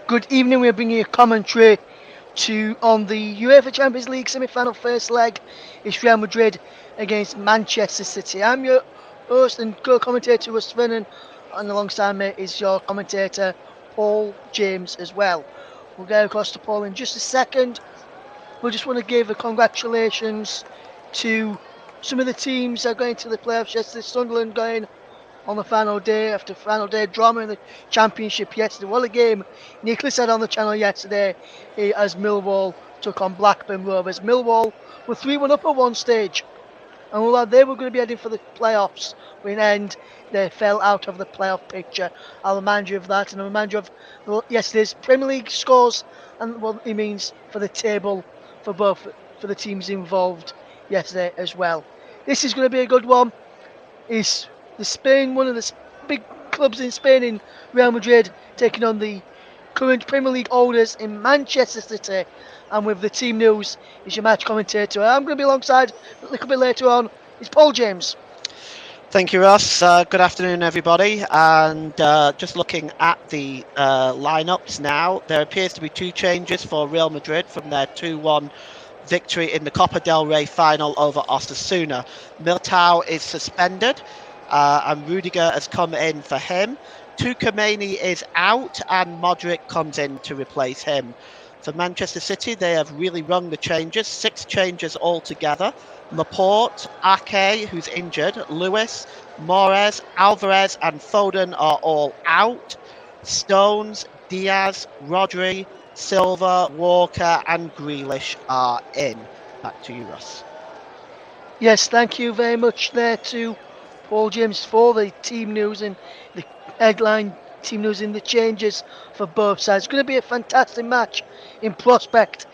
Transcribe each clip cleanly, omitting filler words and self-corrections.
Good evening. We're bringing you commentary on the UEFA Champions League semi-final first leg. It's Real Madrid against Manchester City. I'm your host and co-commentator, Russ Vernon, and alongside me is your commentator, Paul James, as well. We'll get across to Paul in just a second. We just want to give a congratulations to some of the teams that are going to the playoffs yesterday. Sunderland going on the final day after final day drama in the championship yesterday. What a game Nicholas had on the channel yesterday as Millwall took on Blackburn Rovers. Millwall were 3-1 up at one stage, and while they were going to be heading for the playoffs, in the end they fell out of the playoff picture. I'll remind you of that, and I'll remind you of yesterday's Premier League scores and what it means for the table for the teams involved yesterday as well. This is going to be a good one. Is the Spain, one of the big clubs in Spain, in Real Madrid, taking on the current Premier League holders in Manchester City. And with the team news is your match commentator. I'm going to be alongside a little bit later on is Paul James. Thank you, Ross. Good afternoon, everybody. And just looking at the lineups now, there appears to be two changes for Real Madrid from their 2-1 victory in the Copa del Rey final over Osasuna. Militao is suspended, and Rudiger has come in for him. Tukameni is out, and Modric comes in to replace him. For Manchester City, they have really rung the changes, 6 changes altogether. Laporte, Ake, who's injured, Lewis, Morez, Alvarez and Foden are all out. Stones, Diaz, Rodri, Silva, Walker and Grealish are in. Back to you, Russ. Yes, thank you very much there to Paul James for the team news and the headline team news and the changes for both sides. It's going to be a fantastic match in prospect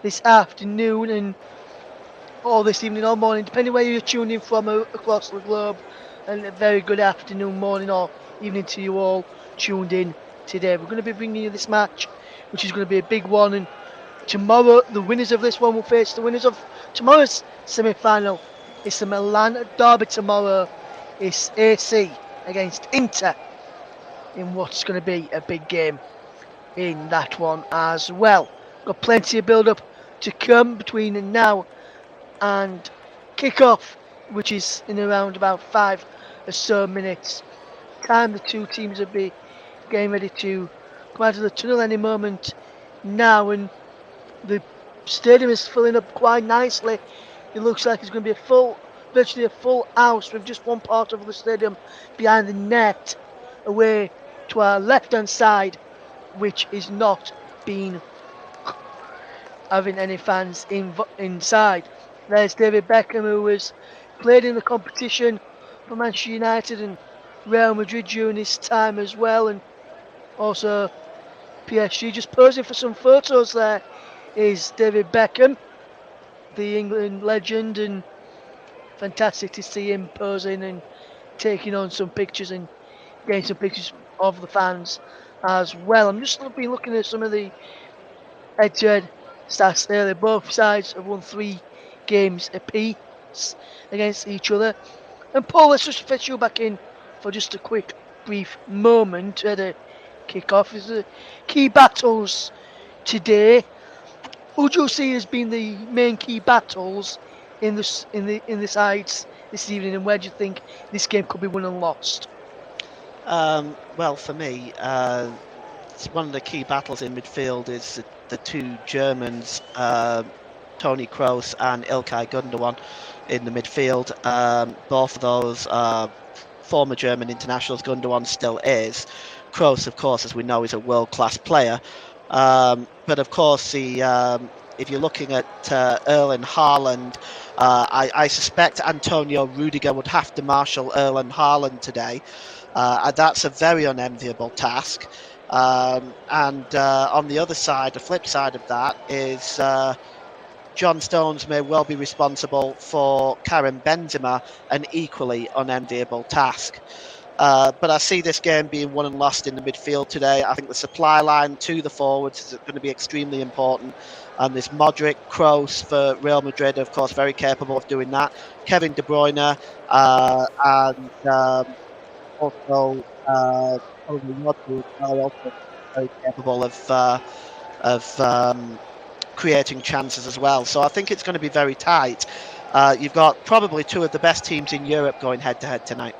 this afternoon and or this evening or morning, depending where you're tuning in from across the globe. And a very good afternoon, morning, or evening to you all tuned in today. We're going to be bringing you this match, which is going to be a big one. And tomorrow, the winners of this one will face the winners of tomorrow's semi-final. It's the Milan derby tomorrow. It's AC against Inter in what's going to be a big game in that one as well. Got plenty of build-up to come between now and kick-off, which is in around about 5 or so minutes. Time the two teams will be getting ready to come out of the tunnel any moment now, and the stadium is filling up quite nicely. It looks like it's going to be virtually a full house, with just one part of the stadium behind the net away to our left-hand side, which is not being having any fans inside. There's David Beckham, who has played in the competition for Manchester United and Real Madrid during his time as well, and also PSG. Just posing for some photos there is David Beckham, the England legend, and fantastic to see him posing and taking on some pictures and getting some pictures of the fans as well. I'm just been looking at some of the head-to-head stats there. Both sides have won 3 games apiece against each other. And Paul, let's just fetch you back in for just a quick, brief moment at a kick-off. Is the key battles today? Who do you see as being the main key battles in the sides this evening, and where do you think this game could be won and lost? Well, for me, one of the key battles in midfield is the two Germans, Toni Kroos and Ilkay Gundogan in the midfield. Both of those former German internationals. Gundogan still is. Kroos, of course, as we know, is a world-class player. But of course, if you're looking at Erling Haaland, I suspect Antonio Rudiger would have to marshal Erling Haaland today. That's a very unenviable task. And on the other side, the flip side of that is John Stones may well be responsible for Karim Benzema, an equally unenviable task. But I see this game being won and lost in the midfield today. I think the supply line to the forwards is going to be extremely important. And there's Modric, Kroos for Real Madrid, of course, very capable of doing that. Kevin De Bruyne, and also probably Rodri, also very capable of creating chances as well. So I think it's going to be very tight. You've got probably two of the best teams in Europe going head to head tonight.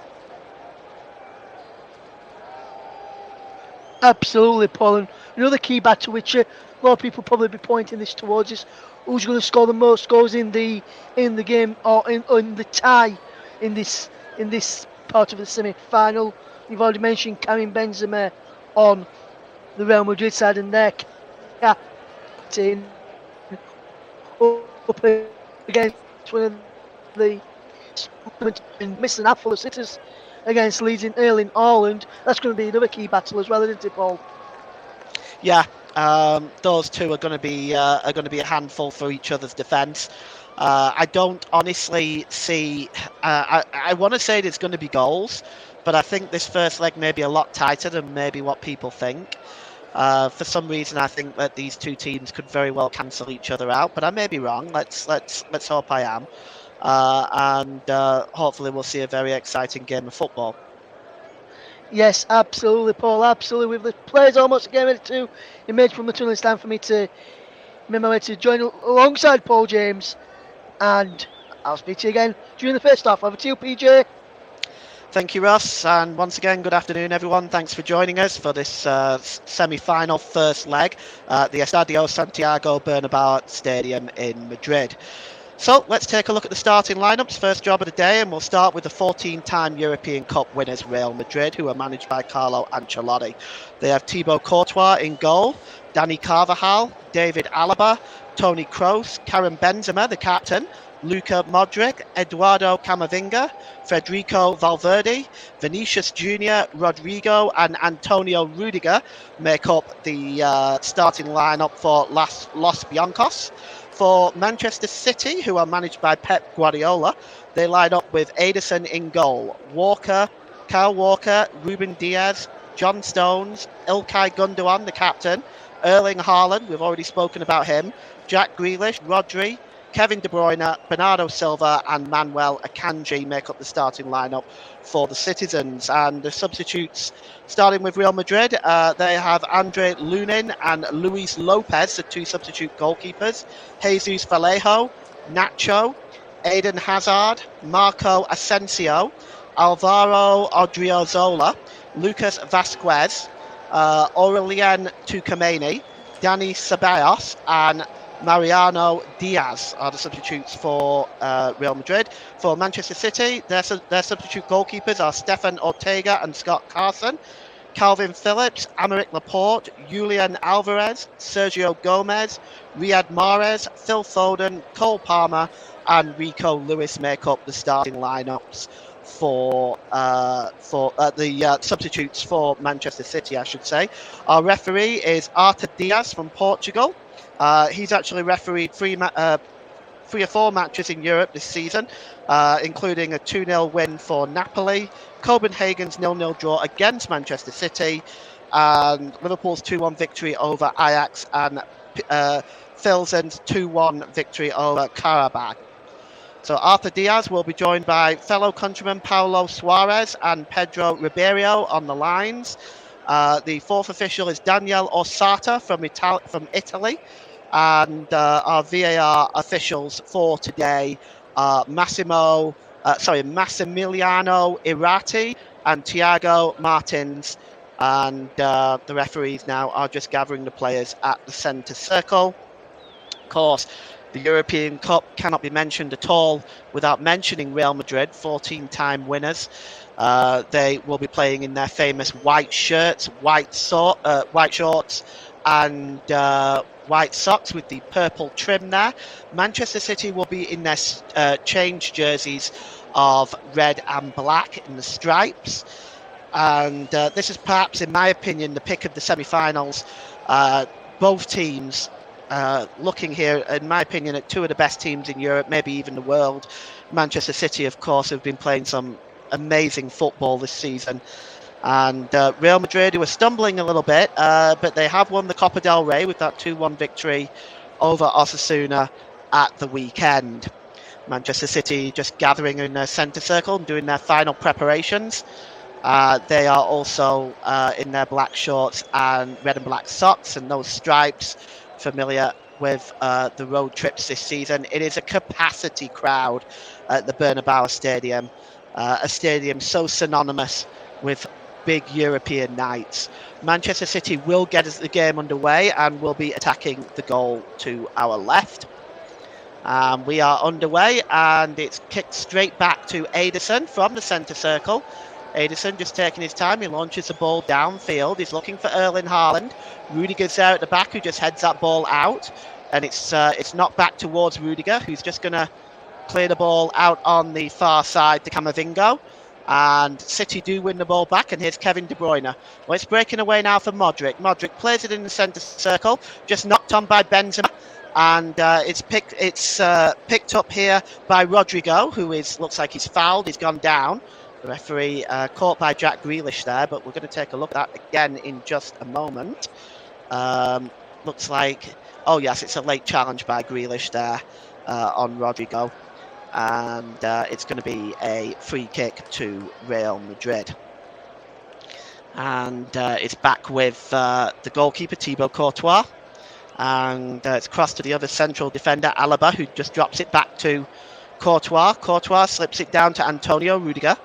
Absolutely, Paul. And another key battle which a lot of people probably be pointing this towards is who's going to score the most goals in the game or in the tie in this part of the semi-final. You've already mentioned Karim Benzema on the Real Madrid side and their captain up against one of the missing out for the Cities against Leeds in Erling Haaland. That's going to be another key battle as well, isn't it, Paul? Yeah, those two are going to be a handful for each other's defence. I don't honestly see. I want to say there's going to be goals, but I think this first leg may be a lot tighter than maybe what people think. For some reason, I think that these two teams could very well cancel each other out, but I may be wrong. Let's hope I am, and hopefully we'll see a very exciting game of football. Yes, absolutely, Paul. Absolutely. With the players almost getting ready to emerge from the tunnel, it's time for me to make my way to join alongside Paul James, and I'll speak to you again during the first half. Over to you, PJ. Thank you, Ross, and once again, good afternoon, everyone. Thanks for joining us for this semi-final first leg at the Estadio Santiago Bernabéu Stadium in Madrid. So let's take a look at the starting lineups. First job of the day, and we'll start with the 14-time European Cup winners Real Madrid, who are managed by Carlo Ancelotti. They have Thibaut Courtois in goal, Dani Carvajal, David Alaba, Toni Kroos, Karim Benzema, the captain, Luka Modric, Eduardo Camavinga, Federico Valverde, Vinicius Junior, Rodrigo, and Antonio Rudiger make up the starting lineup for Los Blancos. For Manchester City, who are managed by Pep Guardiola, they line up with Ederson in goal, Walker, Kyle Walker, Ruben Diaz, John Stones, Ilkay Gundogan, the captain, Erling Haaland, we've already spoken about him, Jack Grealish, Rodri, Kevin De Bruyne, Bernardo Silva, and Manuel Akanji make up the starting lineup for the Citizens. And the substitutes, starting with Real Madrid, they have Andre Lunin and Luis Lopez, the two substitute goalkeepers, Jesus Vallejo, Nacho, Eden Hazard, Marco Asensio, Alvaro Odriozola, Lucas Vasquez, Aurelien Tchouameni, Dani Ceballos, and Mariano Diaz are the substitutes for Real Madrid. For Manchester City, their substitute goalkeepers are Stefan Ortega and Scott Carson, Calvin Phillips, Aymeric Laporte, Julian Alvarez, Sergio Gomez, Riyad Mahrez, Phil Foden, Cole Palmer, and Rico Lewis make up the starting lineups for the substitutes for Manchester City, I should say. Our referee is Arthur Diaz from Portugal. He's actually refereed three or four matches in Europe this season, including a 2-0 win for Napoli, Copenhagen's 0-0 draw against Manchester City, and Liverpool's 2-1 victory over Ajax, and Pilsen's 2-1 victory over Karabakh. So Arthur Diaz will be joined by fellow countrymen Paulo Suarez and Pedro Ribeiro on the lines. The fourth official is Daniel Orsata from Italy. And our VAR officials for today are Massimiliano Irati and Thiago Martins. And the referees now are just gathering the players at the centre circle. Of course, the European Cup cannot be mentioned at all without mentioning Real Madrid, 14-time winners. They will be playing in their famous white shirts, white shorts, and white socks with the purple trim there. Manchester City will be in their changed jerseys of red and black in the stripes. And this is perhaps, in my opinion, the pick of the semi-finals. Both teams looking here, in my opinion, at two of the best teams in Europe, maybe even the world. Manchester City, of course, have been playing some amazing football this season. And Real Madrid, who are stumbling a little bit, but they have won the Copa del Rey with that 2-1 victory over Osasuna at the weekend. Manchester City just gathering in their centre circle and doing their final preparations. They are also in their black shorts and red and black socks, and those stripes familiar with the road trips this season. It is a capacity crowd at the Bernabeu Stadium, a stadium so synonymous with big European nights. Manchester City will get the game underway and will be attacking the goal to our left. We are underway, and it's kicked straight back to Ederson from the centre circle. Ederson just taking his time. He launches the ball downfield. He's looking for Erling Haaland. Rudiger's there at the back, who just heads that ball out, and it's knocked back towards Rudiger, who's just going to clear the ball out on the far side to Camavinga. And City do win the ball back, and here's Kevin De Bruyne. Well, it's breaking away now for Modric. Modric plays it in the centre circle, just knocked on by Benzema. And it's picked up here by Rodrigo, who looks like he's fouled. He's gone down. The referee caught by Jack Grealish there, but we're going to take a look at that again in just a moment. Looks like, oh yes, it's a late challenge by Grealish there on Rodrigo. And it's going to be a free kick to Real Madrid. And it's back with the goalkeeper, Thibaut Courtois. And it's crossed to the other central defender, Alaba, who just drops it back to Courtois. Courtois slips it down to Antonio Rudiger,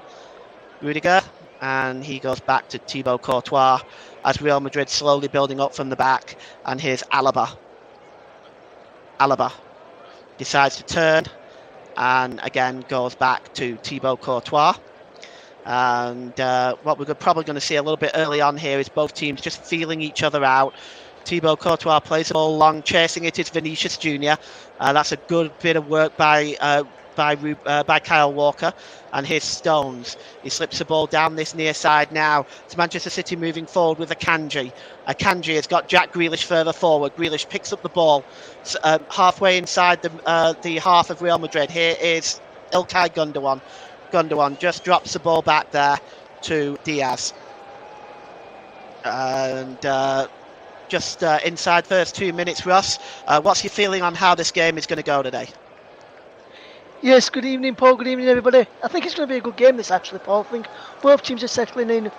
and he goes back to Thibaut Courtois as Real Madrid slowly building up from the back. And here's Alaba. Alaba decides to turn and again goes back to Thibaut Courtois. And what we're probably going to see a little bit early on here is both teams just feeling each other out. Thibaut Courtois plays the ball long, chasing it is Vinicius Junior. That's a good bit of work by Kyle Walker. And here's Stones. He slips the ball down this near side now. It's Manchester City moving forward with Akanji. Akanji has got Jack Grealish further forward. Grealish picks up the ball halfway inside the half of Real Madrid. Here is Ilkay Gundogan. Gundogan just drops the ball back there to Diaz. And just inside first 2 minutes, Ross. What's your feeling on how this game is going to go today? Yes, good evening, Paul. Good evening, everybody. I think it's going to be a good game, this actually, Paul. I think both teams are settling in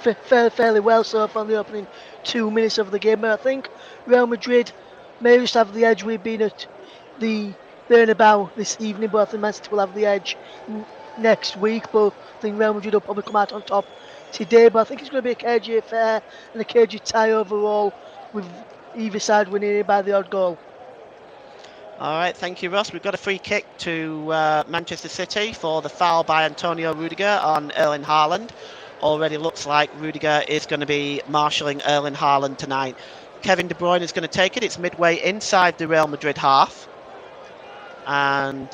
fairly well so far in the opening 2 minutes of the game. But I think Real Madrid may just have the edge. We've been at the Bernabeu this evening, but I think Man City will have the edge next week. But I think Real Madrid will probably come out on top today. But I think it's going to be a cagey affair and a cagey tie overall, with either side winning by the odd goal. All right, thank you, Ross. We've got a free kick to Manchester City for the foul by Antonio Rudiger on Erling Haaland. Already looks like Rudiger is going to be marshalling Erling Haaland tonight. Kevin De Bruyne is going to take it. It's midway inside the Real Madrid half. And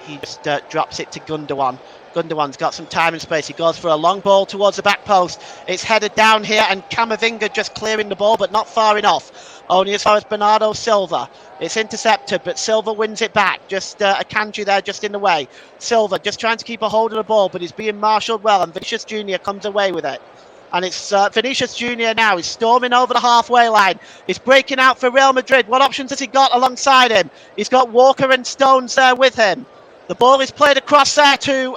he just drops it to Gundogan. Gundogan's got some time and space. He goes for a long ball towards the back post. It's headed down here, and Camavinga just clearing the ball, but not far enough. Only as far as Bernardo Silva. It's intercepted, but Silva wins it back. Just Akanji there, just in the way. Silva just trying to keep a hold of the ball, but he's being marshalled well, and Vinicius Junior comes away with it. And it's Vinicius Junior now. He's storming over the halfway line. He's breaking out for Real Madrid. What options has he got alongside him? He's got Walker and Stones there with him. The ball is played across there to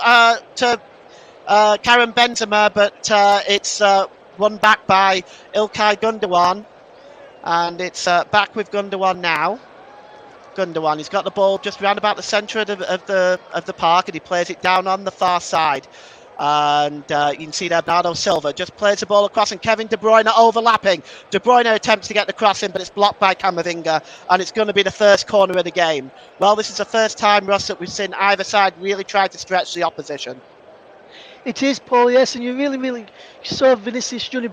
Karim Benzema, but it's won back by Ilkay Gundogan. And it's back with Gundogan now. Gundogan, he's got the ball just round about the centre of the park, and he plays it down on the far side. And you can see there Bernardo Silva just plays the ball across, and Kevin De Bruyne overlapping. De Bruyne attempts to get the cross in, but it's blocked by Camavinga, and it's going to be the first corner of the game. Well, this is the first time, Russ, that we've seen either side really try to stretch the opposition. It is, Paul, yes, and you really saw Vinicius Junior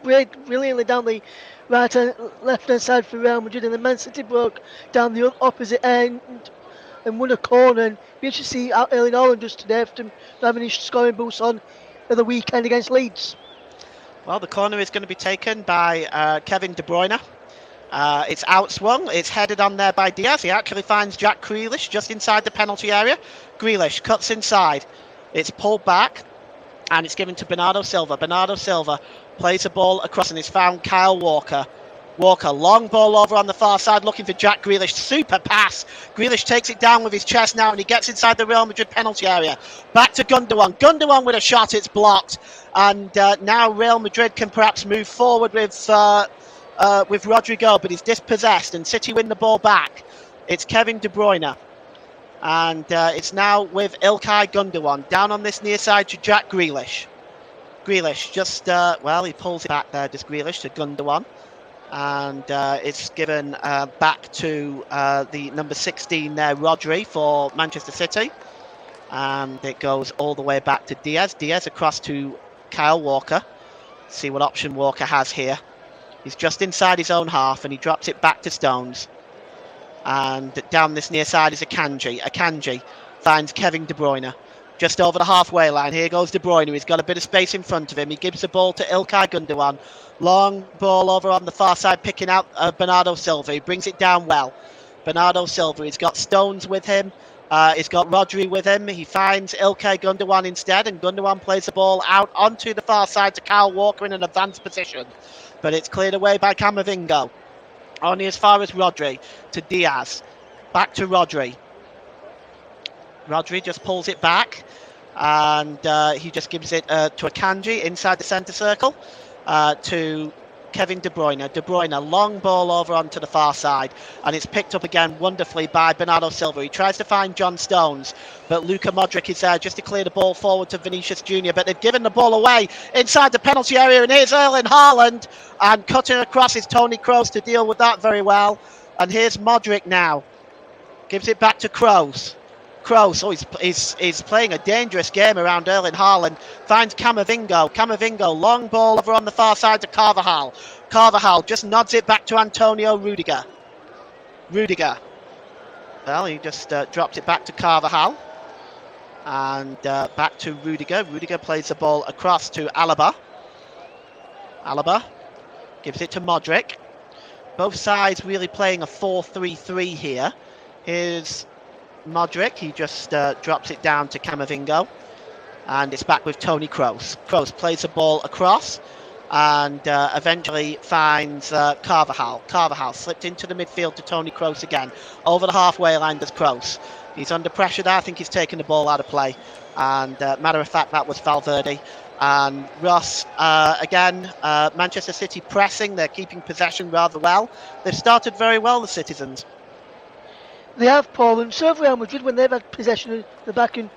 break brilliantly down the left-hand side for Real Madrid, and the Man City broke down the opposite end and won a corner. And we should see how Erling Haaland does today after having his scoring boost on at the weekend against Leeds. Well, the corner is going to be taken by Kevin De Bruyne. It's outswung. It's headed on there by Diaz. He actually finds Jack Grealish just inside the penalty area. Grealish cuts inside. It's pulled back, and it's given to Bernardo Silva. Bernardo Silva plays the ball across, and it's found Kyle Walker. Walker, long ball over on the far side, looking for Jack Grealish. Super pass. Grealish takes it down with his chest now, and he gets inside the Real Madrid penalty area. Back to Gundogan. Gundogan with a shot. It's blocked. And now Real Madrid can perhaps move forward with Rodrigo, but he's dispossessed, and City win the ball back. It's Kevin De Bruyne. And it's now with İlkay Gundogan down on this near side to Jack Grealish. Grealish just, he pulls it back there, just Grealish to Gundogan. And it's given back to the number 16 there, Rodri, for Manchester City. And it goes all the way back to Diaz. Diaz across to Kyle Walker. See what option Walker has here. He's just inside his own half and he drops it back to Stones. And down this near side is Akanji. Akanji finds Kevin De Bruyne just over the halfway line. Here goes De Bruyne. He's got a bit of space in front of him. He gives the ball to İlkay Gundogan. Long ball over on the far side, picking out Bernardo Silva. He brings it down well. Bernardo Silva. He's got Stones with him. He's got Rodri with him. He finds İlkay Gundogan instead, and Gundogan plays the ball out onto the far side to Kyle Walker in an advanced position. But it's cleared away by Camavinga. Only as far as Rodri to Diaz. Back to Rodri. Rodri just pulls it back, and he just gives it to Akanji inside the centre circle to Kevin De Bruyne. De Bruyne, long ball over onto the far side, and it's picked up again wonderfully by Bernardo Silva. He tries to find John Stones, but Luka Modric is there just to clear the ball forward to Vinicius Jr., but they've given the ball away inside the penalty area, and here's Erling Haaland, and cutting across is Toni Kroos to deal with that very well. And here's Modric now. Gives it back to Kroos. Kroos, he's playing a dangerous game around Erling Haaland. Finds Camavinga. Camavinga, long ball over on the far side to Carvajal. Carvajal just nods it back to Antonio Rudiger. Rudiger. Well, he just dropped it back to Carvajal. And back to Rudiger. Rudiger plays the ball across to Alaba. Alaba gives it to Modric. Both sides really playing a 4-3-3 here. Here's Modric, he just drops it down to Camavinga, and it's back with Toni Kroos. Kroos plays the ball across and eventually finds Carvajal. Carvajal slipped into the midfield to Toni Kroos again. Over the halfway line does Kroos. He's under pressure there. I think he's taken the ball out of play. And matter of fact, that was Valverde. And Ross, again, Manchester City pressing. They're keeping possession rather well. They've started very well, the citizens. They have, Paul, and so have Real Madrid when they've had possession in the back. And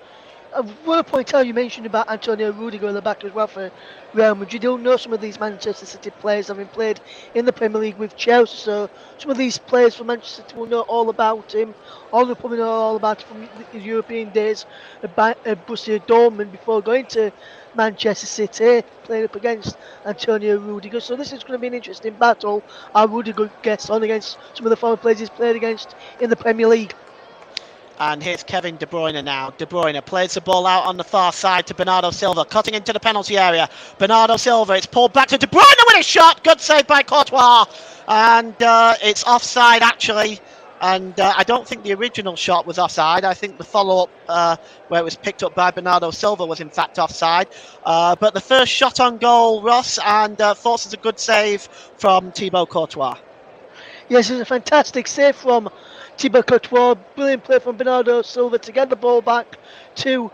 I want to point out, you mentioned about Antonio Rudiger in the back as well for Real Madrid. You'll know some of these Manchester City players having played in the Premier League with Chelsea, so some of these players from Manchester City will know all about him. All will probably know all about it from his European days at Borussia Dortmund before going to Manchester City, playing up against Antonio Rudiger. So this is going to be an interesting battle. How Rudiger gets on against some of the former players he's played against in the Premier League. And here's Kevin De Bruyne now. De Bruyne plays the ball out on the far side to Bernardo Silva, cutting into the penalty area. Bernardo Silva, it's pulled back to De Bruyne with a shot. Good save by Courtois. And it's offside, actually. And I don't think the original shot was offside. I think the follow-up where it was picked up by Bernardo Silva was in fact offside. But the first shot on goal, Ross, and forces a good save from Thibaut Courtois. Yes, it's a fantastic save from Thibaut Courtois. Brilliant play from Bernardo Silva to get the ball back to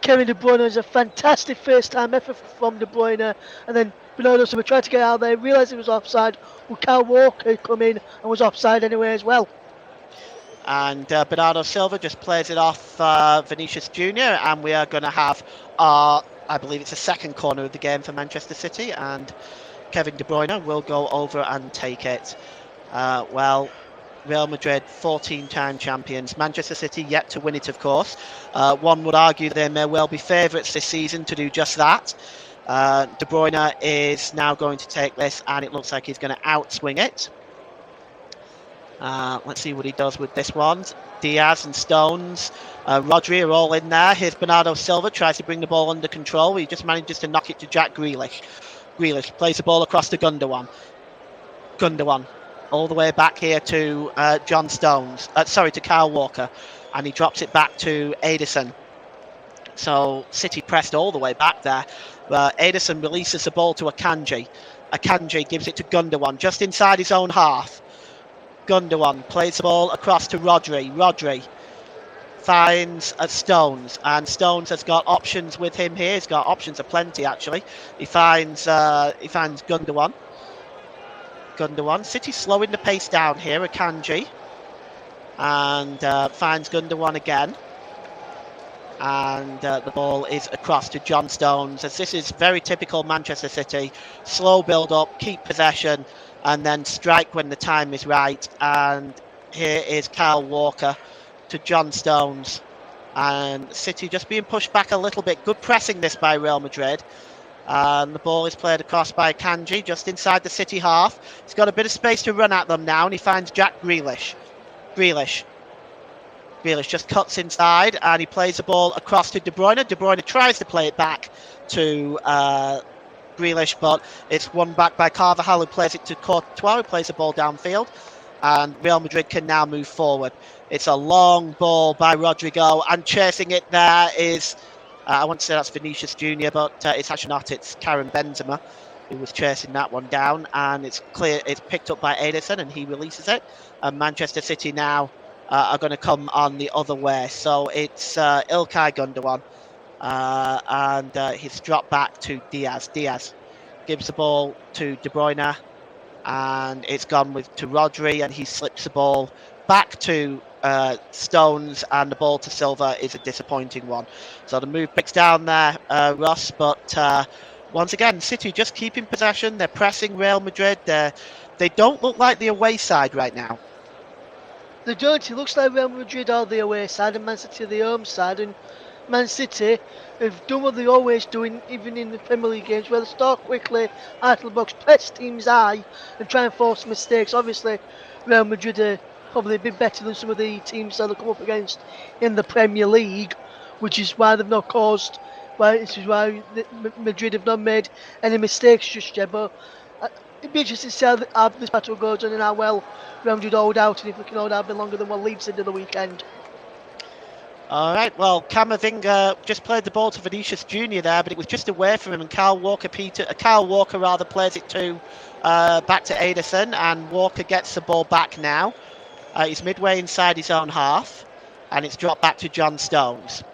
Kevin De Bruyne. It was a fantastic first-time effort from De Bruyne. And then Bernardo Silva tried to get out there, realised it was offside. Well, Kyle Walker come in and was offside anyway as well. And Bernardo Silva just plays it off Vinicius Jr. And we are going to have our, I believe it's the second corner of the game for Manchester City. And Kevin De Bruyne will go over and take it. Real Madrid, 14-time champions. Manchester City yet to win it, of course. One would argue they may well be favourites this season to do just that. De Bruyne is now going to take this, and it looks like he's going to outswing it. Let's see what he does with this one. Diaz and Stones, Rodri are all in there. Here's Bernardo Silva, tries to bring the ball under control. He just manages to knock it to Jack Grealish. Grealish plays the ball across to Gundogan. Gundogan all the way back here to John Stones. To Kyle Walker. And he drops it back to Ederson. So City pressed all the way back there. Ederson releases the ball to Akanji. Akanji gives it to Gundogan just inside his own half. Gundogan plays the ball across to Rodri. Rodri finds Stones, and Stones has got options with him here. He's got options aplenty actually. He finds Gundogan. City slowing the pace down here. Akanji, and finds Gundogan again. And the ball is across to John Stones, as this is very typical Manchester City. Slow build up, keep possession, and then strike when the time is right. And here is Kyle Walker to John Stones, and City just being pushed back a little bit. Good pressing this by Real Madrid. And the ball is played across by Kanji just inside the City half. He's got a bit of space to run at them now, and he finds Jack Grealish. Grealish just cuts inside, and he plays the ball across to De Bruyne. De Bruyne tries to play it back to Grealish, but it's won back by Carvajal, who plays it to Courtois, who plays the ball downfield, and Real Madrid can now move forward. It's a long ball by Rodrigo, and chasing it there is, I want to say that's Vinicius Junior, but it's actually not. It's Karim Benzema who was chasing that one down, and it's clear. It's picked up by Ederson, and he releases it. And Manchester City now are going to come on the other way. So it's Ilkay Gundogan, and he's dropped back to Diaz. Diaz gives the ball to De Bruyne, and it's gone to Rodri, and he slips the ball back to Stones, and the ball to Silva is a disappointing one. So the move picks down there, Ross, but once again, City just keeping possession. They're pressing Real Madrid. They don't look like the away side right now. They don't. It looks like Real Madrid are the away side and Man City are the home side. And Man City have done what they always do, even in the Premier League games, where they start quickly out of the box, press teams high, and try and force mistakes. Obviously, Real Madrid are probably a bit better than some of the teams that they come up against in the Premier League, which is why they've not caused. This is why Madrid have not made any mistakes just yet. But it'd be interesting to see how this battle goes on and how well Real Madrid hold out, and if we can hold out a bit longer than what Leeds did at the weekend. All right, well, Camavinga just played the ball to Vinicius Junior there, but it was just away from him, and Kyle Walker plays it to back to Ederson, and Walker gets the ball back now. He's midway inside his own half, and it's dropped back to John Stones.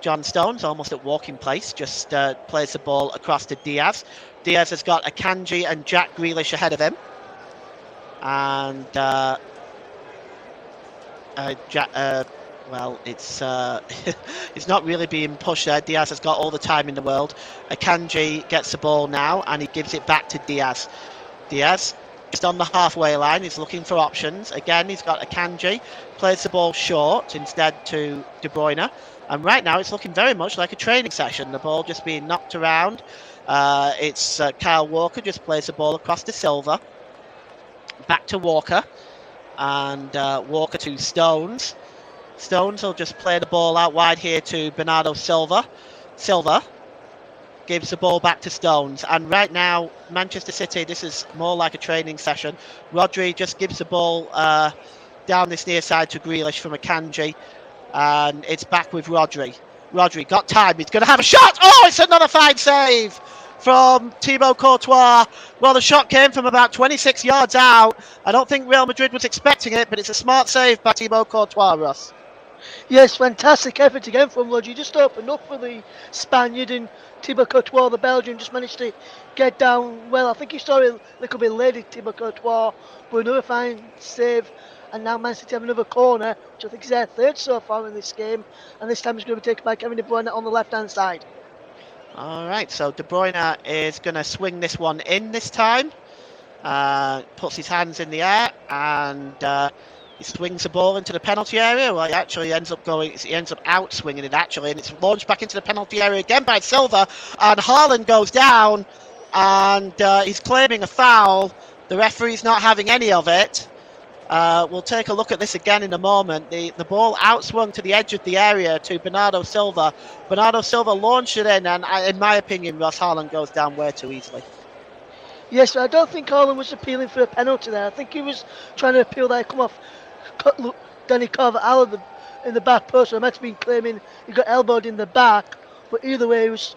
John Stones, almost at walking place, just plays the ball across to Diaz. Diaz has got Akanji and Jack Grealish ahead of him, and well, it's it's not really being pushed there. Diaz has got all the time in the world. Akanji gets the ball now, and he gives it back to Diaz. Diaz just on the halfway line. He's looking for options. Again, he's got Akanji. Plays the ball short instead to De Bruyne. And right now, it's looking very much like a training session. The ball just being knocked around. It's Kyle Walker just plays the ball across to Silva. Back to Walker. And Walker to Stones. Stones will just play the ball out wide here to Bernardo Silva. Silva gives the ball back to Stones. And right now, Manchester City, this is more like a training session. Rodri just gives the ball down this near side to Grealish from Akanji. And it's back with Rodri. Rodri got time. He's going to have a shot. Oh, it's another fine save from Thibaut Courtois. Well, the shot came from about 26 yards out. I don't think Real Madrid was expecting it, but it's a smart save by Thibaut Courtois, Russ. Yes, fantastic effort again from Rodri. Just opened up for the Spaniard, and Thibaut Courtois, the Belgian, just managed to get down well. I think he saw it a little bit late at Thibaut Courtois, but another fine save. And now Man City have another corner, which I think is their third so far in this game. And this time it's going to be taken by Kevin De Bruyne on the left-hand side. All right, so De Bruyne is going to swing this one in this time. Puts his hands in the air, and he swings the ball into the penalty area. Well, he actually ends up out swinging it, actually, and it's launched back into the penalty area again by Silva. And Haaland goes down, and he's claiming a foul. The referee's not having any of it. We'll take a look at this again in a moment. The ball outswung to the edge of the area to Bernardo Silva. Bernardo Silva launched it in, and in my opinion, Ross, Haaland goes down way too easily. Yes, I don't think Haaland was appealing for a penalty there. I think he was trying to appeal that he come off Danny Carvajal in the back post. So I might have been claiming he got elbowed in the back, but either way, he was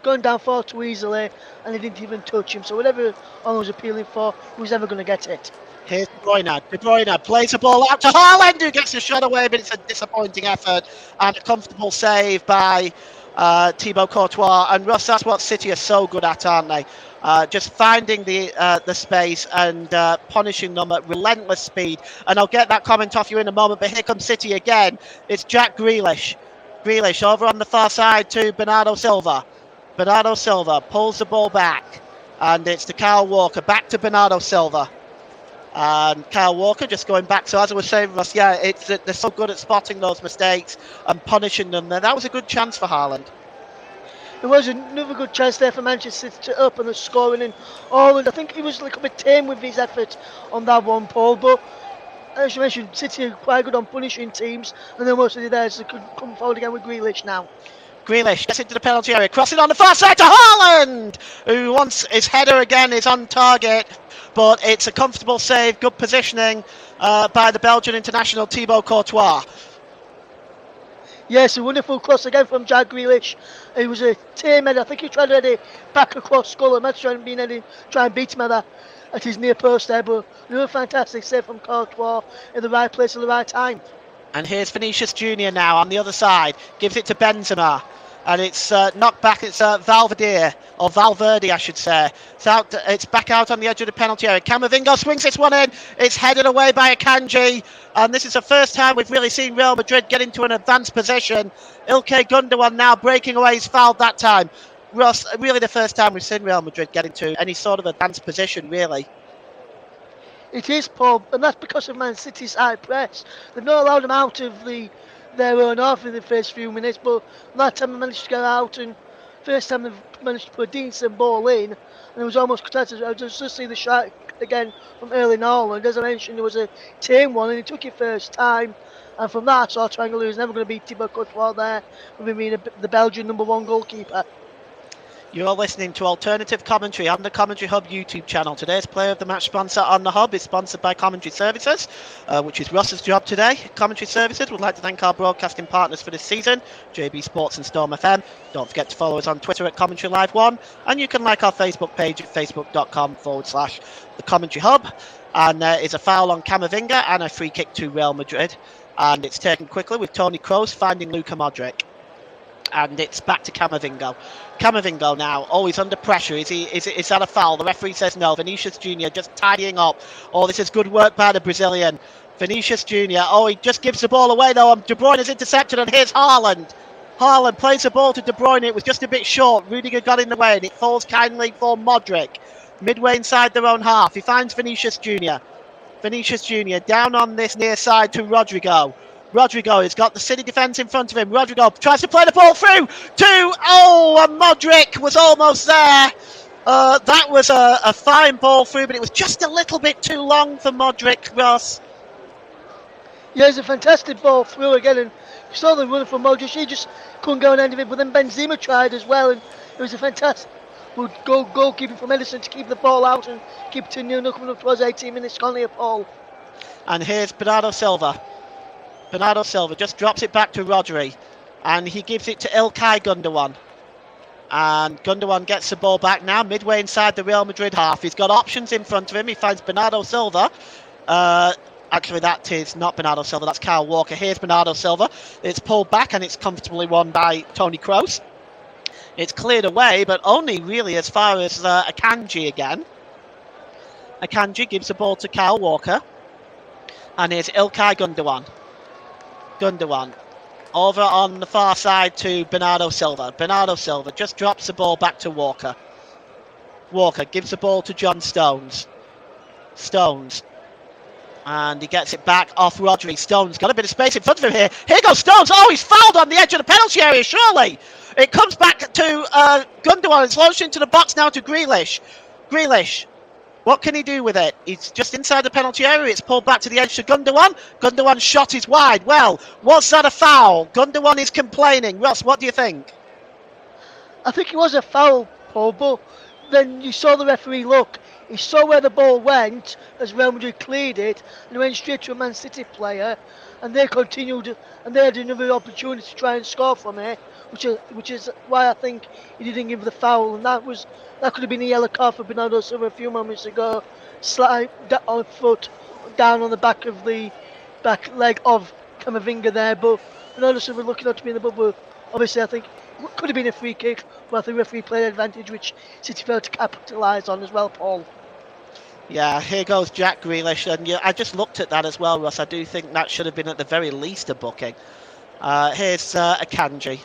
gone down far too easily, and they didn't even touch him. So whatever Arnold was appealing for, he was never going to get it. Here's De Bruyne. De Bruyne plays the ball out to Haaland, who gets the shot away, but it's a disappointing effort and a comfortable save by Thibaut Courtois. And Russ, that's what City are so good at, aren't they? Just finding the space and punishing them at relentless speed. And I'll get that comment off you in a moment, but here comes City again. It's Jack Grealish. Grealish over on the far side to Bernardo Silva. Bernardo Silva pulls the ball back, and it's to Kyle Walker. Back to Bernardo Silva. And Kyle Walker just going back. So as I was saying, Ross, yeah, it's they're so good at spotting those mistakes and punishing them. That was a good chance for Haaland. It was another good chance there for Manchester City to open the scoring in Haaland. I think he was like a bit tame with his effort on that one, Paul. But as you mentioned, City are quite good on punishing teams, and then most of the theirs could come forward again with Grealish now. Grealish gets into the penalty area, crossing on the far side to Haaland, who wants his header again, is on target, but it's a comfortable save, good positioning by the Belgian international Thibaut Courtois. Yes, a wonderful cross again from Jack Grealish. It was a tame header. I think he tried to head it back across goal, and Matt's trying and beat him at his near post there, but another fantastic save from Courtois in the right place at the right time. And here's Vinicius Junior now on the other side, gives it to Benzema. And it's knocked back, it's Valverde, I should say. It's back out on the edge of the penalty area. Camavinga swings this one in. It's headed away by Akanji. And this is the first time we've really seen Real Madrid get into an advanced position. Ilkay Gundogan now breaking away. He's fouled that time. Ross, really the first time we've seen Real Madrid get into any sort of advanced position, really. It is, Paul, and that's because of Man City's high press. They've not allowed them out of their own half in the first few minutes, but that time they managed to get out, and first time they've managed to put a decent ball in, and it was almost contested. I just see the shot again from Erling Haaland. As I mentioned, there was a tame one, and he took it first time, and from that I saw triangle he was never going to beat Thibaut Courtois there, with him being the Belgian #1 goalkeeper. You're listening to Alternative Commentary on the Commentary Hub YouTube channel. Today's Player of the Match sponsor on the Hub is sponsored by Commentary Services, which is Ross's job today. Commentary Services would like to thank our broadcasting partners for this season, JB Sports and Storm FM. Don't forget to follow us on Twitter at Commentary Live 1, and you can like our Facebook page at facebook.com/the Commentary Hub. And there is a foul on Camavinga and a free kick to Real Madrid. And it's taken quickly with Toni Kroos finding Luka Modric. And it's back to Camavinga. Camavinga now, always under pressure. Is that a foul? The referee says no. Vinicius Junior just tidying up. Oh, this is good work by the Brazilian. Vinicius Junior. Oh, he just gives the ball away though. De Bruyne is intercepted, and here's Haaland. Haaland plays the ball to De Bruyne. It was just a bit short. Rudiger got in the way, and it falls kindly for Modric. Midway inside their own half. He finds Vinicius Junior. Vinicius Junior down on this near side to Rodrigo. Rodrigo has got the City defence in front of him. Rodrigo tries to play the ball through to, and Modric was almost there. That was a fine ball through, but it was just a little bit too long for Modric, Ross. Yeah, it's a fantastic ball through again, and you saw the run from Modric. He just couldn't go on end of it, but then Benzema tried as well, and it was a fantastic goalkeeping from Edison to keep the ball out and keep it to 0 coming up towards 18 minutes. Conley a Paul. And here's Bernardo Silva. Bernardo Silva just drops it back to Rodri, and he gives it to Ilkay Gundogan. And Gundogan gets the ball back now, midway inside the Real Madrid half. He's got options in front of him. He finds Bernardo Silva. Actually, that is not Bernardo Silva, that's Kyle Walker. Here's Bernardo Silva. It's pulled back, and it's comfortably won by Toni Kroos. It's cleared away, but only really as far as Akanji again. Akanji gives the ball to Kyle Walker. And here's Ilkay Gundogan. Gundogan over on the far side to Bernardo Silva. Bernardo Silva just drops the ball back to Walker. Walker gives the ball to John Stones. Stones. And he gets it back off Rodri. Stones got a bit of space in front of him here. Here goes Stones. Oh, he's fouled on the edge of the penalty area, surely. It comes back to Gundogan. It's launched into the box now to Grealish. Grealish. What can he do with it? He's just inside the penalty area. It's pulled back to the edge to Gundogan. Gundogan's shot is wide. Well, was that a foul? Gundogan is complaining. Ross, what do you think? I think it was a foul, Paul, but then you saw the referee look. He saw where the ball went as Real Madrid cleared it, and it went straight to a Man City player, and they continued, and they had another opportunity to try and score from it, which is why I think he didn't give the foul, and that could have been a yellow card for Bernardo Silva a few moments ago. Slide on foot down on the back leg of Camavinga there, but Bernardo Silva looking out to be in the bubble. Obviously, I think it could have been a free kick, but I think referee played advantage, which City failed to capitalise on as well, Paul. Yeah, here goes Jack Grealish, and yeah, I just looked at that as well, Russ. I do think that should have been at the very least a booking. Here's Akanji.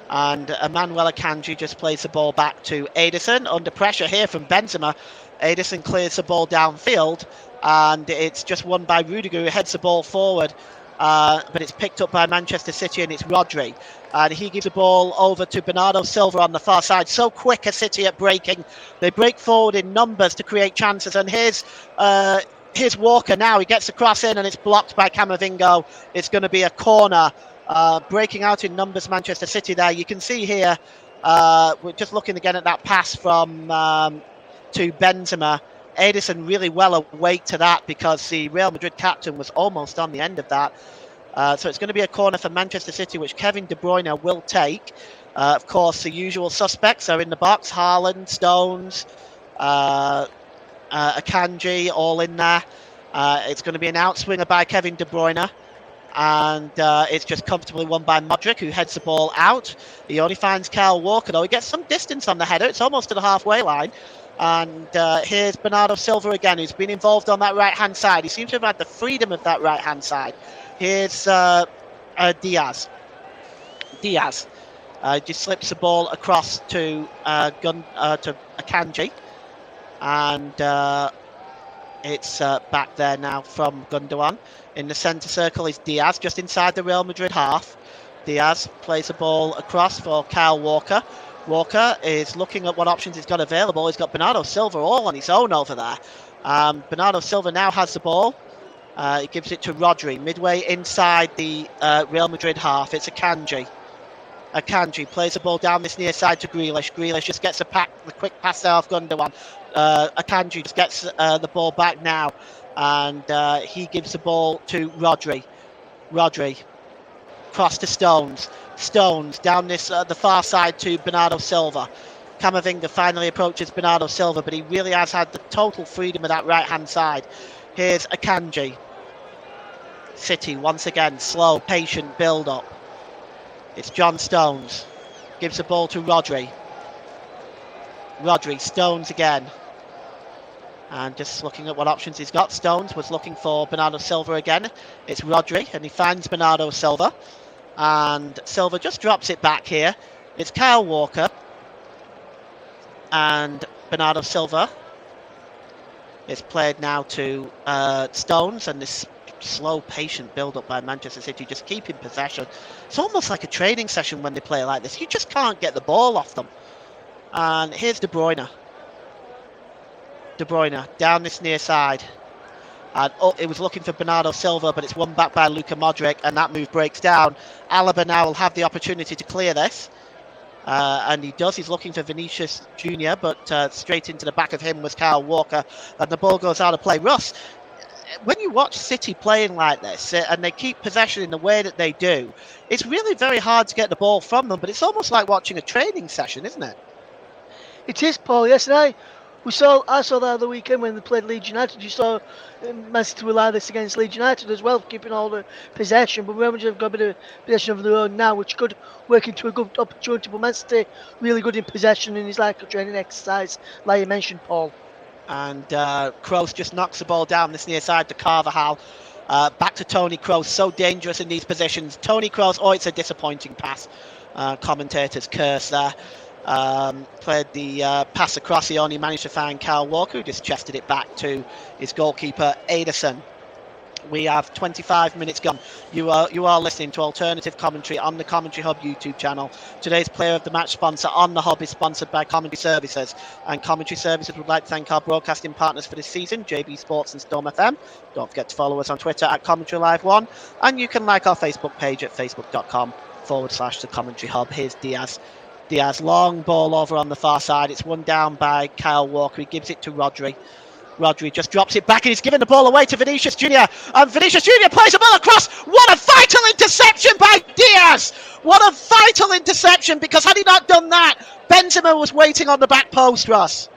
And Emmanuel Akanji just plays the ball back to Ederson. Under pressure here from Benzema. Ederson clears the ball downfield, and it's just won by Rudiger, who heads the ball forward. But it's picked up by Manchester City, and it's Rodri. And he gives the ball over to Bernardo Silva on the far side. So quick a City at breaking. They break forward in numbers to create chances. And here's Walker now. He gets the cross in, and it's blocked by Camavinga. It's going to be a corner. Breaking out in numbers, Manchester City there. You can see here, we're just looking again at that pass from to Benzema. Ederson really well awake to that because the Real Madrid captain was almost on the end of that. So it's going to be a corner for Manchester City, which Kevin De Bruyne will take. Of course, the usual suspects are in the box. Haaland, Stones, Akanji, all in there. It's going to be an outswinger by Kevin De Bruyne. And it's just comfortably won by Modric, who heads the ball out. He only finds Kyle Walker, though. He gets some distance on the header. It's almost to the halfway line. And here's Bernardo Silva again, who's been involved on that right-hand side. He seems to have had the freedom of that right-hand side. Here's Diaz. Diaz just slips the ball across to Akanji. And it's back there now from Gundogan. In the centre circle is Diaz, just inside the Real Madrid half. Diaz plays the ball across for Kyle Walker. Walker is looking at what options he's got available. He's got Bernardo Silva all on his own over there. Bernardo Silva now has the ball. He gives it to Rodri, midway inside the Real Madrid half. It's Akanji. Akanji plays the ball down this near side to Grealish. Grealish just gets the quick pass there off Gundogan. Akanji just gets the ball back now, and he gives the ball to Rodri. Rodri cross to Stones. Stones down this the far side to Bernardo Silva. Camavinga finally approaches Bernardo Silva, but he really has had the total freedom of that right hand side. Here's Akanji. City once again, slow, patient build up. It's John Stones. Gives the ball to Rodri. Rodri, Stones again. And just looking at what options he's got. Stones was looking for Bernardo Silva again. It's Rodri, and he finds Bernardo Silva. And Silva just drops it back here. It's Kyle Walker. And Bernardo Silva. It's played now to Stones, and this slow, patient build-up by Manchester City, just keeping possession. It's almost like a training session when they play like this. You just can't get the ball off them. And here's De Bruyne. De Bruyne down this near side. And it was looking for Bernardo Silva, but it's won back by Luka Modric, and that move breaks down. Alaba now will have the opportunity to clear this. And he does. He's looking for Vinicius Jr., but straight into the back of him was Kyle Walker, and the ball goes out of play. Russ, when you watch City playing like this, and they keep possession in the way that they do, it's really very hard to get the ball from them, but it's almost like watching a training session, isn't it? It is, Paul. Yes, and I saw that the other weekend when they played Leeds United. You saw Man City will allow this against Leeds United as well, keeping all the possession. But Real Madrid have got a bit of possession of their own now, which could work into a good opportunity. But Man City really good in possession, and it's like a training exercise, like you mentioned, Paul. And Kroos just knocks the ball down this near side to Carvajal. Back to Toni Kroos, so dangerous in these positions. Toni Kroos, oh, it's a disappointing pass. Commentators curse there. Played the pass across. He only managed to find Kyle Walker, who just chested it back to his goalkeeper Ederson. We have 25 minutes gone. You are listening to alternative commentary on the Commentary Hub YouTube channel. Today's Player of the Match sponsor on the Hub is sponsored by Commentary Services, and Commentary Services would like to thank our broadcasting partners for this season, JB Sports and Storm FM. Don't forget to follow us on Twitter at Commentary Live 1, and you can like our Facebook page at facebook.com/the Commentary Hub. Here's Diaz. Diaz, long ball over on the far side. It's won down by Kyle Walker. He gives it to Rodri. Rodri just drops it back, and he's giving the ball away to Vinicius Jr. And Vinicius Jr. plays the ball across. What a vital interception by Diaz! What a vital interception, because had he not done that, Benzema was waiting on the back post, Ross.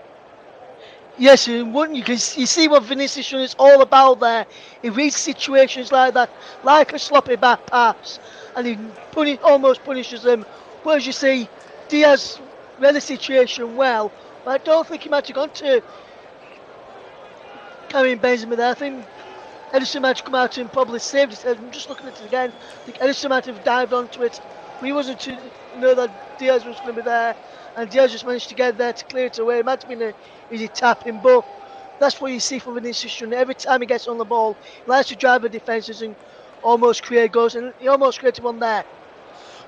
Yes, and wouldn't you? Because you see what Vinicius is all about there. He reads situations like that, like a sloppy back pass, and he almost punishes them. But as you see, Diaz read the situation well, but I don't think he might have gone to carrying Benzema there. I think Edison might have come out and probably saved it. I'm just looking at it again. I think Edison might have dived onto it, but he wasn't to know that Diaz was going to be there, and Diaz just managed to get there to clear it away. It might have been an easy tapping, but that's what you see from Vinicius Junior. Every time he gets on the ball, he likes to drive the defences and almost create goals, and he almost created one there.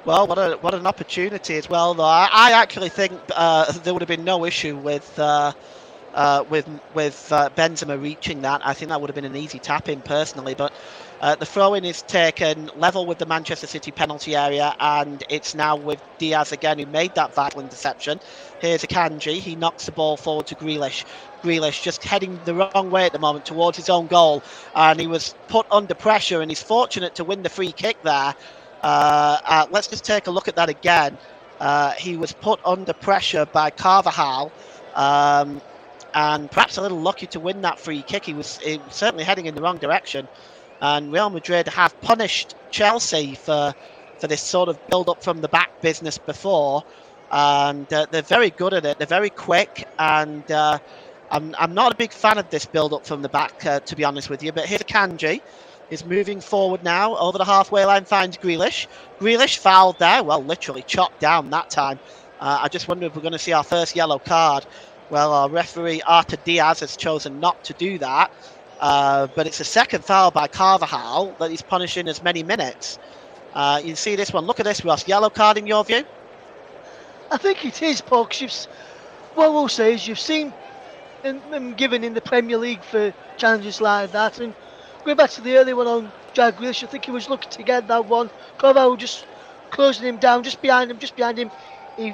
Well, what an opportunity as well, though. I actually think there would have been no issue with Benzema reaching that. I think that would have been an easy tap in personally, but the throw-in is taken level with the Manchester City penalty area, and it's now with Diaz again, who made that vital interception. Here's Akanji. He knocks the ball forward to Grealish. Grealish just heading the wrong way at the moment towards his own goal, and he was put under pressure, and he's fortunate to win the free kick there. Let's just take a look at that again. He was put under pressure by Carvajal. And perhaps a little lucky to win that free kick. He was certainly heading in the wrong direction. And Real Madrid have punished Chelsea for this sort of build-up from the back business before. And they're very good at it. They're very quick. And I'm not a big fan of this build-up from the back, to be honest with you. But here's Kanji. Is moving forward now over the halfway line, finds Grealish. Grealish fouled there. Well, literally chopped down that time. I just wonder if we're going to see our first yellow card. Well, our referee, Arta Diaz, has chosen not to do that. But it's a second foul by Carvajal that he's punishing as many minutes. You can see this one. Look at this, Ross. Yellow card in your view? I think it is, Paul, because what we'll say is you've seen him given in the Premier League for challenges like that, and going back to the early one on Jack Grealish, I think he was lucky to get that one. Carvalho just closing him down, just behind him. He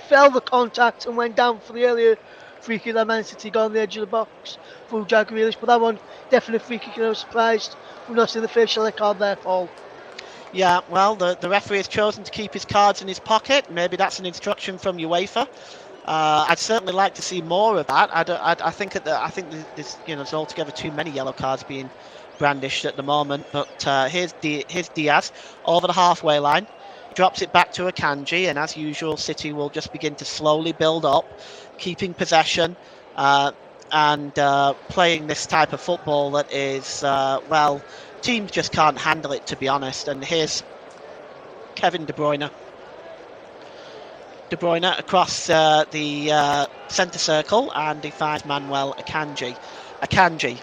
felt the contact and went down for the earlier free kick that Man City got on the edge of the box for Jack Grealish. But that one, definitely free kick, and I was surprised we're not seeing the first yellow card there, Paul. Yeah, well, the referee has chosen to keep his cards in his pocket. Maybe that's an instruction from UEFA. I'd certainly like to see more of that. I think there's there's altogether too many yellow cards being brandished at the moment. But here's Diaz over the halfway line, drops it back to Akanji, and as usual, City will just begin to slowly build up, keeping possession and playing this type of football that is teams just can't handle it, to be honest. And here's Kevin De Bruyne. De Bruyne across the centre circle, and he finds Manuel Akanji. Akanji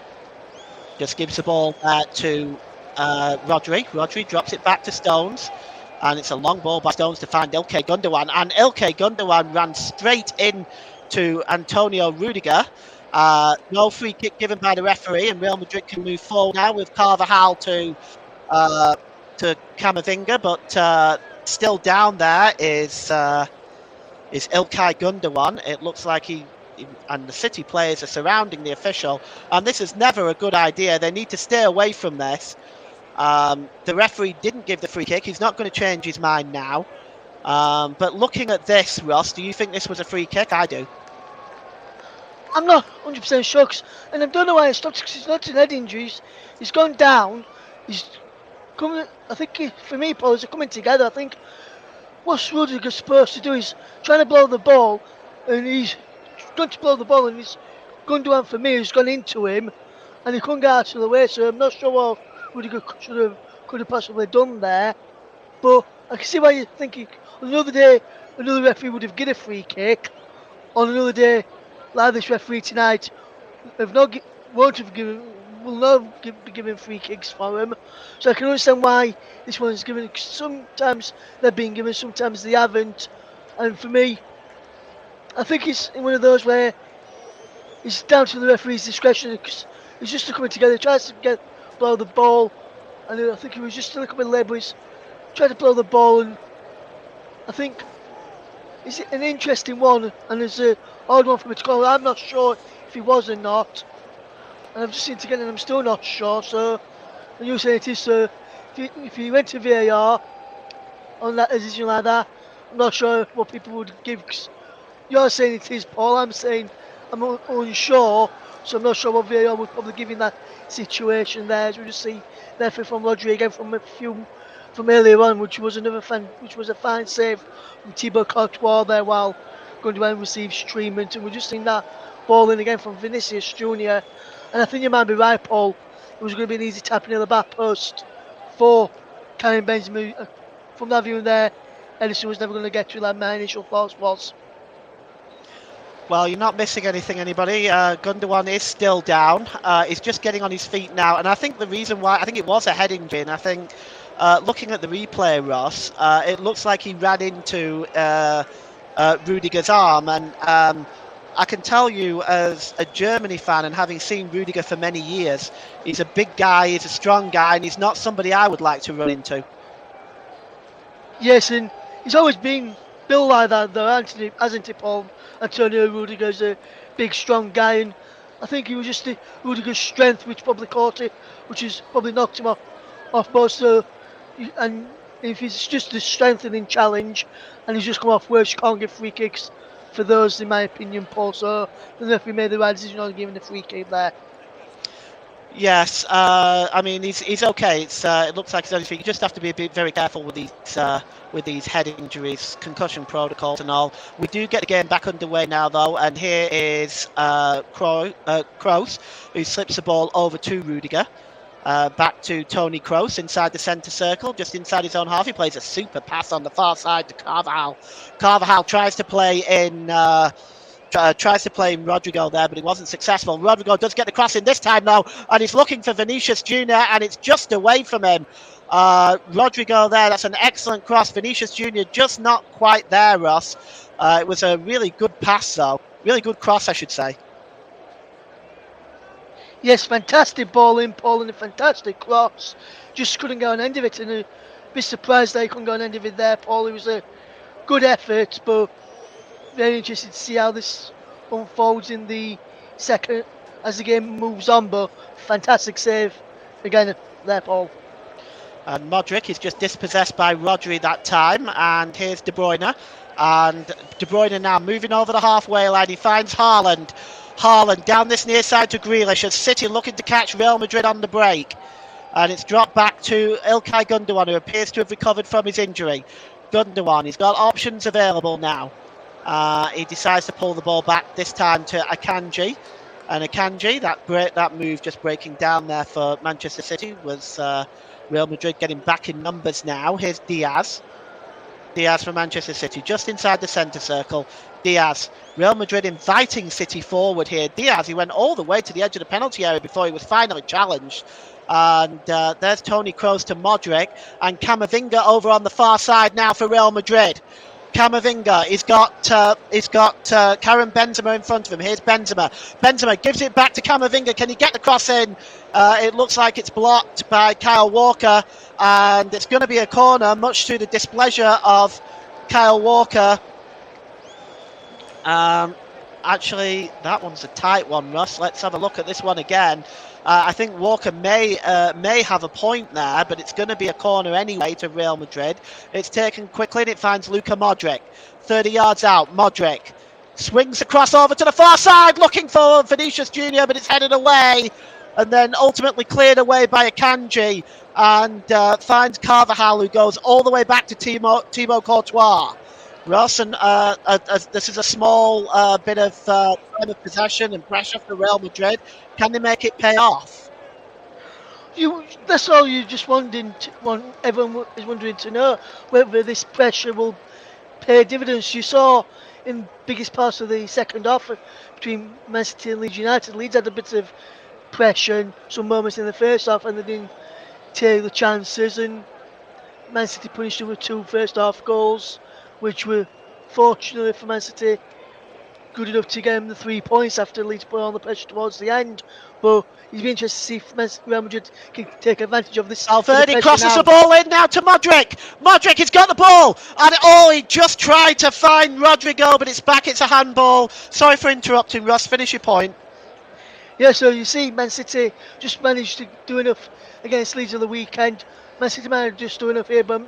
just gives the ball to Rodri. Rodri drops it back to Stones, and it's a long ball by Stones to find Ilkay Gundogan. And Ilkay Gundogan ran straight in to Antonio Rudiger. No free kick given by the referee, and Real Madrid can move forward now with Carvajal to Camavinga, but still down there is Ilkay Gundogan. It looks like he and the City players are surrounding the official, and this is never a good idea. They need to stay away from this. The referee didn't give the free kick. He's not going to change his mind now. But looking at this, Ross, do you think this was a free kick? I do. I'm not 100% sure, and I don't know why he stopped, because he's not in head injuries. He's gone down. He's coming. I think for me, Paul, they're coming together. I think what Rudiger's supposed to do is trying to blow the ball, and he's going to blow the ball, and he's Gundogan for me has gone into him, and he couldn't get out of the way. So I'm not sure what Rudiger could have possibly done there, but I can see why you're thinking. Another day, another referee would have given a free kick. On another day, like this referee tonight, will not be given free kicks for him. So I can understand why this one's given. Sometimes they're being given, sometimes they haven't. And for me, I think it's one of those where it's down to the referee's discretion, because he's just coming together, tries to blow the ball, and I think he was just still coming late, but he's tried to blow the ball, and I think it's an interesting one, and it's a hard one for me to call. I'm not sure if he was or not, and I've just seen it again, and I'm still not sure. So, and you say it is. So, if you went to VAR, on that decision like that. I'm not sure what people would give. 'Cause you're saying it is Paul. I'm saying I'm unsure. So I'm not sure what VAR would probably give in that situation there. As we just see referee from Rodri again from earlier on, which was a fine save from Thibaut Courtois there while Gundogan receives treatment, and we're just seeing that ball in again from Vinicius Junior. And I think you might be right, Paul. It was going to be an easy tap near the back post for Karim Benzema. From that view there, Edison was never going to get to that my initial thoughts was. Well, you're not missing anything, anybody. Gundogan is still down. He's just getting on his feet now, and I think the reason why, I think it was a head injury, and I think looking at the replay, Ross, it looks like he ran into Rudiger's arm, and I can tell you as a Germany fan and having seen Rudiger for many years, he's a big guy, he's a strong guy, and he's not somebody I would like to run into. Yes, and he's always been built like that, though, hasn't he, Paul? Antonio Rudiger's a big, strong guy, and I think it was just the Rudiger's strength which probably caught it, which has probably knocked him off both. So, and if it's just the strengthening challenge, and he's just come off worse, you can't give free kicks for those, in my opinion, Paul. So, I don't know if we made the right decision on giving the free kick there. Yes, I mean he's okay. It looks like he's on his feet. You just have to be very careful with these head injuries, concussion protocols and all. We do get the game back underway now though, and here is Kroos, who slips the ball over to Rudiger. Back to Toni Kroos inside the centre circle, just inside his own half. He plays a super pass on the far side to Carvajal. Carvajal tries to play in Rodrigo there, but he wasn't successful. Rodrigo does get the cross in this time now, and he's looking for Vinicius Junior, and it's just away from him. Rodrigo there, that's an excellent cross. Vinicius Junior just not quite there, Ross. It was a really good pass, though. Really good cross, I should say. Yes, fantastic ball in, Paul, and a fantastic cross. Just couldn't go on end of it, and a bit surprised that he couldn't go on end of it there, Paul. It was a good effort, but very interested to see how this unfolds in the second as the game moves on. But fantastic save again there, Paul. And Modric is just dispossessed by Rodri that time, and here's De Bruyne. And De Bruyne now moving over the halfway line. He finds Haaland. Haaland down this near side to Grealish as City looking to catch Real Madrid on the break. And it's dropped back to Ilkay Gundogan, who appears to have recovered from his injury. Gundogan, he's got options available now. He decides to pull the ball back, this time to Akanji. And Akanji, that move just breaking down there for Manchester City was Real Madrid getting back in numbers now. Here's Diaz. Diaz from Manchester City, just inside the centre circle. Diaz, Real Madrid inviting City forward here. Diaz, he went all the way to the edge of the penalty area before he was finally challenged. And there's Toni Kroos to Modric, and Camavinga over on the far side now for Real Madrid. Camavinga, he's got Karim Benzema in front of him. Here's Benzema. Benzema gives it back to Camavinga. Can he get the cross in? It looks like it's blocked by Kyle Walker, and it's going to be a corner, much to the displeasure of Kyle Walker. Actually, that one's a tight one, Russ. Let's have a look at this one again. I think Walker may have a point there, but it's going to be a corner anyway to Real Madrid. It's taken quickly and it finds Luka Modric. 30 yards out, Modric swings across over to the far side, looking for Vinicius Junior, but it's headed away and then ultimately cleared away by Akanji, and finds Carvajal, who goes all the way back to Thibaut Courtois. Ross, and this is a small bit of time of possession and pressure for Real Madrid. Can they make it pay off? That's all you just everyone is wondering to know, whether this pressure will pay dividends. You saw in biggest parts of the second half between Man City and Leeds United, Leeds had a bit of pressure and some moments in the first half, and they didn't take the chances, and Man City punished them with 2 first half goals, which were fortunately for Man City good enough to get them the 3 points after Leeds put on the pressure towards the end. But it'd be interesting to see if Real Madrid can take advantage of this. Valverde crosses the ball in now to Modric. Modric has got the ball, and he just tried to find Rodrigo, but it's back. It's a handball. Sorry for interrupting, Russ. Finish your point. Yeah, so you see Man City just managed to do enough against Leeds on the weekend. Man City managed to just do enough here, but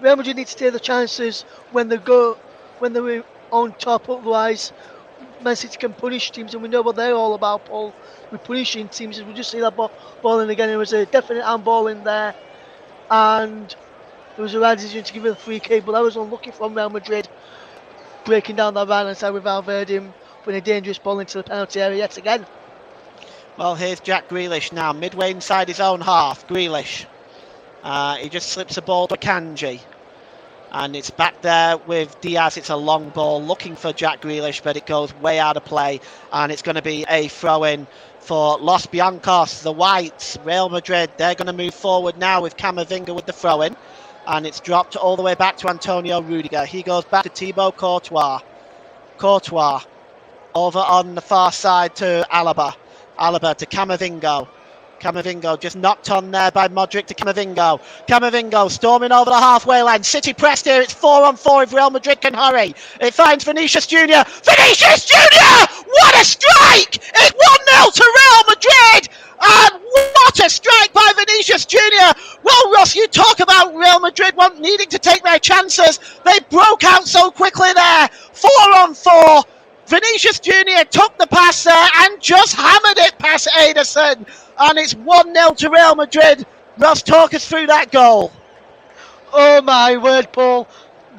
Real Madrid need to take the chances when they go when they're on top. Otherwise, Man City can punish teams, and we know what they're all about, Paul. We're punishing teams. We just see that ball in again. It was a definite handball in there, and there was a right decision to give it a free kick, but that was unlucky from Real Madrid, breaking down that right hand side with Valverde and putting a dangerous ball into the penalty area yet again. Well, here's Jack Grealish now, midway inside his own half. Grealish. He just slips a ball to Kanji. And it's back there with Diaz. It's a long ball looking for Jack Grealish, but it goes way out of play. And it's going to be a throw-in for Los Blancos, the Whites. Real Madrid, they're going to move forward now with Camavinga with the throw-in. And it's dropped all the way back to Antonio Rudiger. He goes back to Thibaut Courtois. Courtois over on the far side to Alaba. Alaba to Camavinga. Camavinga just knocked on there by Modric to Camavinga. Camavinga storming over the halfway line. City pressed here. It's 4-on-4 if Real Madrid can hurry. It finds Vinicius Junior. Vinicius Junior! What a strike! It's 1-0 to Real Madrid! And what a strike by Vinicius Junior! Well, Ross, you talk about Real Madrid needing to take their chances. They broke out so quickly there. 4-on-4. Vinicius Junior took the pass there and just hammered it past Ederson. And it's 1-0 to Real Madrid. Ross, talk us through that goal. Oh my word, Paul.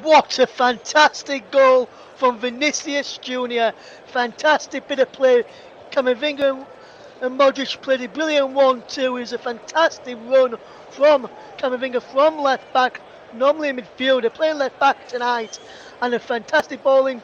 What a fantastic goal from Vinicius Junior. Fantastic bit of play. Camavinga and Modric played a brilliant 1-2. It was a fantastic run from Camavinga from left back. Normally a midfielder, playing left back tonight. And a fantastic bowling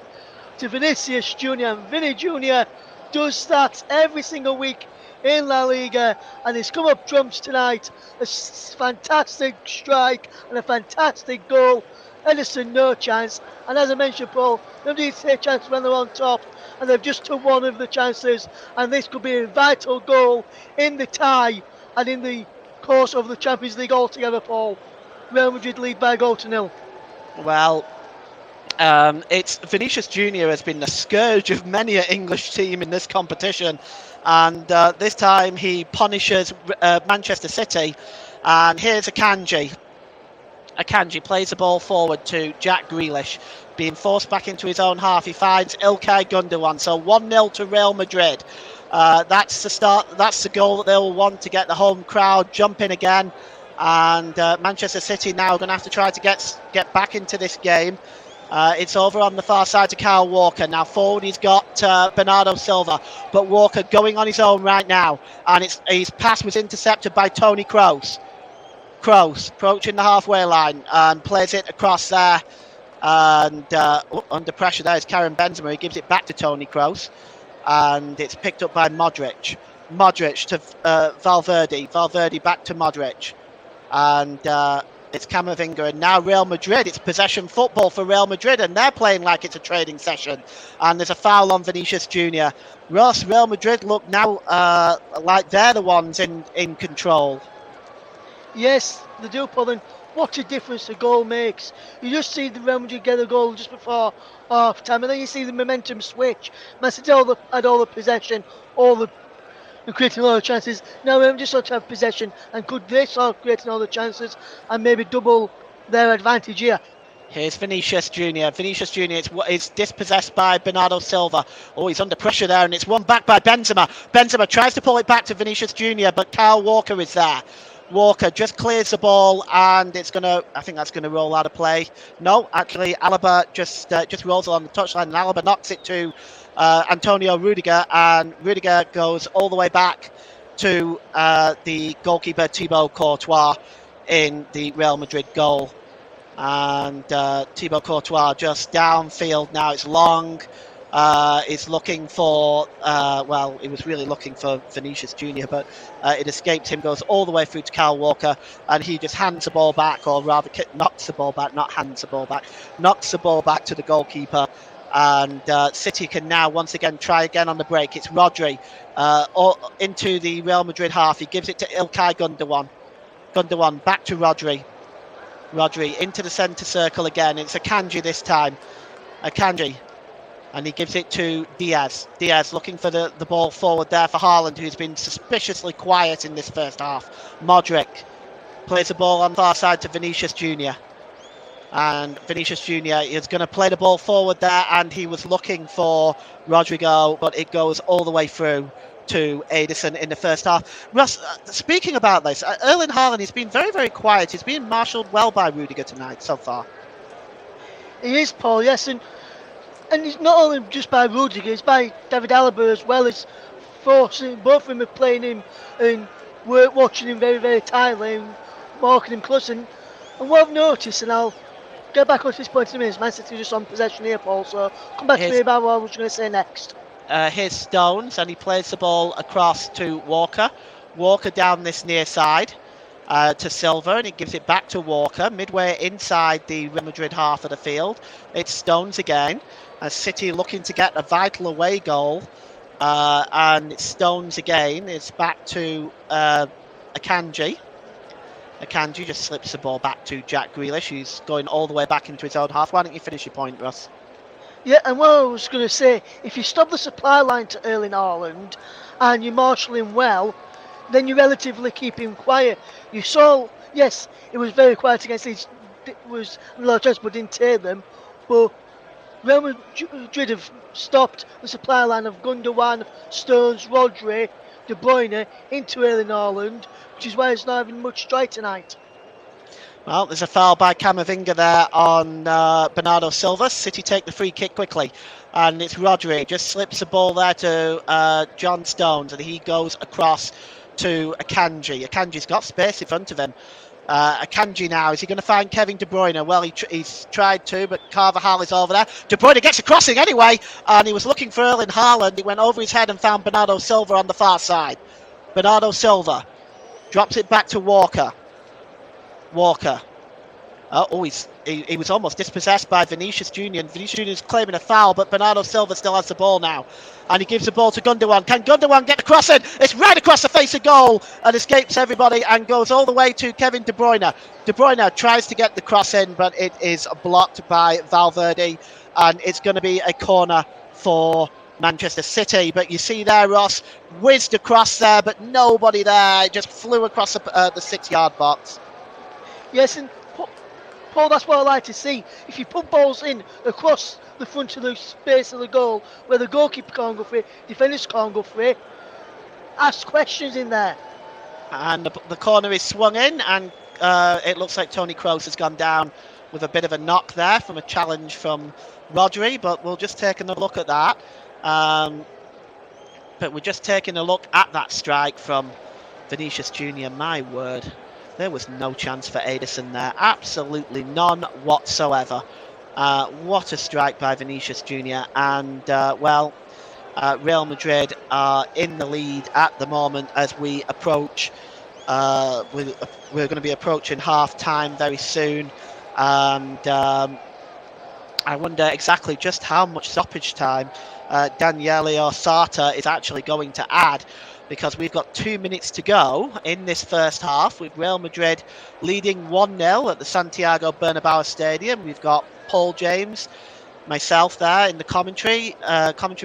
to Vinicius Junior. And Vinny Junior does that every single week in La Liga, and he's come up trumps tonight. A fantastic strike and a fantastic goal. Ederson no chance, and as I mentioned, Paul, they need to take chances when they're on top, and they've just took one of the chances, and this could be a vital goal in the tie and in the course of the Champions League altogether, Paul. Real Madrid lead by a goal to nil. Well, it's Vinicius Junior has been the scourge of many an English team in this competition, and this time he punishes Manchester City. And here's Akanji. Akanji plays the ball forward to Jack Grealish, being forced back into his own half. He finds Ilkay Gundogan. So 1-0 to Real Madrid. That's the start. That's the goal that they'll want to get the home crowd jumping again. And Manchester City now are going to have to try to get back into this game. It's over on the far side to Kyle Walker. Now forward he's got Bernardo Silva, but Walker going on his own right now, and his pass was intercepted by Toni Kroos. Kroos approaching the halfway line and plays it across there, and under pressure there is Karim Benzema. He gives it back to Toni Kroos, and it's picked up by Modric. Modric to Valverde. Valverde back to Modric, and it's Camavinga, and now Real Madrid. It's possession football for Real Madrid, and they're playing like it's a trading session. And there's a foul on Vinicius Junior. Ross, Real Madrid look now like they're the ones in control. Yes, they do, Paul, and what a difference a goal makes. You just see the Real Madrid get a goal just before half time, and then you see the momentum switch. Man City had all the possession, and creating all the chances. Now Real Madrid sort of have possession, and could they start creating all the chances and maybe double their advantage here? Here's Vinicius Junior. Vinicius Junior is dispossessed by Bernardo Silva. Oh, he's under pressure there, and it's won back by Benzema. Benzema tries to pull it back to Vinicius Junior, but Kyle Walker is there. Walker just clears the ball, and I think that's gonna roll out of play. No, actually, Alaba just rolls along the touchline, and Alaba knocks it to Antonio Rudiger, and Rudiger goes all the way back to the goalkeeper Thibaut Courtois in the Real Madrid goal. And Thibaut Courtois just downfield now. It's long. Is looking for, he was really looking for Vinicius Junior, but it escaped him, goes all the way through to Kyle Walker, and he just hands the ball back, or rather knocks the ball back, not hands the ball back, knocks the ball back to the goalkeeper. And City can now once again try again on the break. It's Rodri into the Real Madrid half. He gives it to Ilkay Gundogan. Gundogan back to Rodri. Rodri into the centre circle again. It's Akanji this time. Akanji. And he gives it to Diaz. Diaz looking for the ball forward there for Haaland, who's been suspiciously quiet in this first half. Modric plays the ball on the far side to Vinicius Junior. And Vinicius Junior is going to play the ball forward there, and he was looking for Rodrigo, but it goes all the way through to Edison in the first half. Russ, speaking about this, Erling Haaland has been very, very quiet. He's been marshalled well by Rudiger tonight so far. He is, Paul, yes, and it's not only just by Rudiger, it's by David Alaba as well as forcing both of them are playing him and we're watching him very, very tightly and marking him close. And what I've noticed, and I'll get back onto this point in a minute, is Man City just on possession here, Paul, so come back to me Here's, about what I was going to say next. here's Stones, and he plays the ball across to Walker. Walker down this near side. To Silva, and he gives it back to Walker midway inside the Real Madrid half of the field. It's Stones again, as City looking to get a vital away goal, and it's Stones again. It's back to Akanji. Akanji just slips the ball back to Jack Grealish, who's going all the way back into his own half. Why don't you finish your point, Russ? Yeah, and what I was going to say, if you stop the supply line to Erling Haaland and you marshal him well, then you relatively keep him quiet. You saw, yes, it was very quiet against Leeds. It was a lot of chance, but didn't take them. But Real Madrid have stopped the supply line of Gundogan, Stones, Rodri, De Bruyne into Erling Haaland, which is why he's not having much strike tonight. Well, there's a foul by Camavinga there on Bernardo Silva. City take the free kick quickly. And it's Rodri. Just slips the ball there to John Stones. And he goes across to Akanji. Akanji's got space in front of him. Akanji now, is he going to find Kevin De Bruyne? Well, he's tried to, but Carvajal is over there. De Bruyne gets a crossing anyway. And he was looking for Erling Haaland. He went over his head and found Bernardo Silva on the far side. Bernardo Silva drops it back to Walker. Walker. He was almost dispossessed by Vinicius Junior. And Vinicius Junior is claiming a foul, but Bernardo Silva still has the ball now. And he gives the ball to Gundogan. Can Gundogan get the cross in? It's right across the face of goal and escapes everybody and goes all the way to Kevin De Bruyne. De Bruyne tries to get the cross in, but it is blocked by Valverde. And it's going to be a corner for Manchester City. But you see there, Ross whizzed across there, but nobody there. It just flew across the 6-yard box. Yes, and Paul, that's what I like to see. If you put balls in across the front of the space of the goal, where the goalkeeper can't go for it, defenders can't go for it, ask questions in there. And the corner is swung in, and it looks like Toni Kroos has gone down with a bit of a knock there from a challenge from Rodri, but we'll just take another look at that. But we're just taking a look at that strike from Vinicius Junior. My word, there was no chance for Edison there. Absolutely none whatsoever. What a strike by Vinicius Junior. And, Real Madrid are in the lead at the moment as we approach. We're going to be approaching half-time very soon. And I wonder exactly just how much stoppage time Daniele Osata is actually going to add, because we've got 2 minutes to go in this first half with Real Madrid leading 1-0 at the Santiago Bernabeu Stadium. We've got Paul James, myself there in the commentary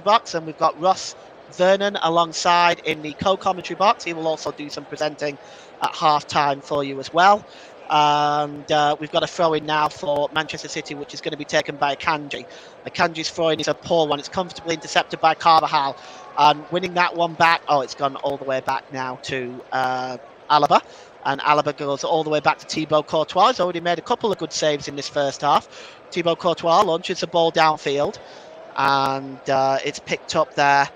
box, and we've got Ross Vernon alongside in the co-commentary box. He will also do some presenting at half-time for you as well. And we've got a throw-in now for Manchester City, which is going to be taken by Akanji. Akanji's throw-in is a poor one. It's comfortably intercepted by Carvajal. And winning that one back, it's gone all the way back now to Alaba. And Alaba goes all the way back to Thibaut Courtois. He's already made a couple of good saves in this first half. Thibaut Courtois launches the ball downfield. And it's picked up there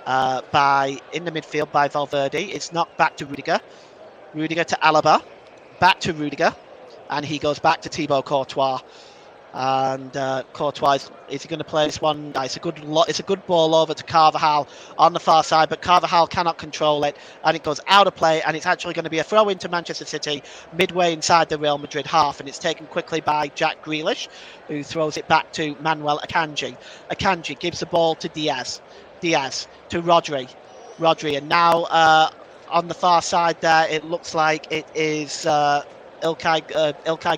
in the midfield by Valverde. It's knocked back to Rudiger. Rudiger to Alaba. Back to Rudiger, and he goes back to Thibaut Courtois. And Courtois is he going to play this one? It's a good ball over to Carvajal on the far side, but Carvajal cannot control it, and it goes out of play. And it's actually going to be a throw into Manchester City midway inside the Real Madrid half, and it's taken quickly by Jack Grealish, who throws it back to Manuel Akanji. Akanji gives the ball to Diaz. Diaz to Rodri. And now. On the far side there, it looks like it is Ilkay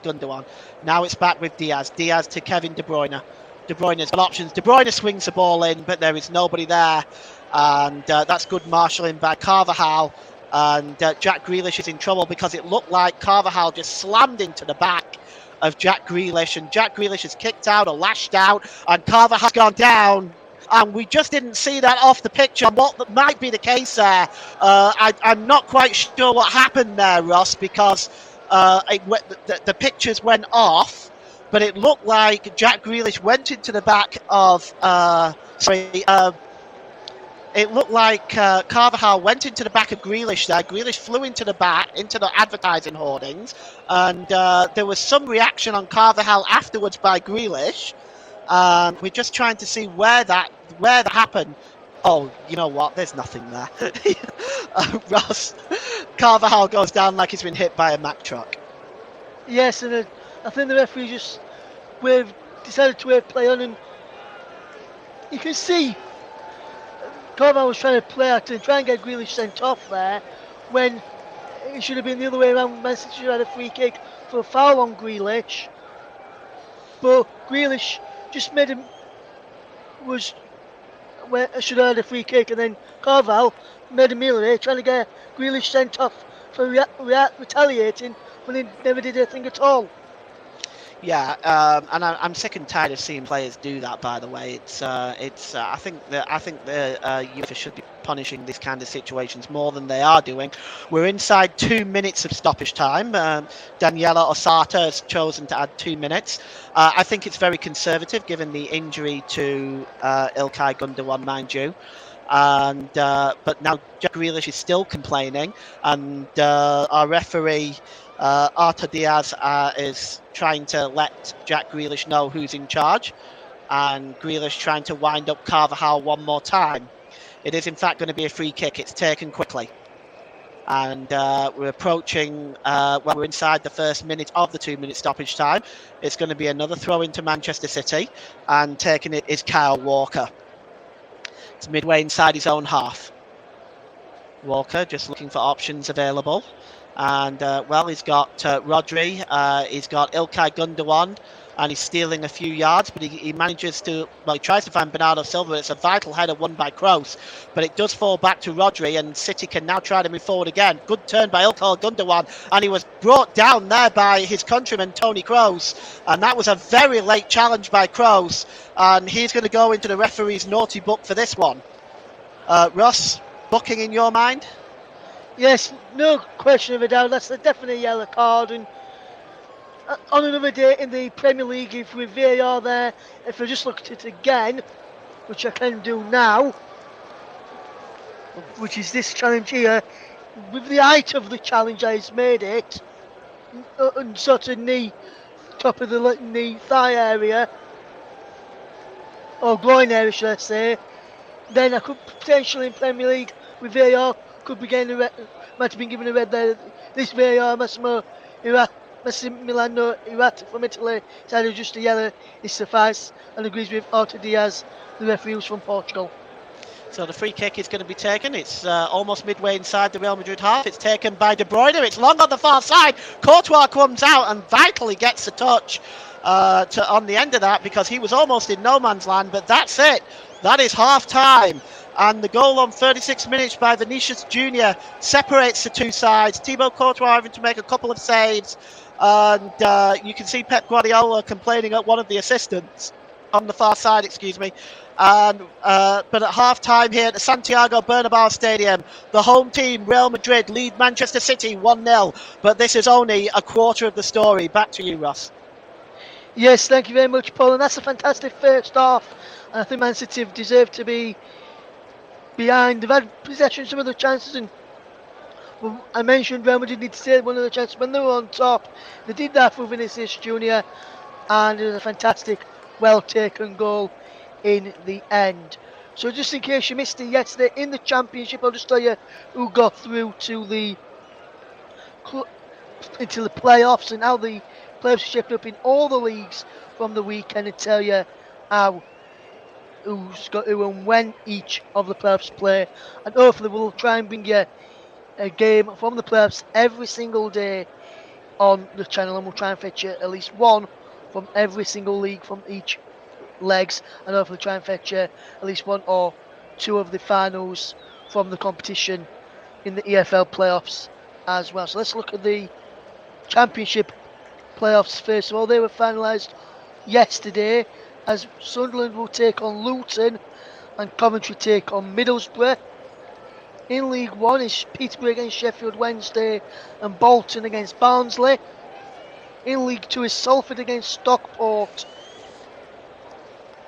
Gundogan. Now it's back with Diaz. Diaz to Kevin De Bruyne. De Bruyne's got options. De Bruyne swings the ball in, but there is nobody there. And that's good marshalling by Carvajal. And Jack Grealish is in trouble because it looked like Carvajal just slammed into the back of Jack Grealish, and Jack Grealish has kicked out or lashed out, and Carvajal's gone down. And we just didn't see that off the picture. And what might be the case there, I'm not quite sure what happened there, Ross, because the pictures went off, but it looked like Jack Grealish went into the back of. It looked like Carvajal went into the back of Grealish there. Grealish flew into the back, into the advertising hoardings, and there was some reaction on Carvajal afterwards by Grealish. We're just trying to see where that happened. Oh, you know what? There's nothing there. Ross, Carvajal goes down like he's been hit by a Mack truck. Yes, and I think the referee just decided to wave play on, and you can see Corman was trying to play out and try and get Grealish sent off there, when it should have been the other way around. Man City should have had a free kick for a foul on Grealish, but Grealish just made him should have had a free kick, and then Carval made a meal of it, trying to get Grealish sent off for retaliating when he never did anything at all. Yeah, and I'm sick and tired of seeing players do that. By the way, I think the UEFA should be punishing these kind of situations more than they are doing. We're inside 2 minutes of stoppage time. Daniela Osata has chosen to add 2 minutes. I think it's very conservative given the injury to Ilkay Gundogan, mind you. And but now Jack Grealish is still complaining, and our referee Artur Diaz is trying to let Jack Grealish know who's in charge, and Grealish trying to wind up Carvajal one more time. It is in fact going to be a free kick. It's taken quickly, and we're approaching. We're inside the first minute of the 2 minute stoppage time. It's going to be another throw into Manchester City, and taking it is Kyle Walker. It's midway inside his own half. Walker just looking for options available. And, he's got Rodri, he's got Ilkay Gundogan, and he's stealing a few yards, but he manages to, he tries to find Bernardo Silva. It's a vital header won by Kroos, but it does fall back to Rodri, and City can now try to move forward again. Good turn by Ilkay Gundogan, and he was brought down there by his countryman, Toni Kroos, and that was a very late challenge by Kroos, and he's going to go into the referee's naughty book for this one. Ross, booking in your mind? Yes, no question of a doubt. That's definitely a yellow card. And on another day in the Premier League, if with VAR there, if I just look at it again, which I can do now, which is this challenge here, with the height of the challenge he's made it, and sort of knee, top of the knee thigh area, or groin area should I say, then I could potentially in Premier League with VAR could be getting a red, might have been given a red there. This VAR, Massimiliano Irati from Italy, decided just a yellow is suffice, and agrees with Artur Diaz, the referee who's from Portugal. So the free kick is going to be taken. It's almost midway inside the Real Madrid half. It's taken by De Bruyne. It's long on the far side. Courtois comes out and vitally gets a touch on the end of that, because he was almost in no man's land. But that's it. That is half time. And the goal on 36 minutes by Vinicius Junior separates the two sides. Thibaut Courtois having to make a couple of saves. And you can see Pep Guardiola complaining at one of the assistants on the far side, And but at half time here at the Santiago Bernabeu Stadium, the home team, Real Madrid, lead Manchester City 1-0. But this is only a quarter of the story. Back to you, Ross. Yes, thank you very much, Paul. And that's a fantastic first half. And I think Man City have deserved to be behind. They've had possession, some of the chances, and well, I mentioned Real Madrid need to save one of the chances when they were on top. They did that for Vinicius Junior, and it was a fantastic, well taken goal in the end. So just in case you missed it yesterday in the Championship, I'll just tell you who got through to into the playoffs and how the playoffs are shaped up in all the leagues from the weekend, and tell you how who's got who and when each of the playoffs play, and hopefully we'll try and bring you a game from the playoffs every single day on the channel, and we'll try and fetch you at least one from every single league from each legs, and hopefully try and fetch you at least one or two of the finals from the competition in the EFL playoffs as well. So let's look at the Championship playoffs. First of all, they were finalised yesterday as Sunderland will take on Luton and Coventry take on Middlesbrough. In League One is Peterborough against Sheffield Wednesday and Bolton against Barnsley. In League Two is Salford against Stockport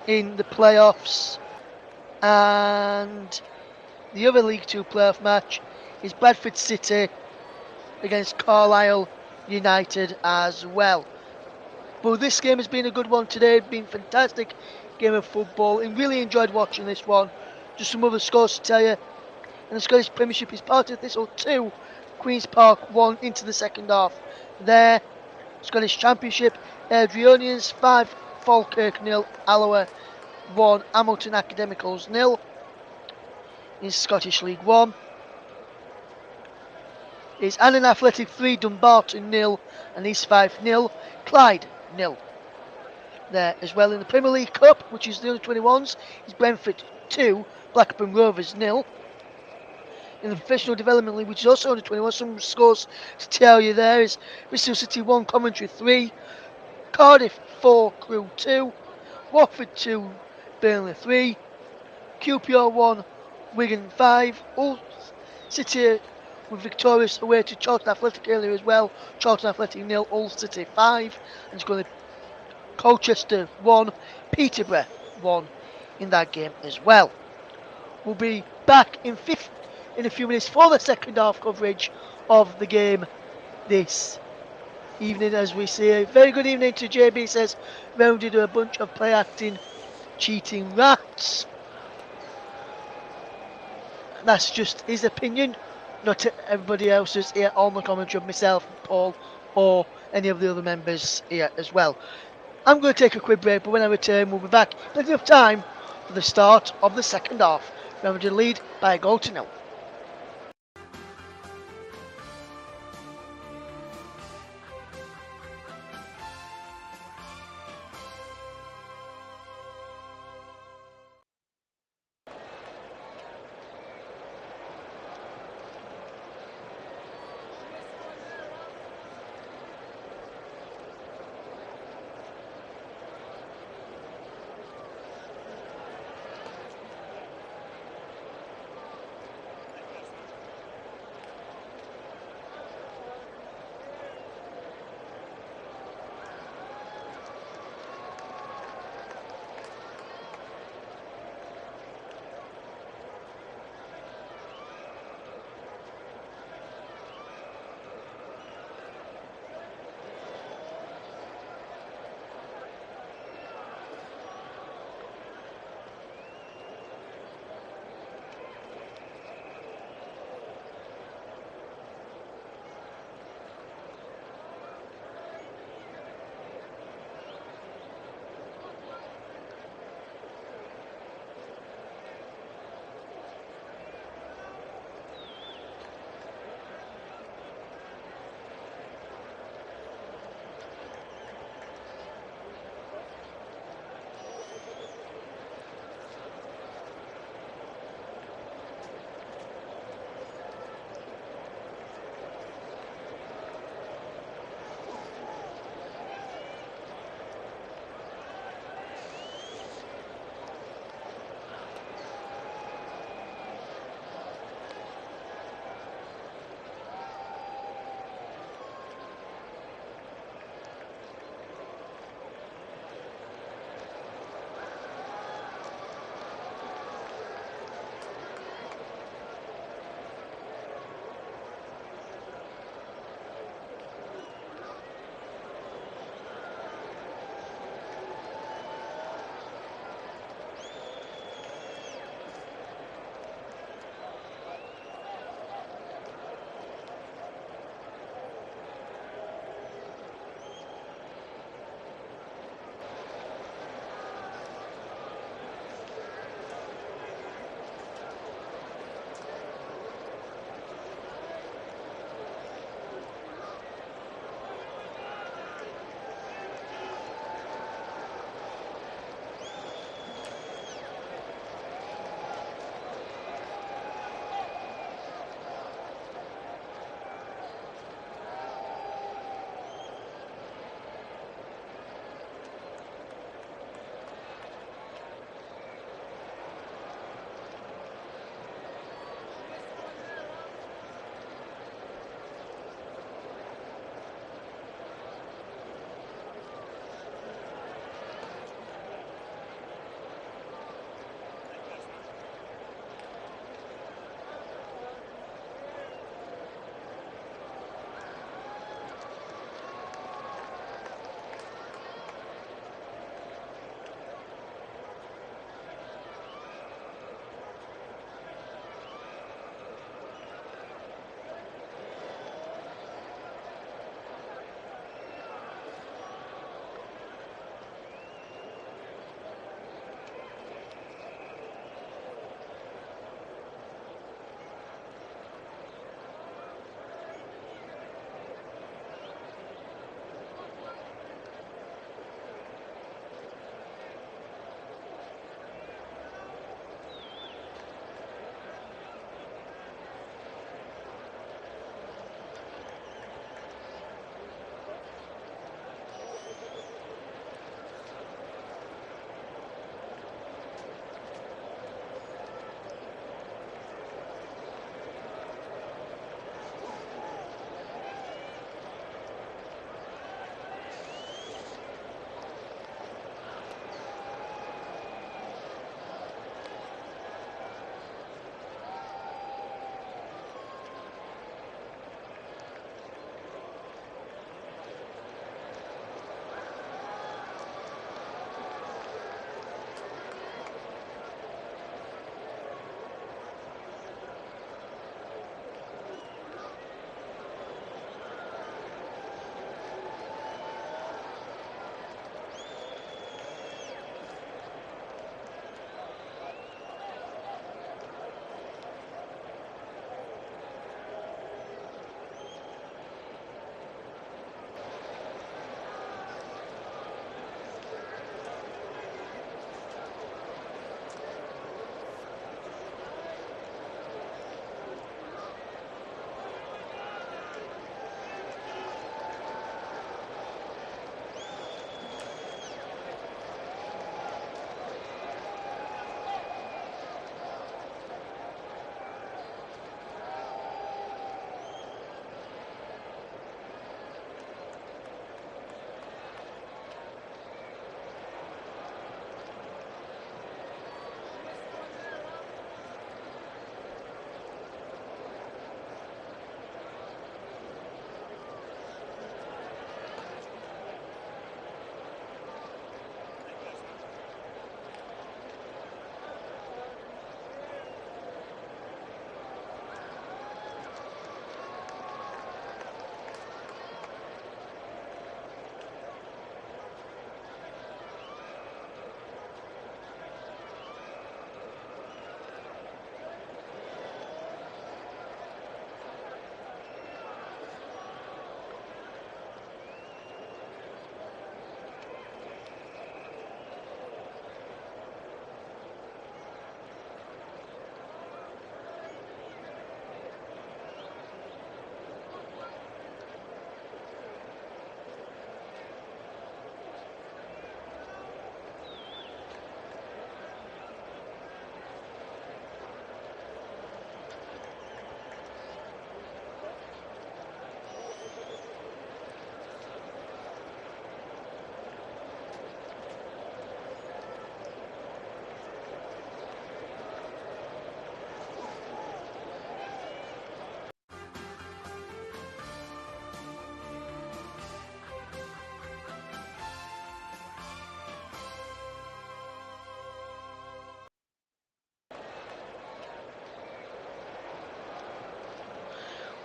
in the playoffs. And the other League Two playoff match is Bradford City against Carlisle United as well. But this game has been a good one today. It's been a fantastic game of football and really enjoyed watching this one. Just some other scores to tell you. And the Scottish Premiership is Partick Thistle 2, Queen's Park 1 into the second half. There, Scottish Championship, Airdrieonians 5, Falkirk 0, Alloa 1, Hamilton Academicals 0. In Scottish League 1 is Annan Athletic 3, Dumbarton 0, and East 5 0, Clyde 0. There as well in the Premier League Cup, which is the under 21s, is Brentford 2, Blackburn Rovers 0. In the Professional Development League, which is also under 21, some scores to tell you there is Bristol City 1, Coventry 3, Cardiff 4, Crewe 2, Watford 2, Burnley 3, QPR 1, Wigan 5, Hull City were victorious away to Charlton Athletic earlier as well, Charlton Athletic 0, Hull City 5, and it's going to Colchester 1, Peterborough 1 in that game as well. We'll be back in a few minutes for the second half coverage of the game this evening. As we say, very good evening to JB. Says rounded a bunch of play acting cheating rats. That's just his opinion, not everybody else's here on the commentary of myself, Paul, or any of the other members here as well. I'm going to take a quick break, but when I return, we'll be back. Plenty of time for the start of the second half. Remember to lead by a goal to nil.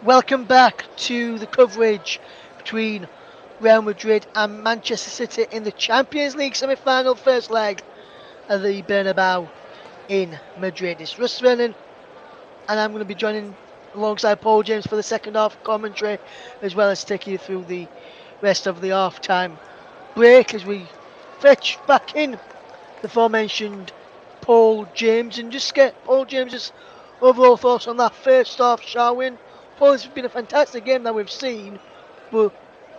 Welcome back to the coverage between Real Madrid and Manchester City in the Champions League semi-final first leg of the Bernabeu in Madrid. It's Russ Vernon, and I'm going to be joining alongside Paul James for the second half commentary, as well as taking you through the rest of the half-time break as we fetch back in the aforementioned Paul James and just get Paul James's overall thoughts on that first half, shall we? Paul, it's been a fantastic game that we've seen, but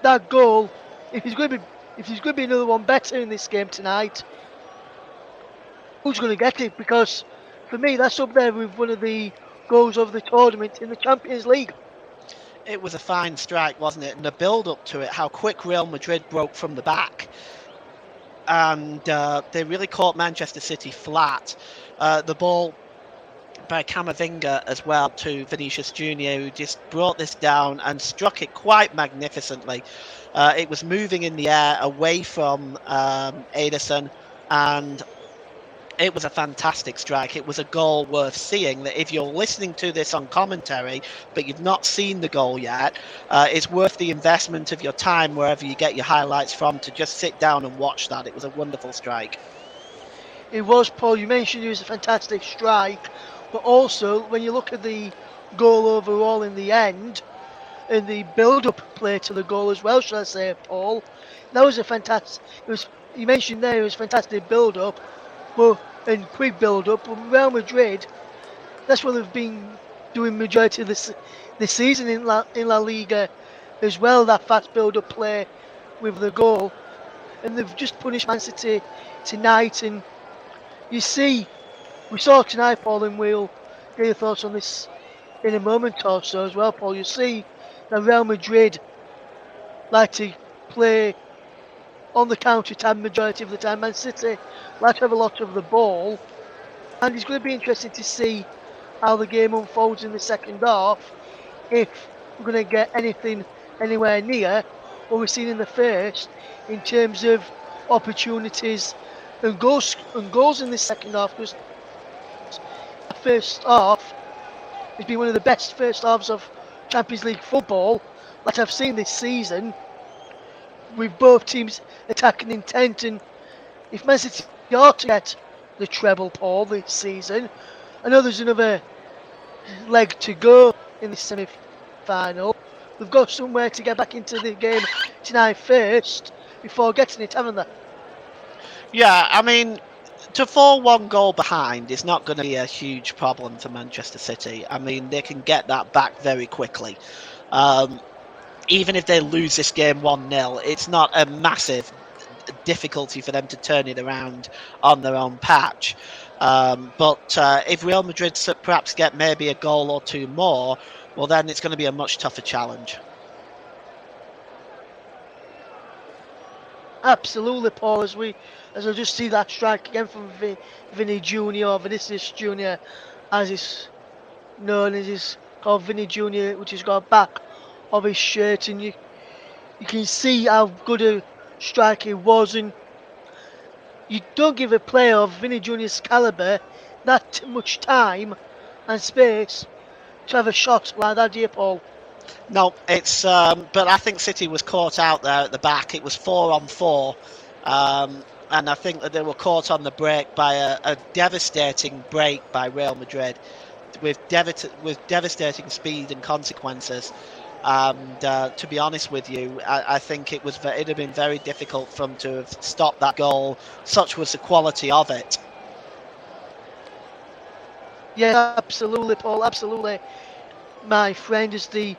that goal, if he's going to be another one better in this game tonight, who's going to get it? Because for me, that's up there with one of the goals of the tournament in the Champions League. It was a fine strike, wasn't it? And the build-up to it, how quick Real Madrid broke from the back. And they really caught Manchester City flat. The ball by Camavinga as well to Vinicius Junior, who just brought this down and struck it quite magnificently. It was moving in the air away from Ederson, and it was a fantastic strike. It was a goal worth seeing. That if you're listening to this on commentary, but you've not seen the goal yet, it's worth the investment of your time wherever you get your highlights from to just sit down and watch that. It was a wonderful strike. It was, Paul. You mentioned it was a fantastic strike, but also when you look at the goal overall in the end, in the build-up play to the goal as well, shall I say, Paul? That was a fantastic. It was, you mentioned there it was fantastic build-up, but and quick build-up. But Real Madrid, that's what they've been doing majority of this season in La Liga as well. That fast build-up play with the goal, and they've just punished Man City tonight. And you see, we saw tonight, Paul, and we'll get your thoughts on this in a moment or so as well, Paul. You see that Real Madrid like to play on the counter-attack majority of the time. Man City like to have a lot of the ball, and it's going to be interesting to see how the game unfolds in the second half. If we're going to get anything anywhere near what we've seen in the first in terms of opportunities and goals in the second half, because the first half has been one of the best first halves of Champions League football that I've seen this season, with both teams attacking intent. And if Man City are to get the treble, Paul, this season, I know there's another leg to go in the semi-final. They've got somewhere to get back into the game tonight first before getting it, haven't they? Yeah, I mean, to fall one goal behind is not going to be a huge problem for Manchester City. I mean, they can get that back very quickly. Even if they lose this game 1-0, it's not a massive difficulty for them to turn it around on their own patch. But if Real Madrid perhaps get maybe a goal or two more, well, then it's going to be a much tougher challenge. Absolutely, Paul. As I just see that strike again from Vinny Junior, or Vinicius Junior, as it's known as, is called Vinny Junior, which has got back of his shirt, and you can see how good a strike it was. And you don't give a player of Vinny Junior's calibre that much time and space to have a shot like that, dear Paul. No, it's but I think City was caught out there at the back. It was 4-on-4, and I think that they were caught on the break by a devastating break by Real Madrid with devastating speed and consequences. And to be honest with you, I think it'd have been very difficult for them to have stopped that goal. Such was the quality of it. Yeah, absolutely, Paul. Absolutely, my friend. As the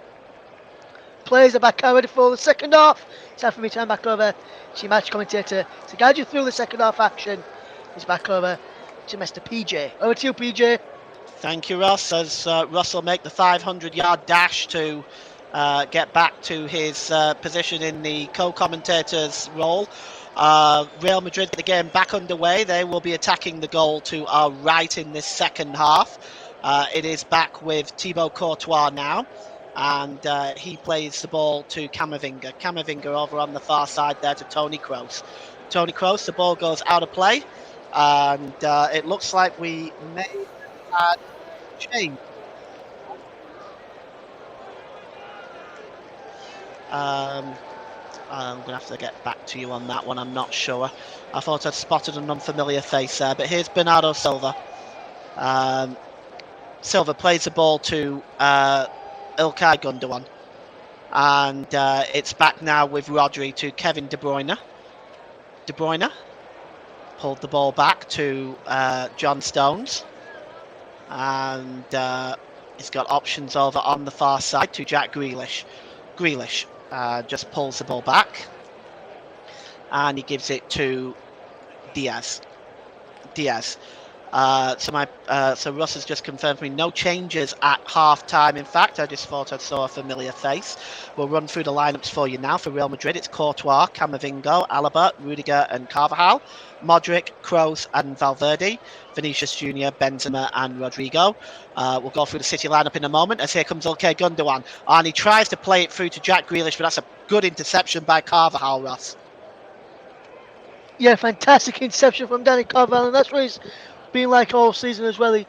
players are back ready for the second half, it's time for me to hand back over to your match commentator to guide you through the second half action. It's back over to Mr. PJ. Over to you, PJ. Thank you, Ross. As Russell make the 500-yard dash to get back to his position in the co-commentator's role. Real Madrid get the game back underway. They will be attacking the goal to our right in this second half. It is back with Thibaut Courtois now, and he plays the ball to Camavinga. Camavinga over on the far side there to Toni Kroos. Toni Kroos, the ball goes out of play, and it looks like we may have had change. I'm going to have to get back to you on that one. I'm not sure. I thought I'd spotted an unfamiliar face there, but here's Bernardo Silva. Silva plays the ball to Ilkay Gundogan. And it's back now with Rodri to Kevin De Bruyne. De Bruyne pulled the ball back to John Stones. And he's got options over on the far side to Jack Grealish. Grealish just pulls the ball back. And he gives it to Diaz. So Russ has just confirmed for me no changes at half time. In fact, I just thought I saw a familiar face. We'll run through the lineups for you now. For Real Madrid, it's Courtois, Camavinga, Alaba, Rudiger and Carvajal, Modric, Kroos and Valverde, Vinicius Junior, Benzema and Rodrigo. We'll go through the City lineup in a moment as here comes Ilkay Gundogan. And he tries to play it through to Jack Grealish, but that's a good interception by Carvajal, Ross. Yeah, fantastic interception from Danny Carvalho, and that's what he's been like all season as well. He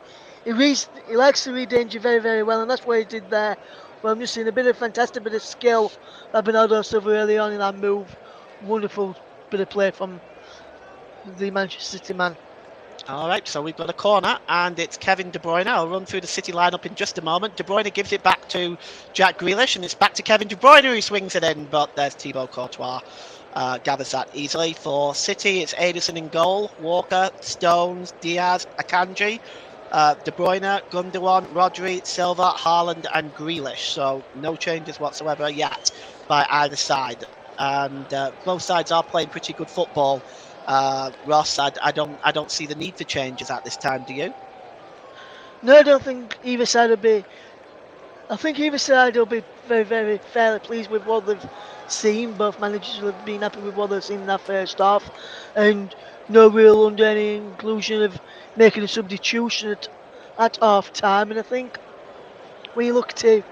likes to read danger very, very well, and that's what he did there. Well, I'm just seeing a bit of fantastic bit of skill by Bernardo Silva early on in that move. Wonderful bit of play from the Manchester City man. All right, so we've got a corner, and it's Kevin De Bruyne. I'll run through the City lineup in just a moment. De Bruyne gives it back to Jack Grealish, and it's back to Kevin De Bruyne who swings it in, but there's Thibaut Courtois. Gathers that easily. For City, it's Ederson in goal, Walker, Stones, Diaz, Akanji, De Bruyne, Gundogan, Rodri, Silva, Haaland and Grealish. So no changes whatsoever yet by either side. And both sides are playing pretty good football. Ross, I don't see the need for changes at this time, do you? No, I don't think either side will be. I think either side will be very, very fairly pleased with what they've seen. Both managers will have been happy with what they've seen in that first half, and no real under any inclusion of making a substitution at half time. And I think when you look to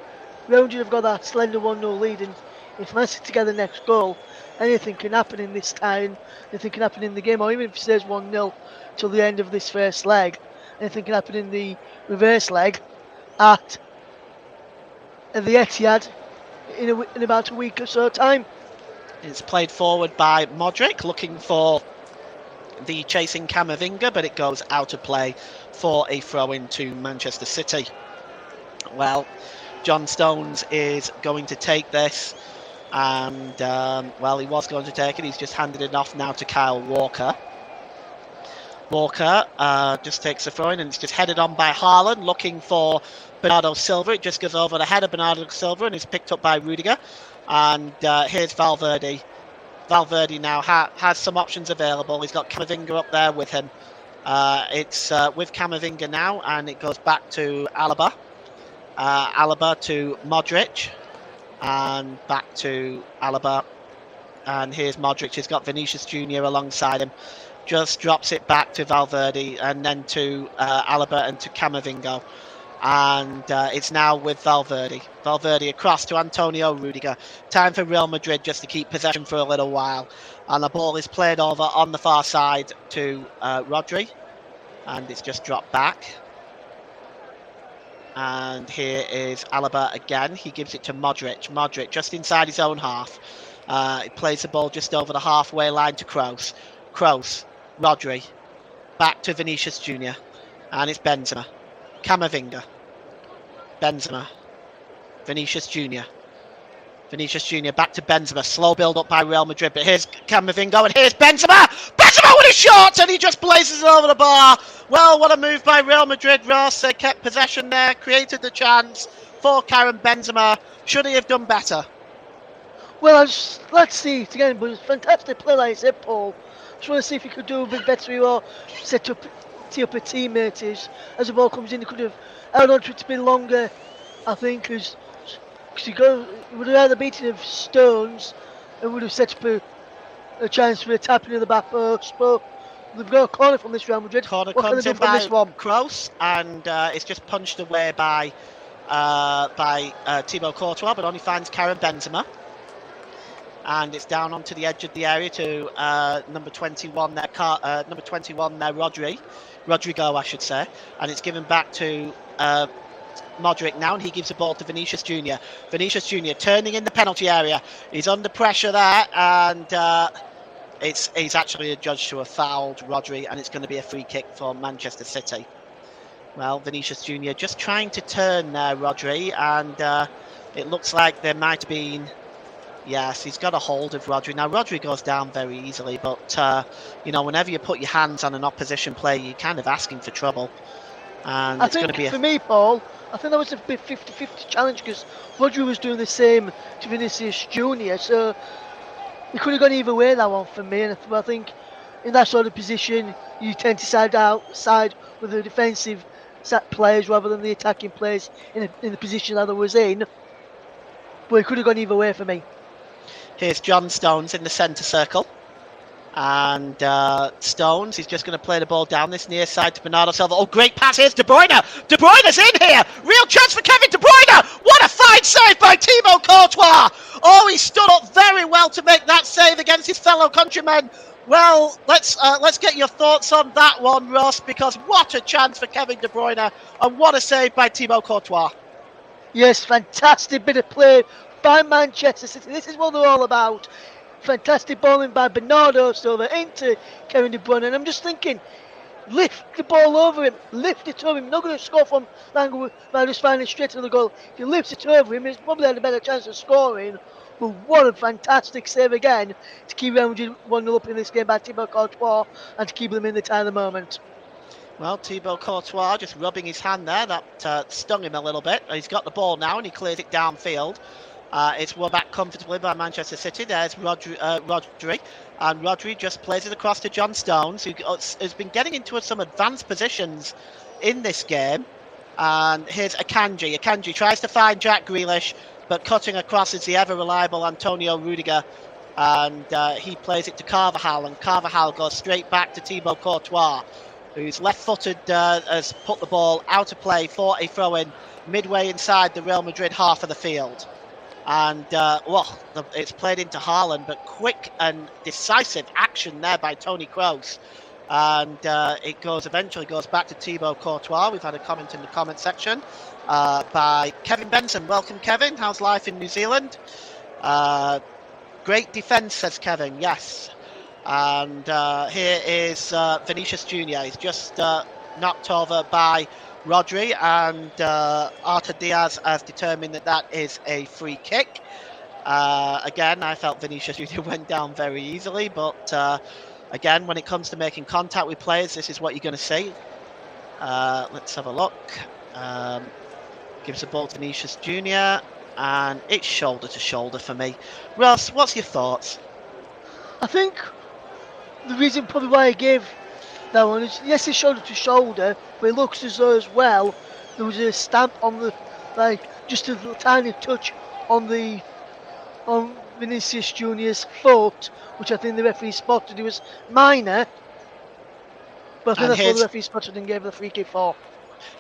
Real Madrid have got that slender 1-0 lead, and if Man City get the next goal, anything can happen in this time. Anything can happen in the game, or even if it stays 1-0 till the end of this first leg, anything can happen in the reverse leg at the Etihad in about a week or so time. It's played forward by Modric, looking for the chasing Camavinga, but it goes out of play for a throw-in to Manchester City. Well, John Stones is going to take this, and well, he was going to take it. He's just handed it off now to Kyle Walker. Walker just takes the throw-in, and it's just headed on by Haaland, looking for Bernardo Silva. It just goes over the head of Bernardo Silva and is picked up by Rudiger. And here's Valverde. Valverde now has some options available. He's got Camavinga up there with him. It's with Camavinga now, and it goes back to Alaba. Alaba to Modric, and back to Alaba. And here's Modric. He's got Vinicius Junior alongside him. Just drops it back to Valverde, and then to Alaba and to Camavinga. And it's now with Valverde. Valverde across to Antonio Rudiger. Time for Real Madrid just to keep possession for a little while. And the ball is played over on the far side to Rodri. And it's just dropped back. And here is Alaba again. He gives it to Modric. Modric just inside his own half. He plays the ball just over the halfway line to Kroos. Kroos, Rodri. Back to Vinicius Junior. And it's Benzema. Camavinga, Benzema, Vinicius Junior. Vinicius Junior back to Benzema. Slow build up by Real Madrid, but here's Camavinga and here's Benzema. Benzema with a shot, and he just blazes it over the bar. Well, what a move by Real Madrid, Ross. They kept possession there, created the chance for Karim Benzema. Should he have done better? Well, let's see it again, but it's fantastic play, like I said, Paul. Just want to see if he could do a bit better or set up a teammate is. As the ball comes in, he could have held on to it a bit longer, I think, because he would have either beaten of Stones and would have set up a chance for a tap into the back post. But they've got a corner from this Real Madrid. Corner what comes can in they do from by this one? Kroos, and it's just punched away by Thibaut Courtois, but only finds Karim Benzema. And it's down onto the edge of the area to number 21 there, Rodrigo, I should say, and it's given back to Modric now, and he gives the ball to Vinicius Junior. Vinicius Junior turning in the penalty area. He's under pressure there, and he's actually adjudged to have fouled Rodri, and it's going to be a free kick for Manchester City. Well, Vinicius Junior just trying to turn there, Rodri, and it looks like there might have been. Yes, he's got a hold of Rodri. Now, Rodri goes down very easily, but, whenever you put your hands on an opposition player, you're kind of asking for trouble. And I think, for me, Paul, I think that was a bit 50-50 challenge because Rodri was doing the same to Vinicius Junior, so it could have gone either way, that one, for me. And I think in that sort of position, you tend to side with the defensive set players rather than the attacking players in the position that I was in. But it could have gone either way for me. Here's John Stones in the centre circle. And Stones, he's just going to play the ball down this near side to Bernardo Silva. Oh, great pass. Here's De Bruyne. De Bruyne's in here. Real chance for Kevin De Bruyne. What a fine save by Thibaut Courtois. Oh, he stood up very well to make that save against his fellow countrymen. Well, let's get your thoughts on that one, Ross, because what a chance for Kevin De Bruyne and what a save by Thibaut Courtois. Yes, fantastic bit of play by Manchester City. This is what they're all about. Fantastic bowling by Bernardo Silva into Kevin De Bruyne, and I'm just thinking, lift the ball over him, lift it over him. Not going to score from the angle by just finding straight to the goal. If you lift it over him, he's probably had a better chance of scoring. But what a fantastic save again to keep Real Madrid 1-0 up in this game by Thibaut Courtois and to keep them in the tie at the moment. Well, Thibaut Courtois just rubbing his hand there. That stung him a little bit. He's got the ball now and he clears it downfield. It's won back comfortably by Manchester City. There's Rodri, and Rodri just plays it across to John Stones, who has been getting into some advanced positions in this game. And here's Akanji. Akanji tries to find Jack Grealish, but cutting across is the ever-reliable Antonio Rudiger. And he plays it to Carvajal, and Carvajal goes straight back to Thibaut Courtois, who's left-footed, has put the ball out of play for a throw-in midway inside the Real Madrid half of the field. And, it's played into Haaland, but quick and decisive action there by Toni Kroos. And it eventually goes back to Thibaut Courtois. We've had a comment in the comment section by Kevin Benson. Welcome, Kevin. How's life in New Zealand? Great defence, says Kevin. Yes. And here is Vinicius Junior. He's just knocked over by Rodri, and Artur Diaz has determined that is a free kick. Again, I felt Vinicius Junior went down very easily, but again, when it comes to making contact with players, this is what you're going to see. Let's have a look. Gives the ball to Vinicius Junior, and it's shoulder to shoulder for me. Ross, what's your thoughts? I think the reason probably why I gave that one is, yes, it's shoulder to shoulder, but it looks as though as well there was a stamp on the, just a little tiny touch on Vinicius Junior's foot, which I think the referee spotted. It was minor, but I think that's what the referee spotted and gave the free kick for.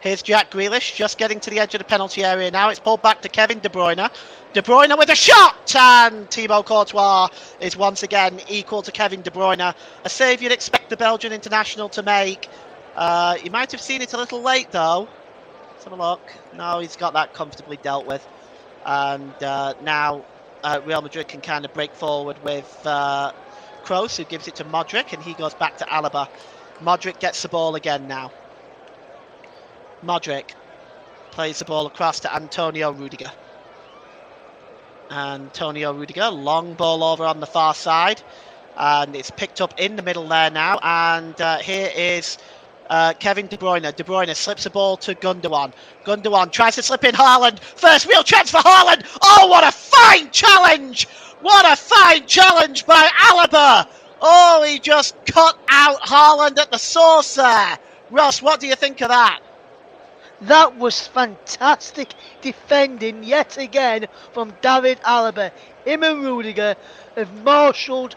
Here's Jack Grealish just getting to the edge of the penalty area now. It's pulled back to Kevin De Bruyne. De Bruyne with a shot, and Thibaut Courtois is once again equal to Kevin De Bruyne. A save you'd expect the Belgian international to make. You might have seen it a little late though. Let's have a look. No, he's got that comfortably dealt with. And now Real Madrid can kind of break forward with Kroos, who gives it to Modric, and he goes back to Alaba. Modric gets the ball again now. Modric plays the ball across to Antonio Rudiger. Antonio Rudiger, long ball over on the far side, and it's picked up in the middle there now. And here is Kevin De Bruyne. De Bruyne slips the ball to Gundogan. Gundogan tries to slip in Haaland. First real chance for Haaland. Oh, what a fine challenge! What a fine challenge by Alaba! Oh, he just cut out Haaland at the source there. Ross, what do you think of that? That was fantastic defending yet again from David Alaba. Him and Rudiger have marshalled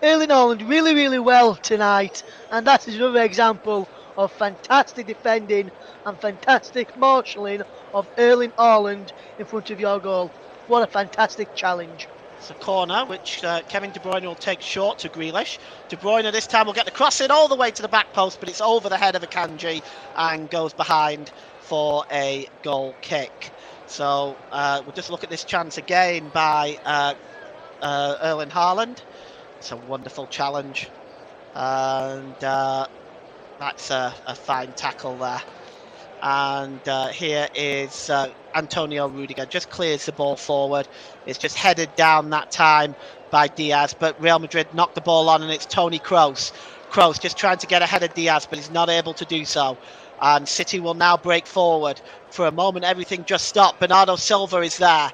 Erling Haaland really, really well tonight, and that is another example of fantastic defending and fantastic marshalling of Erling Haaland in front of your goal. What a fantastic challenge. It's a corner which Kevin De Bruyne will take short to Grealish. De Bruyne this time will get the cross in all the way to the back post, but it's over the head of Akanji and goes behind for a goal kick. So we'll just look at this chance again by Erling Haaland. It's a wonderful challenge, and that's a fine tackle there. And here is Antonio Rudiger, just clears the ball forward. It's just headed down that time by Diaz, but Real Madrid knocked the ball on, and it's Toni Kroos. Kroos just trying to get ahead of Diaz, but he's not able to do so. And City will now break forward. For a moment, everything just stopped. Bernardo Silva is there.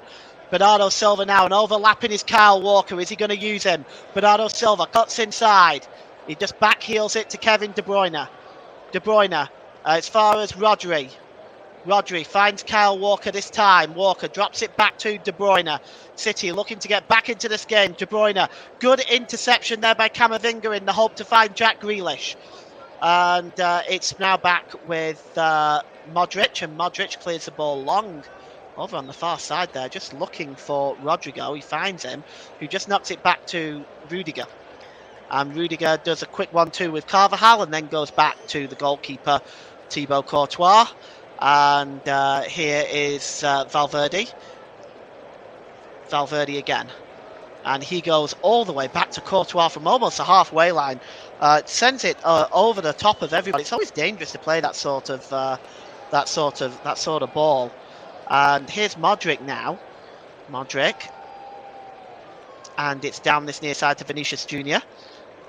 Bernardo Silva now, and overlapping is Kyle Walker. Is he going to use him? Bernardo Silva cuts inside. He just backheels it to Kevin De Bruyne. De Bruyne, as far as Rodri. Rodri finds Kyle Walker this time. Walker drops it back to De Bruyne. City looking to get back into this game. De Bruyne, good interception there by Camavinga in the hope to find Jack Grealish. And it's now back with Modric, and Modric clears the ball long over on the far side there, just looking for Rodrigo. He finds him, who just knocks it back to Rudiger. And Rudiger does a quick 1-2 with Carvajal and then goes back to the goalkeeper, Thibaut Courtois. And here is Valverde. Valverde again. And he goes all the way back to Courtois from almost the halfway line. Sends it over the top of everybody. It's always dangerous to play that sort of ball. And here's Modric now. Modric. And it's down this near side to Vinicius Jr.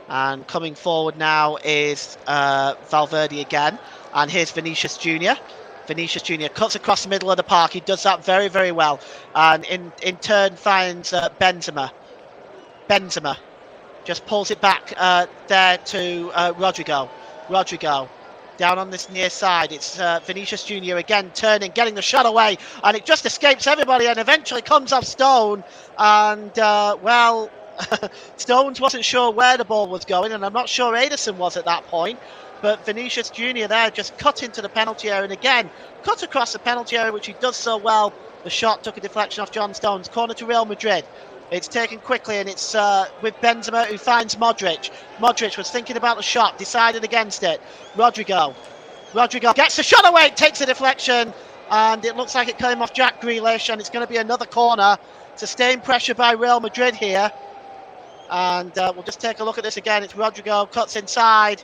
And coming forward now is Valverde again. And here's Vinicius Jr. Vinicius Jr. cuts across the middle of the park. He does that very, very well. And in turn finds Benzema. Benzema just pulls it back there to Rodrigo. Rodrigo down on this near side. It's Vinicius Jr. again turning, getting the shot away. And it just escapes everybody and eventually comes off Stone. And, well... Stones wasn't sure where the ball was going, and I'm not sure Ederson was at that point, but Vinicius Jr. there just cut into the penalty area and again cut across the penalty area, which he does so well. The shot took a deflection off John Stones. Corner to Real Madrid. It's taken quickly, and it's with Benzema, who finds Modric. Modric was thinking about the shot, decided against it. Rodrigo gets the shot away, takes a deflection, and it looks like it came off Jack Grealish, and it's going to be another corner. Sustained pressure by Real Madrid here. And we'll just take a look at this again. It's Rodrigo, cuts inside.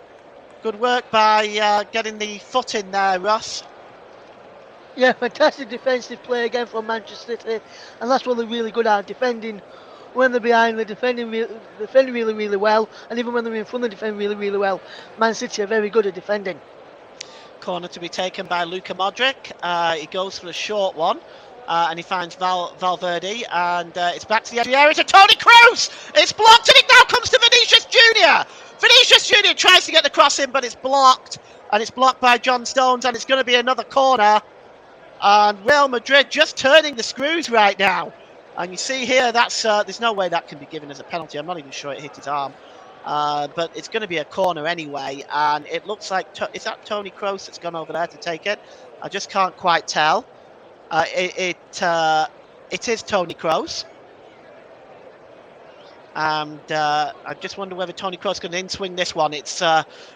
Good work by getting the foot in there, Ross. Yeah, fantastic defensive play again from Manchester City. And that's what they're really good at, defending when they're behind, they're defending really, really well. And even when they're in front, they defend really, really well. Man City are very good at defending. Corner to be taken by Luka Modric. He goes for a short one. And he finds Valverde, and it's back to the edge of the area to Toni Kroos. It's blocked, and it now comes to Vinicius Jr. Vinicius Jr. tries to get the cross in, but it's blocked, and it's blocked by John Stones, and it's going to be another corner. And Real Madrid just turning the screws right now. And you see here, that's there's no way that can be given as a penalty. I'm not even sure it hit his arm. But it's going to be a corner anyway, and it looks like, is that Toni Kroos that's gone over there to take it? I just can't quite tell. It is Toni Kroos, and I just wonder whether Toni Kroos can in-swing this one. It's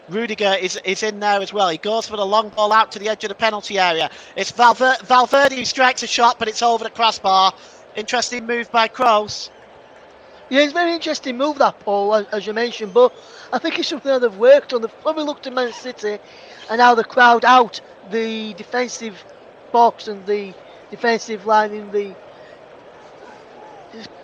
Rudiger is in there as well. He goes for the long ball out to the edge of the penalty area. It's Valverde who strikes a shot, but it's over the crossbar. Interesting move by Kroos. Yeah, it's a very interesting move, that, Paul, as you mentioned, but I think it's something that they've worked on. They've probably looked at Man City and how the crowd out the defensive box and the defensive line in the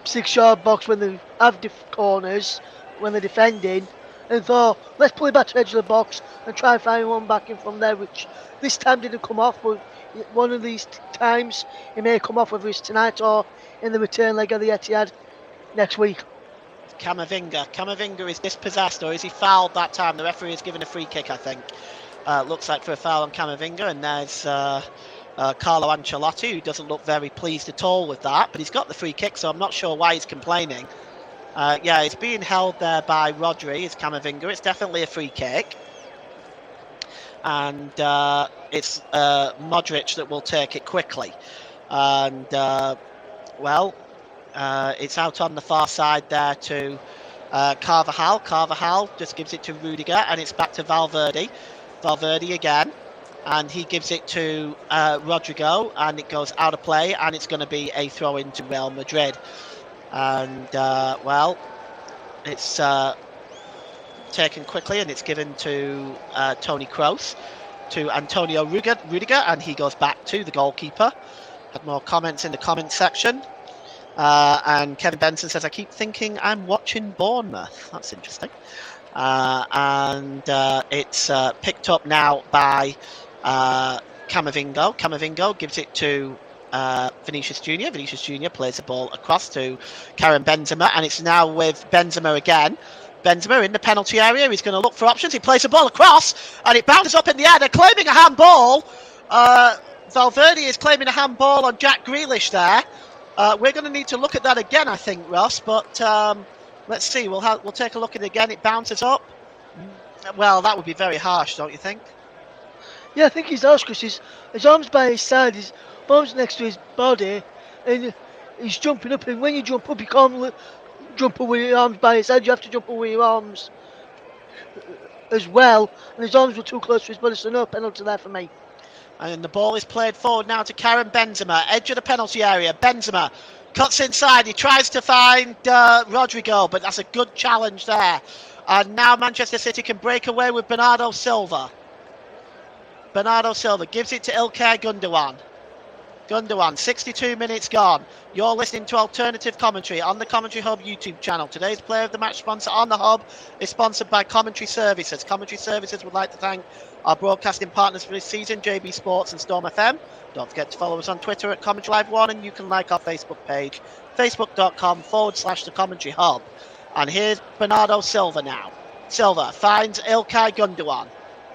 6-yard box when they have corners, when they're defending, and thought, let's play back to the edge of the box and try and find one back in from there, which this time didn't come off, but one of these times it may come off, whether it's tonight or in the return leg of the Etihad next week. Camavinga is dispossessed, or is he fouled that time? The referee has given a free kick, I think. Looks like for a foul on Camavinga, and there's Carlo Ancelotti, who doesn't look very pleased at all with that, but he's got the free kick, so I'm not sure why he's complaining. Yeah, it's being held there by Rodri. It's Camavinga. It's definitely a free kick. And it's Modric that will take it quickly. And, well, it's out on the far side there to Carvajal. Carvajal just gives it to Rudiger, and it's back to Valverde. Valverde again. and he gives it to Rodrigo, and it goes out of play, and it's going to be a throw into Real Madrid. And well, it's taken quickly, and it's given to Tony Kroos, to Antonio Rudiger, and he goes back to the goalkeeper. Had more comments in the comment section. And Kevin Benson says, I keep thinking I'm watching Bournemouth. That's interesting. And it's picked up now by Camavingo. Camavingo gives it to Vinicius Junior. Vinicius Junior plays the ball across to Karim Benzema, and it's now with Benzema again. Benzema in the penalty area. He's going to look for options. He plays the ball across, and it bounces up in the air. They're claiming a handball. Valverde is claiming a handball on Jack Grealish there. We're going to need to look at that again, I think, Ross. But let's see. We'll take a look at it again. It bounces up. Well, that would be very harsh, don't you think? Yeah, I think he's harsh because his arms by his side, his arms next to his body, and he's jumping up. And when you jump up, you can't jump up with your arms by his side. You have to jump up with your arms as well. And his arms were too close to his body, so no penalty there for me. And the ball is played forward now to Karim Benzema, edge of the penalty area. Benzema cuts inside. He tries to find Rodrigo, but that's a good challenge there. And now Manchester City can break away with Bernardo Silva. Bernardo Silva gives it to Ilkay Gundogan. Gundogan, 62 minutes gone. You're listening to Alternative Commentary on the Commentary Hub YouTube channel. Today's Player of the Match sponsor on the Hub is sponsored by Commentary Services. Commentary Services would like to thank our broadcasting partners for this season, JB Sports and Storm FM. Don't forget to follow us on Twitter at Commentary Live 1, and you can like our Facebook page, facebook.com/the Commentary Hub. And here's Bernardo Silva now. Silva finds Ilkay Gundogan.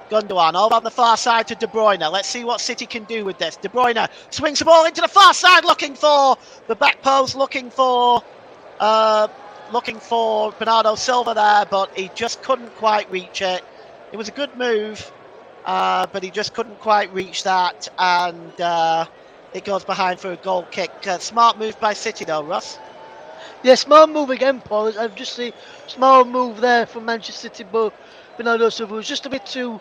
Gundogan over on the far side to De Bruyne. Let's see what City can do with this. De Bruyne swings the ball into the far side, looking for the back post, looking for Bernardo Silva there, but he just couldn't quite reach it. It was a good move, but he just couldn't quite reach that, and it goes behind for a goal kick. Smart move by City though, Russ. Yeah, smart move again, Paul. I've just seen small move there from Manchester City, but Bernardo Silva was just a bit too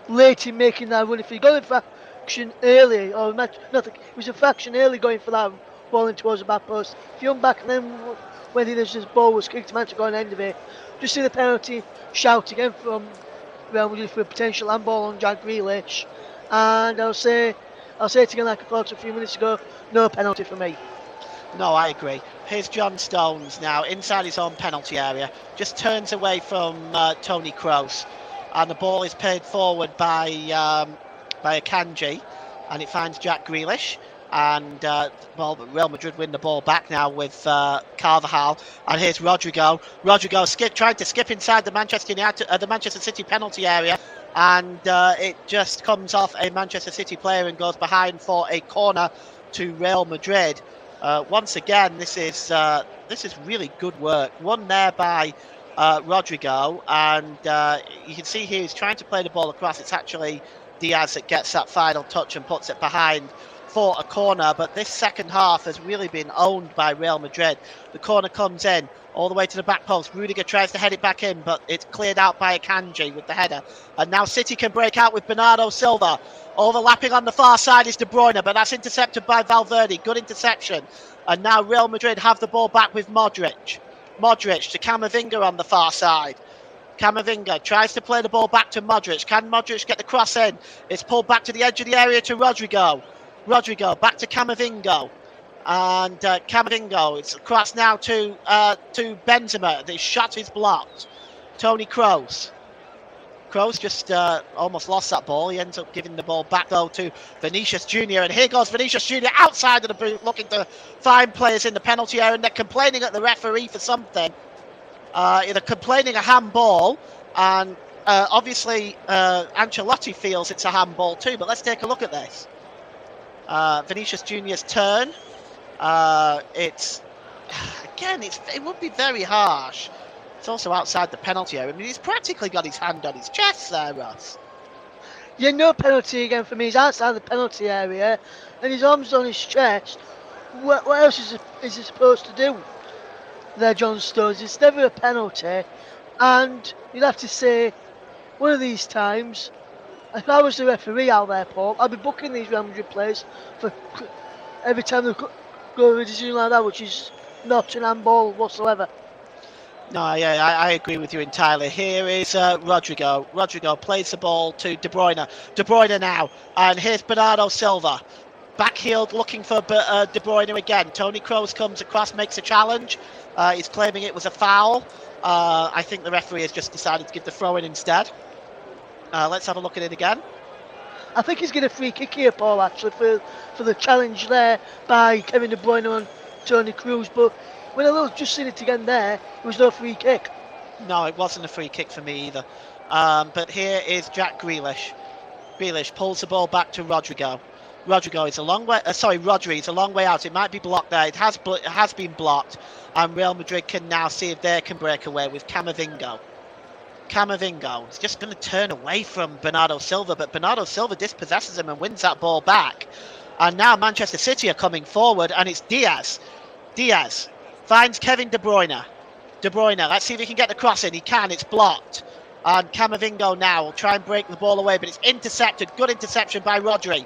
late in making that run. If he got in for action early, or nothing, it was a fraction early going for that ball in towards the back post. If you went back and then when this ball was kicked, managed to go on the end of it, just see the penalty shout again from Real Madrid for a potential handball on Jack Grealish. And I'll say it again like I thought a few minutes ago, no penalty for me. No, I agree. Here's John Stones now inside his own penalty area. Just turns away from Tony Kroos, and the ball is played forward by Akanji, and it finds Jack Grealish. And Real Madrid win the ball back now with Carvajal. And here's Rodrigo. Rodrigo tried to skip inside the Manchester City penalty area, and it just comes off a Manchester City player and goes behind for a corner to Real Madrid. Once again, this is really good work. One there by Rodrigo, and you can see here he's trying to play the ball across. It's actually Diaz that gets that final touch and puts it behind for a corner. But this second half has really been owned by Real Madrid. The corner comes in all the way to the back post. Rudiger tries to head it back in, but it's cleared out by Akanji with the header. And now City can break out with Bernardo Silva. Overlapping on the far side is De Bruyne, but that's intercepted by Valverde. Good interception. And now Real Madrid have the ball back with Modric. Modric to Camavinga on the far side. Camavinga tries to play the ball back to Modric. Can Modric get the cross in? It's pulled back to the edge of the area to Rodrigo. Rodrigo back to Camavinga. And Camavinga, it's across now to Benzema. The shot is blocked. Tony Kroos. Kroos just almost lost that ball. He ends up giving the ball back though to Vinicius Junior, and here goes Vinicius Junior outside of the boot, looking to find players in the penalty area, and they're complaining at the referee for something. They're complaining a handball, and obviously Ancelotti feels it's a handball too. But let's take a look at this. Vinicius Junior's turn. It would be very harsh. It's also outside the penalty area. I mean, he's practically got his hand on his chest there, Ross. Yeah, no penalty again for me. He's outside the penalty area, and his arms on his chest. What else is he supposed to do there, John Stones? It's never a penalty, and you'd have to say one of these times If I was the referee out there, Paul, I'd be booking these Real Madrid players for every time they go with a decision like that, which is not an handball whatsoever. No, yeah, I agree with you entirely. Here is Rodrigo. Rodrigo plays the ball to De Bruyne. De Bruyne now, and here's Bernardo Silva. Backheeled, looking for De Bruyne again. Tony Kroos comes across, makes a challenge. He's claiming it was a foul. I think the referee has just decided to give the throw in instead. Let's have a look at it again. I think he's getting a free kick here, Paul, actually, for the challenge there by Kevin De Bruyne and Tony Cruz. But when I was just seeing it again there, it was no free kick. No, it wasn't a free kick for me either. But here is Jack Grealish. Grealish pulls the ball back to Rodrigo. Rodrigo is a long way. Rodri is a long way out. It might be blocked there. It has been blocked, and Real Madrid can now see if they can break away with Camavinga. Camavinga is just going to turn away from Bernardo Silva, but Bernardo Silva dispossesses him and wins that ball back. And now Manchester City are coming forward, and it's Diaz. Diaz finds Kevin De Bruyne. De Bruyne, let's see if he can get the cross in. He can, it's blocked. And Camavinga now will try and break the ball away, but it's intercepted. Good interception by Rodri.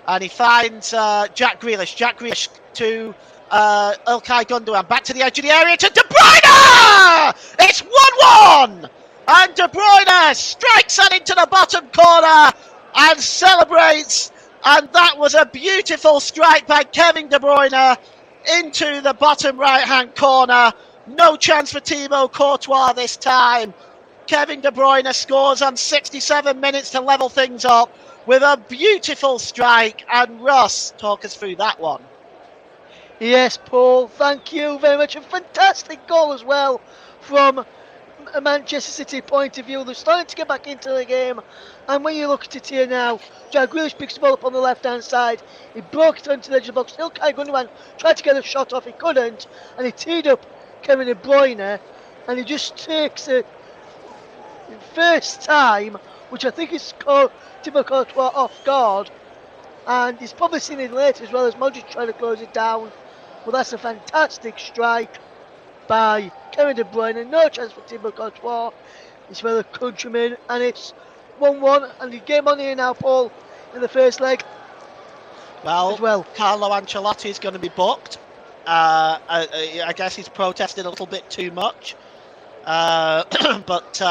And he finds Jack Grealish. Jack Grealish to Ilkay Gundogan. Back to the edge of the area to De Bruyne! It's 1-1! And De Bruyne strikes that into the bottom corner and celebrates. And that was a beautiful strike by Kevin De Bruyne into the bottom right-hand corner. No chance for Thibaut Courtois this time. Kevin De Bruyne scores on 67 minutes to level things up with a beautiful strike. And Ross, talk us through that one. Yes, Paul, thank you very much. A fantastic goal as well from a Manchester City point of view. They're starting to get back into the game. And when you look at it here now, Jack Grealish picks the ball up on the left-hand side. He broke it onto the edge of the box. Ilkay Gundogan tried to get a shot off. He couldn't. And he teed up Kevin De Bruyne. And he just takes it first time, which I think is Thibaut Courtois off guard. And he's probably seen it later as well as Modric trying to close it down. Well, that's a fantastic strike by Kevin De Bruyne. No chance for Thibaut Courtois. It's for the countrymen, and it's 1-1. And the game on here now, Paul, in the first leg. Well, Carlo Ancelotti is going to be booked. I guess he's protested a little bit too much. But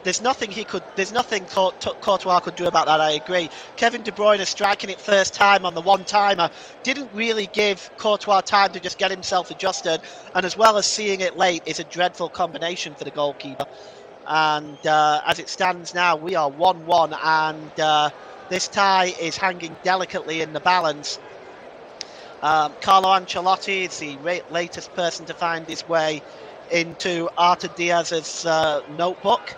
there's nothing Courtois could do about that. I agree. Kevin De Bruyne striking it first time on the one-timer didn't really give Courtois time to just get himself adjusted, and as well as seeing it late is a dreadful combination for the goalkeeper. And as it stands now, we are 1-1, and this tie is hanging delicately in the balance. Carlo Ancelotti is the latest person to find his way into Artur Diaz's notebook.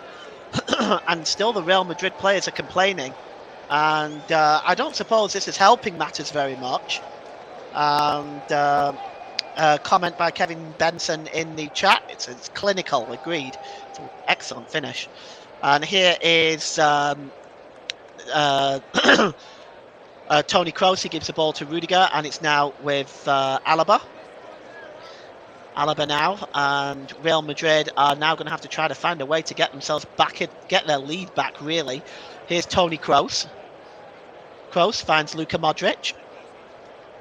And still the Real Madrid players are complaining, and I don't suppose this is helping matters very much. And a comment by Kevin Benson in the chat, it's clinical, agreed. It's an excellent finish. And here is Tony Kroos. He gives the ball to Rudiger, and it's now with Alaba now, and Real Madrid are now going to have to try to find a way to get themselves back, get their lead back, really. Here's Tony Kroos. Kroos finds Luka Modric,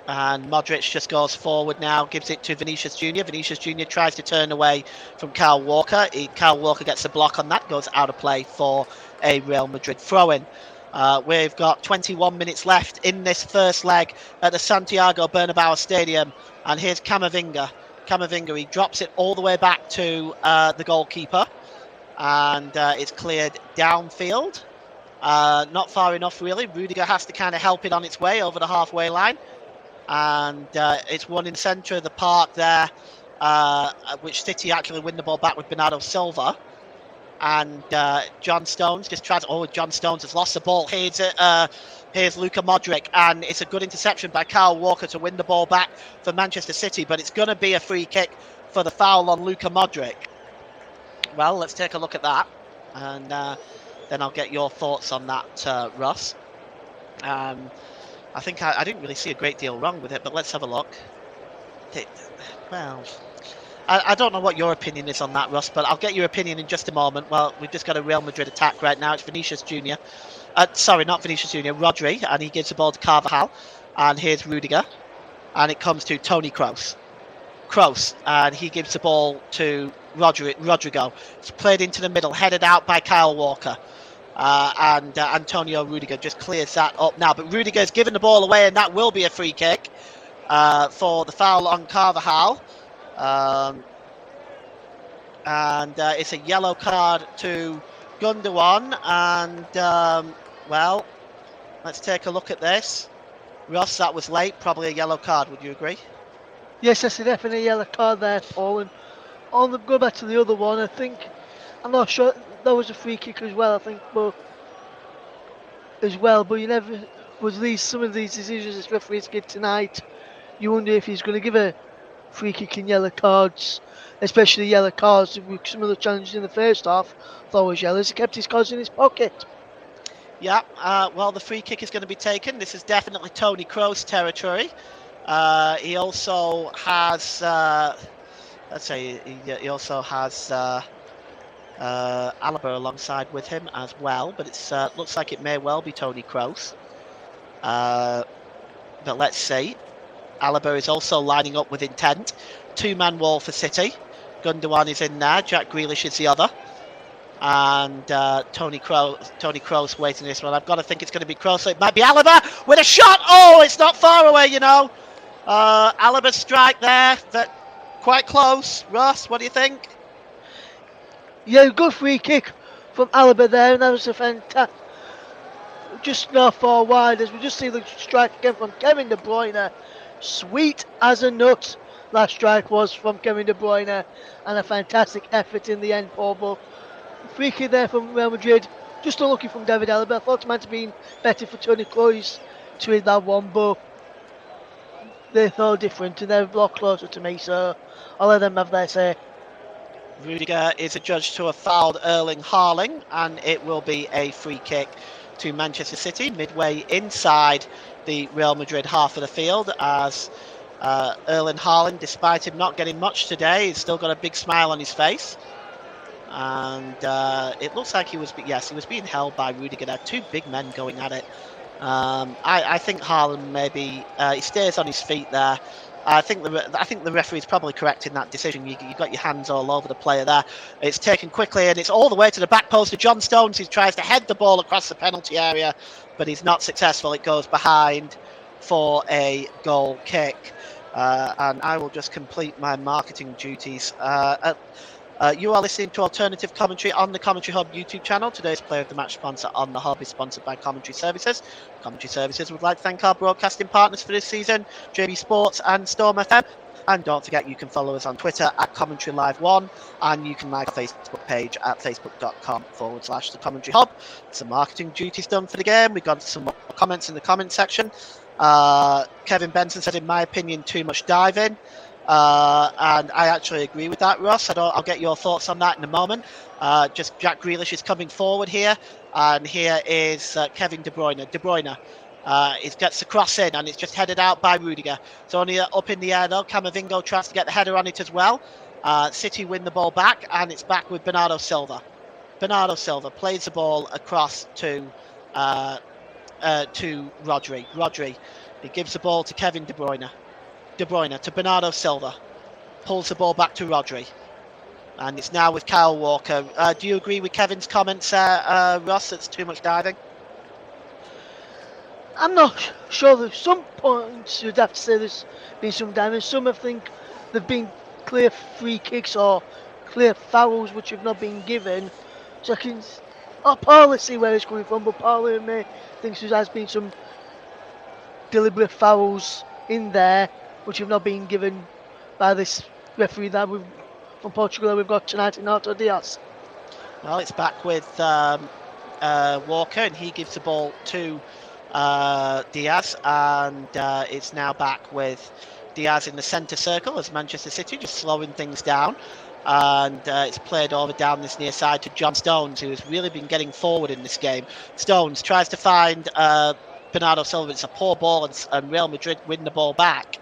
and Modric just goes forward now, gives it to Vinicius Jr. Vinicius Jr. tries to turn away from Kyle Walker. Kyle Walker gets a block on that, goes out of play for a Real Madrid throw-in. We've got 21 minutes left in this first leg at the Santiago Bernabeu Stadium, and here's Camavinga. He drops it all the way back to the goalkeeper, and it's cleared downfield. Not far enough, really. Rudiger has to kind of help it on its way over the halfway line, and it's one in the centre of the park there, which City actually win the ball back with Bernardo Silva. And John Stones just tries. Oh, John Stones has lost the ball. Here's Luka Modric, and it's a good interception by Kyle Walker to win the ball back for Manchester City, but it's going to be a free kick for the foul on Luka Modric. Well, let's take a look at that, and then I'll get your thoughts on that, Ross. I think I didn't really see a great deal wrong with it, but let's have a look. Well, I don't know what your opinion is on that, Russ, but I'll get your opinion in just a moment. Well, we've just got a Real Madrid attack right now. It's Vinicius Junior. Sorry, not Vinicius Junior. Rodri, and he gives the ball to Carvajal, and here's Rudiger, and it comes to Toni Kroos. Kroos, and he gives the ball to Rodrigo. It's played into the middle, headed out by Kyle Walker. And Antonio Rudiger just clears that up now. But Rudiger's given the ball away, and that will be a free kick for the foul on Carvajal. And it's a yellow card to Gundogan. And, well, let's take a look at this. Ross, that was late. Probably a yellow card. Would you agree? Yes, that's a definite yellow card there, Paul. And on the go back to the other one, I think I'm not sure that was a free kick as well. I think, but you never was these some of these decisions this referees get tonight. You wonder if he's going to give a free kick in yellow cards, especially yellow cards with some of the challenges in the first half. Thought was yellows. He kept his cards in his pocket. Yeah, well, the free kick is going to be taken. This is definitely Toni Kroos territory. He also has, let's say, he also has Alaba alongside with him as well. But it looks like it may well be Toni Kroos. But let's see. Alaba is also lining up with intent. Two-man wall for City. Gundogan is in there. Jack Grealish is the other. And Toni Kroos waiting this one. I've got to think it's going to be Kroos. So it might be Alaba with a shot. Oh, it's not far away, you know. Alaba's strike there. That quite close. Ross, what do you think? Yeah, good free kick from Alaba there, and that was a fantastic. Just not far wide as we just see the strike again from Kevin De Bruyne. Sweet as a nut. That strike was from Kevin De Bruyne, and a fantastic effort in the end, Paul. But free kick there from Real Madrid. Just unlucky from David Alaba. I thought it might have been better for Toni Kroos to hit that one, but they thought different and they're a lot closer to me, so I'll let them have their say. Rudiger is adjudged to have fouled Erling Haaland, and it will be a free kick to Manchester City midway inside the Real Madrid half of the field, as Erling Haaland, despite him not getting much today, he's still got a big smile on his face. And it looks like he was being held by Rudiger. There, two big men going at it. I think Haaland maybe he stays on his feet there. I think the referee's probably correct in that decision. You've got your hands all over the player there. It's taken quickly, and it's all the way to the back post of John Stones, who tries to head the ball across the penalty area, but he's not successful. It goes behind for a goal kick. And I will just complete my marketing duties. You are listening to alternative commentary on the Commentary Hub YouTube channel. Today's Player of the Match sponsor on the Hub is sponsored by Commentary Services. Commentary Services would like to thank our broadcasting partners for this season, JB Sports and Storm FM. And don't forget, you can follow us on Twitter at Commentary Live 1, and you can like our Facebook page at facebook.com/The Commentary Hub. Some marketing duties done for the game. We got some more comments in the comment section. Kevin Benson said, in my opinion, too much diving. And I actually agree with that, Ross. I'll get your thoughts on that in a moment. Just Jack Grealish is coming forward here, and here is Kevin De Bruyne. De Bruyne he gets the cross in, and it's just headed out by Rudiger. It's only up in the air though. Camavinga tries to get the header on it as well. City win the ball back, and it's back with Bernardo Silva. Bernardo Silva plays the ball across to Rodri. Rodri, he gives the ball to Kevin De Bruyne. De Bruyne to Bernardo Silva, pulls the ball back to Rodri, and it's now with Kyle Walker. Do you agree with Kevin's comments, Ross? It's too much diving. I'm not sure. There's some points you'd have to say there's been some damage. Some I think there've been clear free kicks or clear fouls which have not been given. So I can, Paul, see where it's coming from, but Paul may thinks there has been some deliberate fouls in there which have not been given by this referee that from Portugal that we've got tonight in Arto Diaz. Well, it's back with Walker, and he gives the ball to Diaz, and it's now back with Diaz in the centre circle as Manchester City just slowing things down, and it's played over down this near side to John Stones, who has really been getting forward in this game. Stones tries to find Bernardo Silva. It's a poor ball, and Real Madrid win the ball back.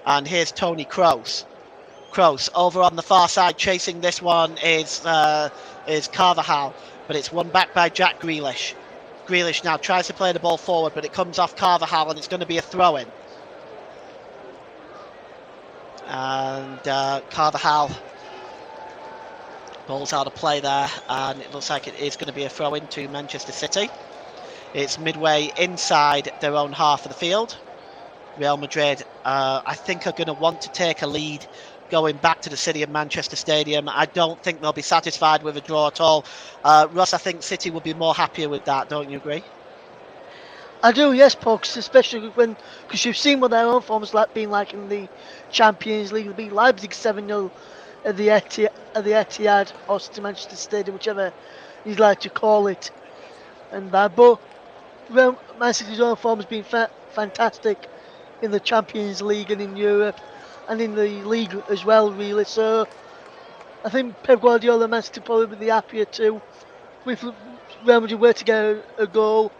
And here's Toni Kroos. Kroos. Over on the far side, chasing this one is Carvajal, but it's won back by Jack Grealish. Grealish now tries to play the ball forward, but it comes off Carvajal, and it's going to be a throw-in. And Carvajal ball's out of play there, and it looks like it is going to be a throw-in to Manchester City. It's midway inside their own half of the field. Real Madrid, I think, are going to want to take a lead going back to the City of Manchester Stadium. I don't think they'll be satisfied with a draw at all. Russ, I think City will be more happier with that. Don't you agree? I do, yes, Pugs, especially because you've seen what their own form's been like in the Champions League. They beat Leipzig 7-0 at the Etihad or City Manchester Stadium, whichever you'd like to call it. And that, but Man City's own form has been fantastic in the Champions League and in Europe and in the league as well, really. So I think Pep Guardiola and Man City probably be the happier too. If Real Madrid were to get a goal,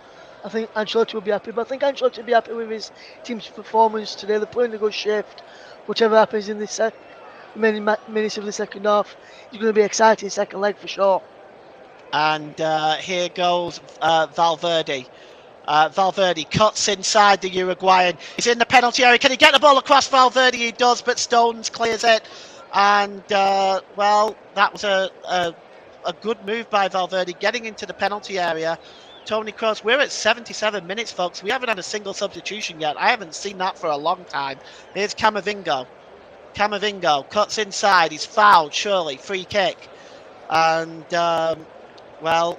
I think Ancelotti will be happy. But I think Ancelotti will be happy with his team's performance today. They're playing a good shift. Whatever happens in the remaining minutes of the second half, it's going to be exciting second leg for sure. And here goes Valverde. Valverde cuts inside the Uruguayan. He's in the penalty area. Can he get the ball across Valverde? He does, but Stones clears it. And, well, that was a good move by Valverde, getting into the penalty area. Toni Kroos, we're at 77 minutes, folks. We haven't had a single substitution yet. I haven't seen that for a long time. Here's Camavinga. Camavinga cuts inside. He's fouled, surely. Free kick. And, well,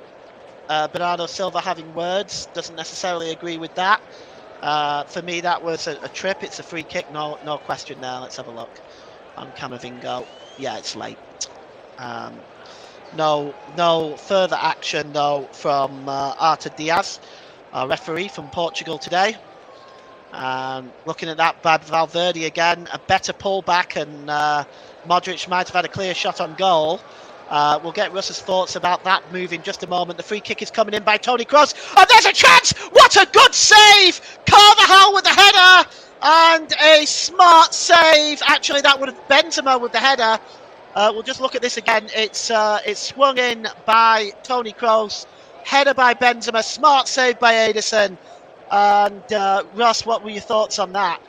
Bernardo Silva having words, doesn't necessarily agree with that. For me, that was a trip. It's a free kick, no question there. Let's have a look on Camavinga. Yeah, it's late. No further action, though, from Arta Diaz, our referee from Portugal today. Looking at that by Valverde again, a better pullback, and Modric might have had a clear shot on goal. We'll get Russ's thoughts about that move in just a moment. The free kick is coming in by Toni Kroos. And there's a chance! What a good save! Carvajal with the header! And a smart save. Actually, that would have Benzema with the header. We'll just look at this again. It's swung in by Toni Kroos. Header by Benzema. Smart save by Ederson. And Russ, what were your thoughts on that?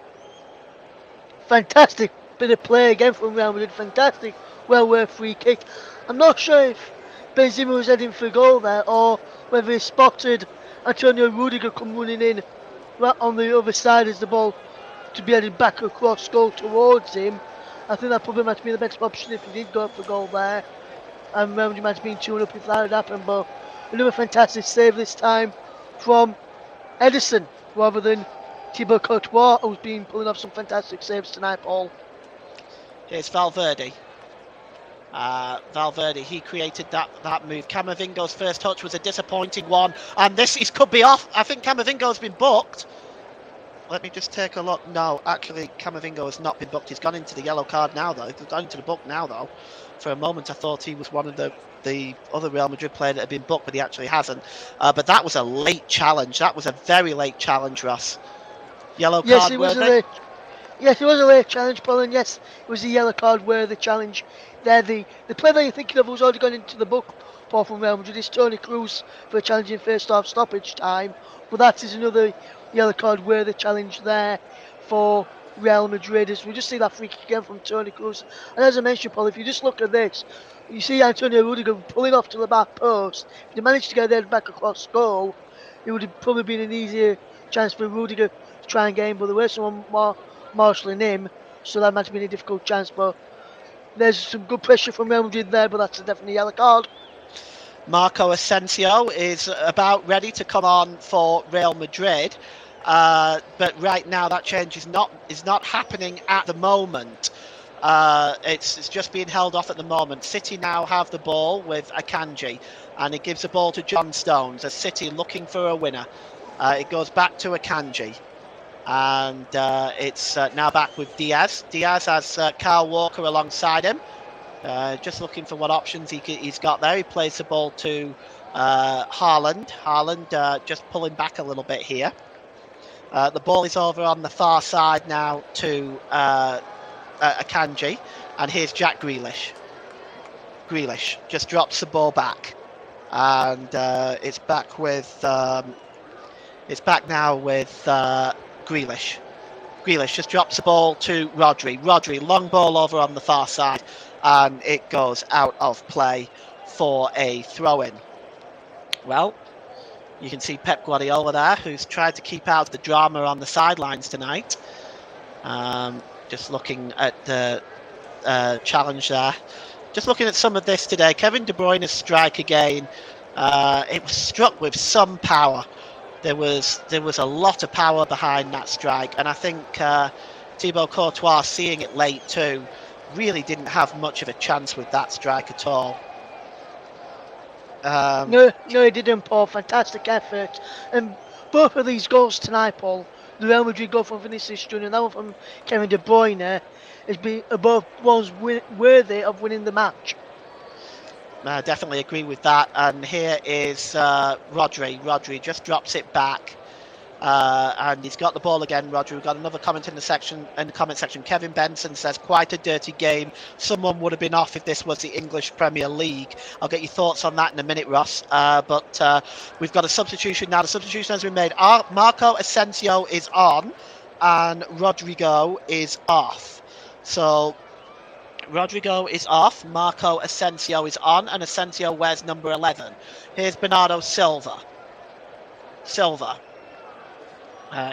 Fantastic bit of play again from Real Madrid. Fantastic, well worth free kick. I'm not sure if Benzema was heading for goal there or whether he spotted Antonio Rudiger come running in right on the other side as the ball to be headed back across goal towards him. I think that probably might have been the best option if he did go for goal there. And Real Madrid might have been 2-up if that had happened. But another fantastic save this time from Ederson rather than Thibaut Courtois, who's been pulling off some fantastic saves tonight, Paul. Here's Valverde. Valverde, he created that move. Camavinga's first touch was a disappointing one, and this could be off. I think Camavinga's been booked. Let me just take a look. No, actually, Camavinga has not been booked. He's gone into the yellow card now, though. He's gone into the book now, though. For a moment, I thought he was one of the other Real Madrid players that had been booked, but he actually hasn't. But that was a late challenge. That was a very late challenge, Russ. Yellow card. Yes, it was a late challenge, Paul, and yes, it was a yellow card where the challenge there. The player that you're thinking of who's already gone into the book, Paul, from Real Madrid, is Toni Kroos for a challenge in first half stoppage time. But that is another yellow card where the challenge there for Real Madrid is. We just see that free kick again from Toni Kroos. And as I mentioned, Paul, if you just look at this, you see Antonio Rudiger pulling off to the back post. If he managed to get there back across goal, it would have probably been an easier chance for Rudiger to try and get him, but there was someone more marshalling him, so that might have been a difficult chance. But there's some good pressure from Real Madrid there, but that's definitely a yellow card. Marco Asensio is about ready to come on for Real Madrid, but right now that change is not happening at the moment. It's just being held off at the moment. City now have the ball with Akanji, and it gives the ball to John Stones. As City looking for a winner, it goes back to Akanji, and it's now back with Diaz. Diaz has Kyle Walker alongside him. Just looking for what options he's got there. He plays the ball to Haaland. Haaland just pulling back a little bit here. The ball is over on the far side now to Akanji, and here's Jack Grealish. Grealish just drops the ball back, and it's back now with Grealish. Grealish just drops the ball to Rodri. Rodri, long ball over on the far side, and it goes out of play for a throw-in. Well, you can see Pep Guardiola there, who's tried to keep out the drama on the sidelines tonight. Just looking at the challenge there. Just looking at some of this today. Kevin De Bruyne's strike again. It was struck with some power. There was a lot of power behind that strike, and I think Thibaut Courtois, seeing it late too, really didn't have much of a chance with that strike at all. No, he didn't, Paul. Fantastic effort. And both of these goals tonight, Paul, the Real Madrid goal from Vinicius Junior and that one from Kevin De Bruyne, has been both ones worthy of winning the match. I definitely agree with that. And here is Rodri. Rodri just drops it back. And he's got the ball again, Rodri. We've got another comment in the comment section. Kevin Benson says, quite a dirty game. Someone would have been off if this was the English Premier League. I'll get your thoughts on that in a minute, Ross. But we've got a substitution now. The substitution has been made. Marco Asensio is on and Rodrigo is off. So Rodrigo is off, Marco Asensio is on, and Asensio wears number 11. Here's Bernardo Silva.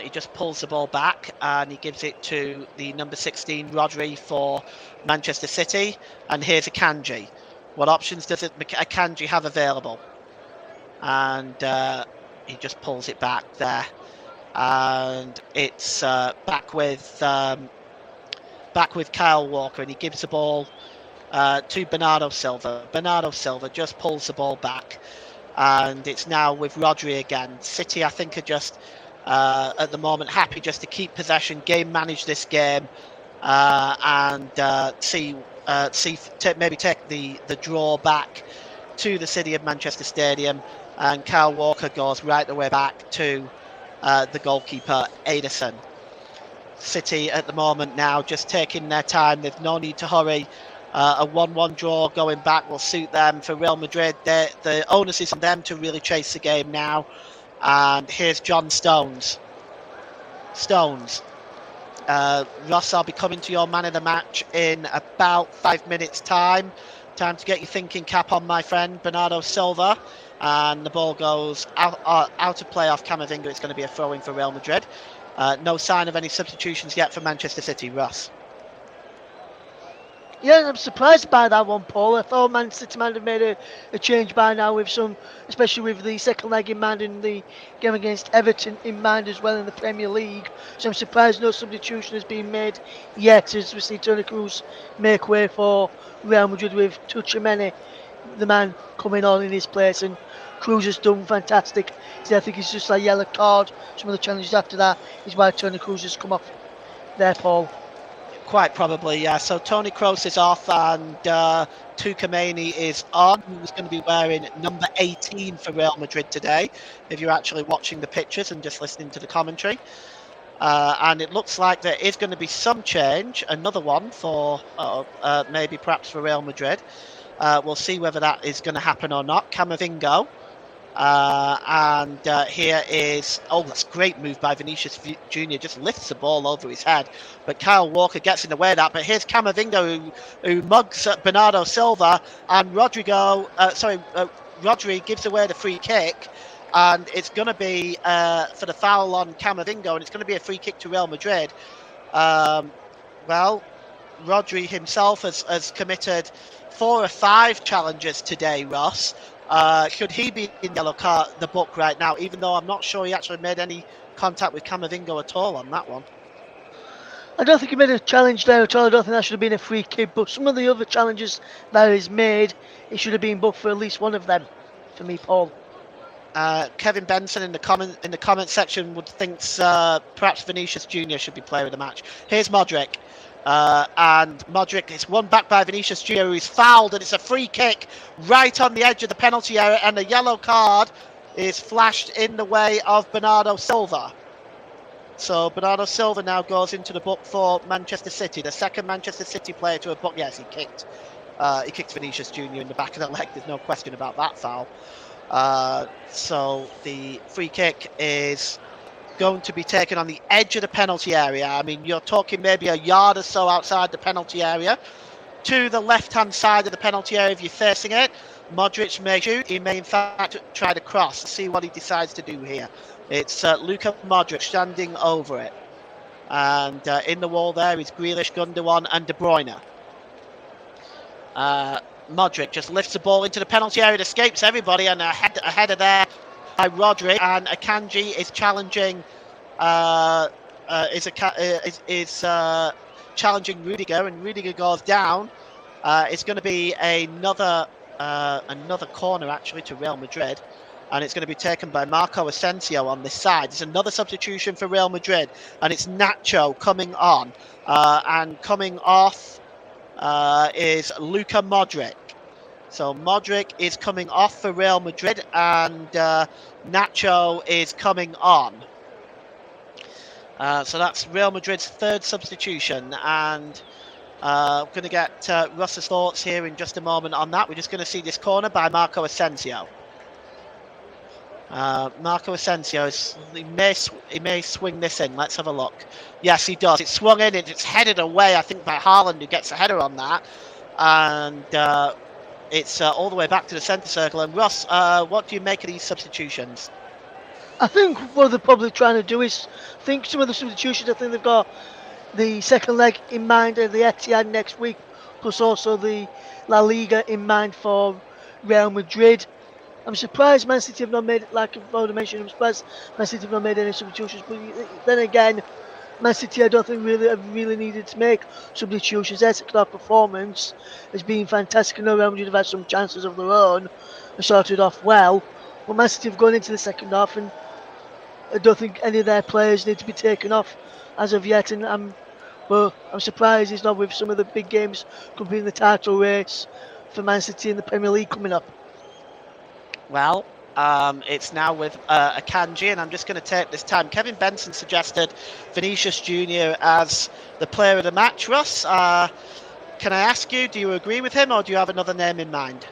He just pulls the ball back and he gives it to the number 16, Rodri, for Manchester City. And here's Akanji. What options does Akanji have available? And he just pulls it back there. And it's back with Kyle Walker, and he gives the ball to Bernardo Silva. Bernardo Silva just pulls the ball back, and it's now with Rodri again. City, I think, are just at the moment happy just to keep possession, game manage this game, and maybe take the draw back to the City of Manchester Stadium. And Kyle Walker goes right the way back to the goalkeeper, Ederson. City at the moment now just taking their time. There's no need to hurry. A 1-1 draw going back will suit them. For Real Madrid, the onus is on them to really chase the game now. And here's John Stones. Ross, I'll be coming to your man of the match in about 5 minutes' time. Time to get your thinking cap on, my friend. Bernardo Silva. And the ball goes out of play off Camavinga. It's going to be a throw-in for Real Madrid. No sign of any substitutions yet for Manchester City, Ross. Yeah, I'm surprised by that one, Paul. I thought Man City might have made a change by now, with some, especially with the second leg in mind and the game against Everton in mind as well in the Premier League. So I'm surprised no substitution has been made yet, as we see Toni Kroos make way for Real Madrid with Tchouaméni, the man, coming on in his place. And Kroos has done fantastic. I think it's just a yellow card. Some of the challenges after that is why Toni Kroos has come off there, Paul. Quite probably, yeah. So Toni Kroos is off and Tchouaméni is on, who's going to be wearing number 18 for Real Madrid today, if you're actually watching the pictures and just listening to the commentary. And it looks like there is going to be some change, another one for maybe perhaps for Real Madrid. We'll see whether that is going to happen or not. Camavinga. And here is, that's a great move by Vinicius Junior, just lifts the ball over his head, but Kyle Walker gets in the way of that. But here's Camavinga who mugs Bernardo Silva, and Rodri gives away the free kick, and it's going to be for the foul on Camavinga, and it's going to be a free kick to Real Madrid. Well, Rodri himself has committed 4 or 5 challenges today, Ross. Should he be in the book right now, even though I'm not sure he actually made any contact with Camavinga at all on that one? I don't think he made a challenge there at all. I don't think that should have been a free kick, but some of the other challenges that he's made, it should have been booked for at least one of them, for me, Paul. Kevin Benson in the comment section would think perhaps Vinicius Junior should be player of the match. Here's Modric. And Modric is won back by Vinicius Junior, who is fouled, and it's a free kick right on the edge of the penalty area, and a yellow card is flashed in the way of Bernardo Silva. So Bernardo Silva now goes into the book for Manchester City, the second Manchester City player to have booked. Yes, he kicked Vinicius Junior in the back of the leg. There's no question about that foul. So the free kick is going to be taken on the edge of the penalty area. I mean, you're talking maybe a yard or so outside the penalty area, to the left-hand side of the penalty area if you're facing it. Modric may shoot. He may, in fact, try to cross. See what he decides to do here. It's Luka Modric standing over it. And in the wall there is Grealish, Gundogan and De Bruyne. Modric just lifts the ball into the penalty area, escapes everybody, and a header there by Rodri. And Akanji is challenging challenging Rudiger, and Rudiger goes down. It's going to be another corner actually to Real Madrid, and it's going to be taken by Marco Asensio on this side. There's another substitution for Real Madrid, and it's Nacho coming on, and coming off is Luka Modric. So Modric is coming off for Real Madrid, and Nacho is coming on. So that's Real Madrid's third substitution, and I'm going to get Russ's thoughts here in just a moment on that. We're just going to see this corner by Marco Asensio. Marco Asensio, he may swing this in. Let's have a look. Yes, he does. It's swung in, it's headed away, I think, by Haaland, who gets a header on that. And it's all the way back to the centre circle. And Russ, what do you make of these substitutions? I think what they're probably trying to do is think some of the substitutions. I think they've got the second leg in mind of the Etihad next week, plus also the La Liga in mind for Real Madrid. I'm surprised Man City have not made it, like I've already mentioned, I'm surprised Man City have not made any substitutions, but then again, Man City I don't think have really needed to make substitutions. Their second half performance has been fantastic. I know Real Madrid have had some chances of their own and started off well, but Man City have gone into the second half, and I don't think any of their players need to be taken off as of yet, and I'm surprised he's not with some of the big games competing in the title race for Man City in the Premier League coming up. Well, it's now with Akanji, and I'm just going to take this time. Kevin Benson suggested Vinicius Junior as the player of the match. Russ, can I ask you, do you agree with him, or do you have another name in mind?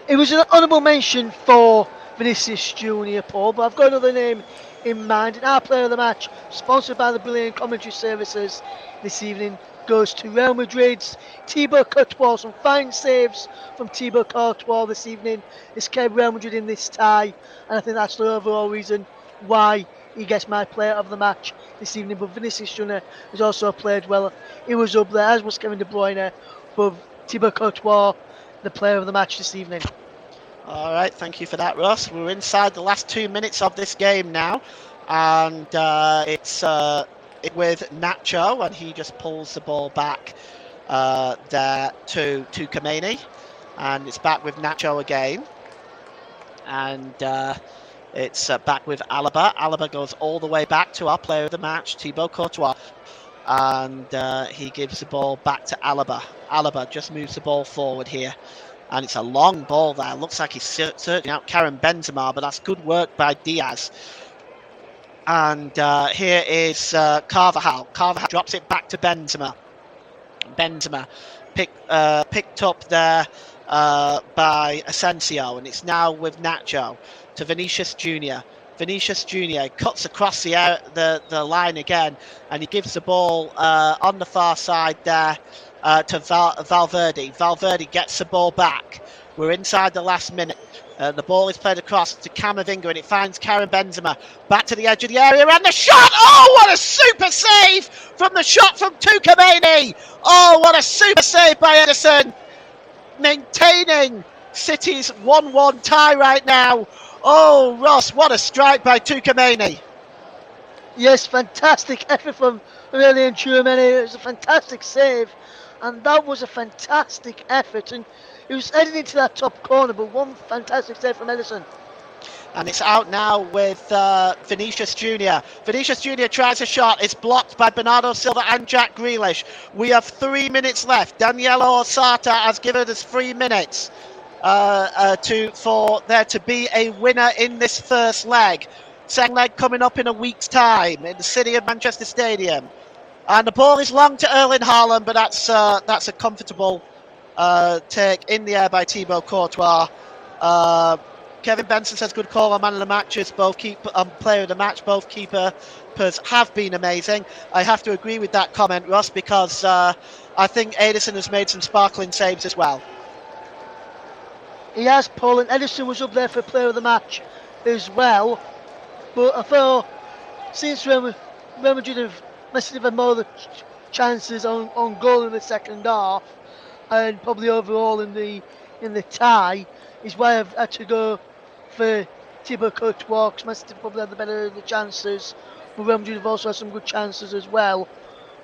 It was an honourable mention for Vinicius Junior, Paul, but I've got another name in mind, and our player of the match, sponsored by the brilliant commentary services this evening, goes to Real Madrid's Thibaut Courtois. Some fine saves from Thibaut Courtois this evening. It's kept Real Madrid in this tie, and I think that's the overall reason why he gets my player of the match this evening. But Vinicius Junior has also played well. He was up there, as was Kevin De Bruyne, but Thibaut Courtois, the player of the match this evening. All right, thank you for that, Russ. We're inside the last 2 minutes of this game now, and it's with Nacho, and he just pulls the ball back there to Khomeini, and it's back with Nacho again, and it's back with Alaba. Alaba goes all the way back to our player of the match, Thibaut Courtois, and he gives the ball back to Alaba. Alaba just moves the ball forward here. And it's a long ball there. Looks like he's searching out Karim Benzema, but that's good work by Diaz. And here is Carvajal. Carvajal drops it back to Benzema. Benzema picked up there by Asensio, and it's now with Nacho to Vinicius Junior. Vinicius Junior cuts across the line again, and he gives the ball on the far side there to Valverde. Valverde gets the ball back. We're inside the last minute. The ball is played across to Camavinga, and it finds Karim Benzema back to the edge of the area, and the shot! Oh, what a super save from the shot from Khomeini! Oh, what a super save by Ederson, maintaining City's 1-1 tie right now. Oh, Ross, what a strike by Khomeini. Yes, fantastic effort from Aurelien Tchouameni. It was a fantastic save, and that was a fantastic effort, and he was heading into that top corner, but one fantastic save from Ederson. And it's out now with Vinicius Junior. Vinicius Junior tries a shot. It's blocked by Bernardo Silva and Jack Grealish. We have 3 minutes left. Daniel Osata has given us 3 minutes for there to be a winner in this first leg. Second leg coming up in a week's time in the city of Manchester Stadium. And the ball is long to Erling Haaland, but that's a comfortable take in the air by Thibaut Courtois. Kevin Benson says good call on man of the matches. Both player of the match. Both keepers have been amazing. I have to agree with that comment, Ross, because I think Ederson has made some sparkling saves as well. He has, Paul, and Ederson was up there for player of the match as well. But I thought since Real Madrid must have had more of the chances on goal in the second half, and probably overall in the tie, is why I've had to go for Thibaut Courtois, because Man City probably had the better of the chances, but Real Madrid have also had some good chances as well.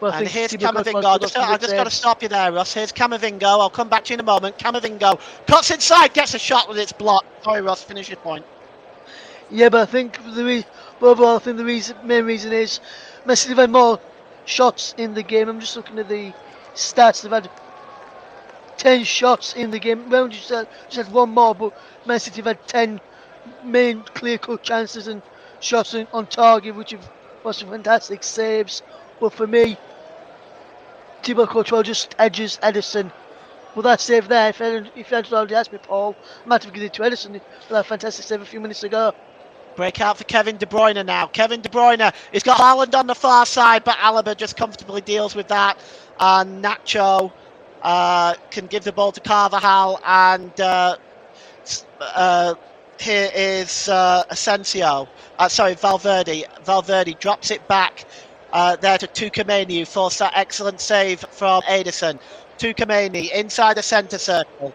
But I And think here's Thibaut Courtois Camavinga. still got some I've good just got to saves. stop you there, Ross. Here's Camavinga. I'll come back to you in a moment. Camavinga cuts inside, gets a shot with its block. Sorry, Ross, finish your point. Yeah, but I think overall, I think the main reason is Man City have had more shots in the game. I'm just looking at the stats. They've had 10 shots in the game. Real Madrid just had one more, but Man City have had 10 main clear-cut chances and shots on target, which have was some fantastic saves. But for me, Thibaut Courtois just edges Ederson. Well, that save there, if you hadn't already asked me, Paul, I might have given it to Ederson for that fantastic save a few minutes ago. Break out for Kevin De Bruyne now. Kevin De Bruyne, he's got Haaland on the far side, but Alaba just comfortably deals with that. And Nacho can give the ball to Carvajal. And here is Asensio. Valverde. Valverde drops it back there to Tukameni, who forced that excellent save from Ederson. Tukameni inside the centre circle.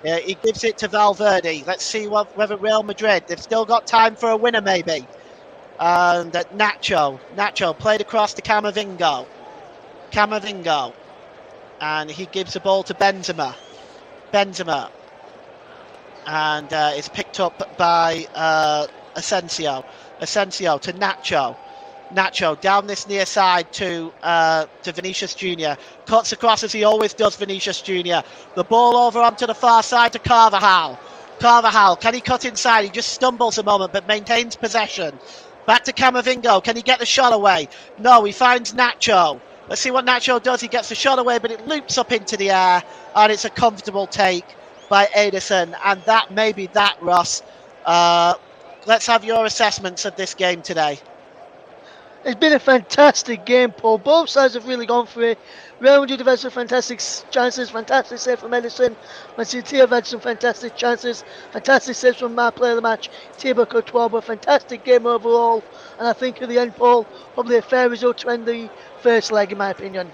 He gives it to Valverde. Let's see whether Real Madrid, they've still got time for a winner maybe. And Nacho played across to Camavinga. And he gives the ball to Benzema. And it's picked up by Asensio. Asensio to Nacho. Nacho down this near side to Vinicius Junior. Cuts across as he always does, Vinicius Junior. The ball over onto the far side to Carvajal. Carvajal, can he cut inside? He just stumbles a moment but maintains possession. Back to Camavinga. Can he get the shot away? No, he finds Nacho. Let's see what Nacho does. He gets the shot away, but it loops up into the air, and it's a comfortable take by Ederson. And that may be that, Ross. Let's have your assessments of this game today. It's been a fantastic game, Paul. Both sides have really gone for it. Real Madrid have had some fantastic chances, fantastic save from Ederson. Man City have had some fantastic chances, fantastic saves from my player of the match, Thibaut Courtois. But fantastic game overall, and I think at the end, Paul, probably a fair result to end the first leg, in my opinion.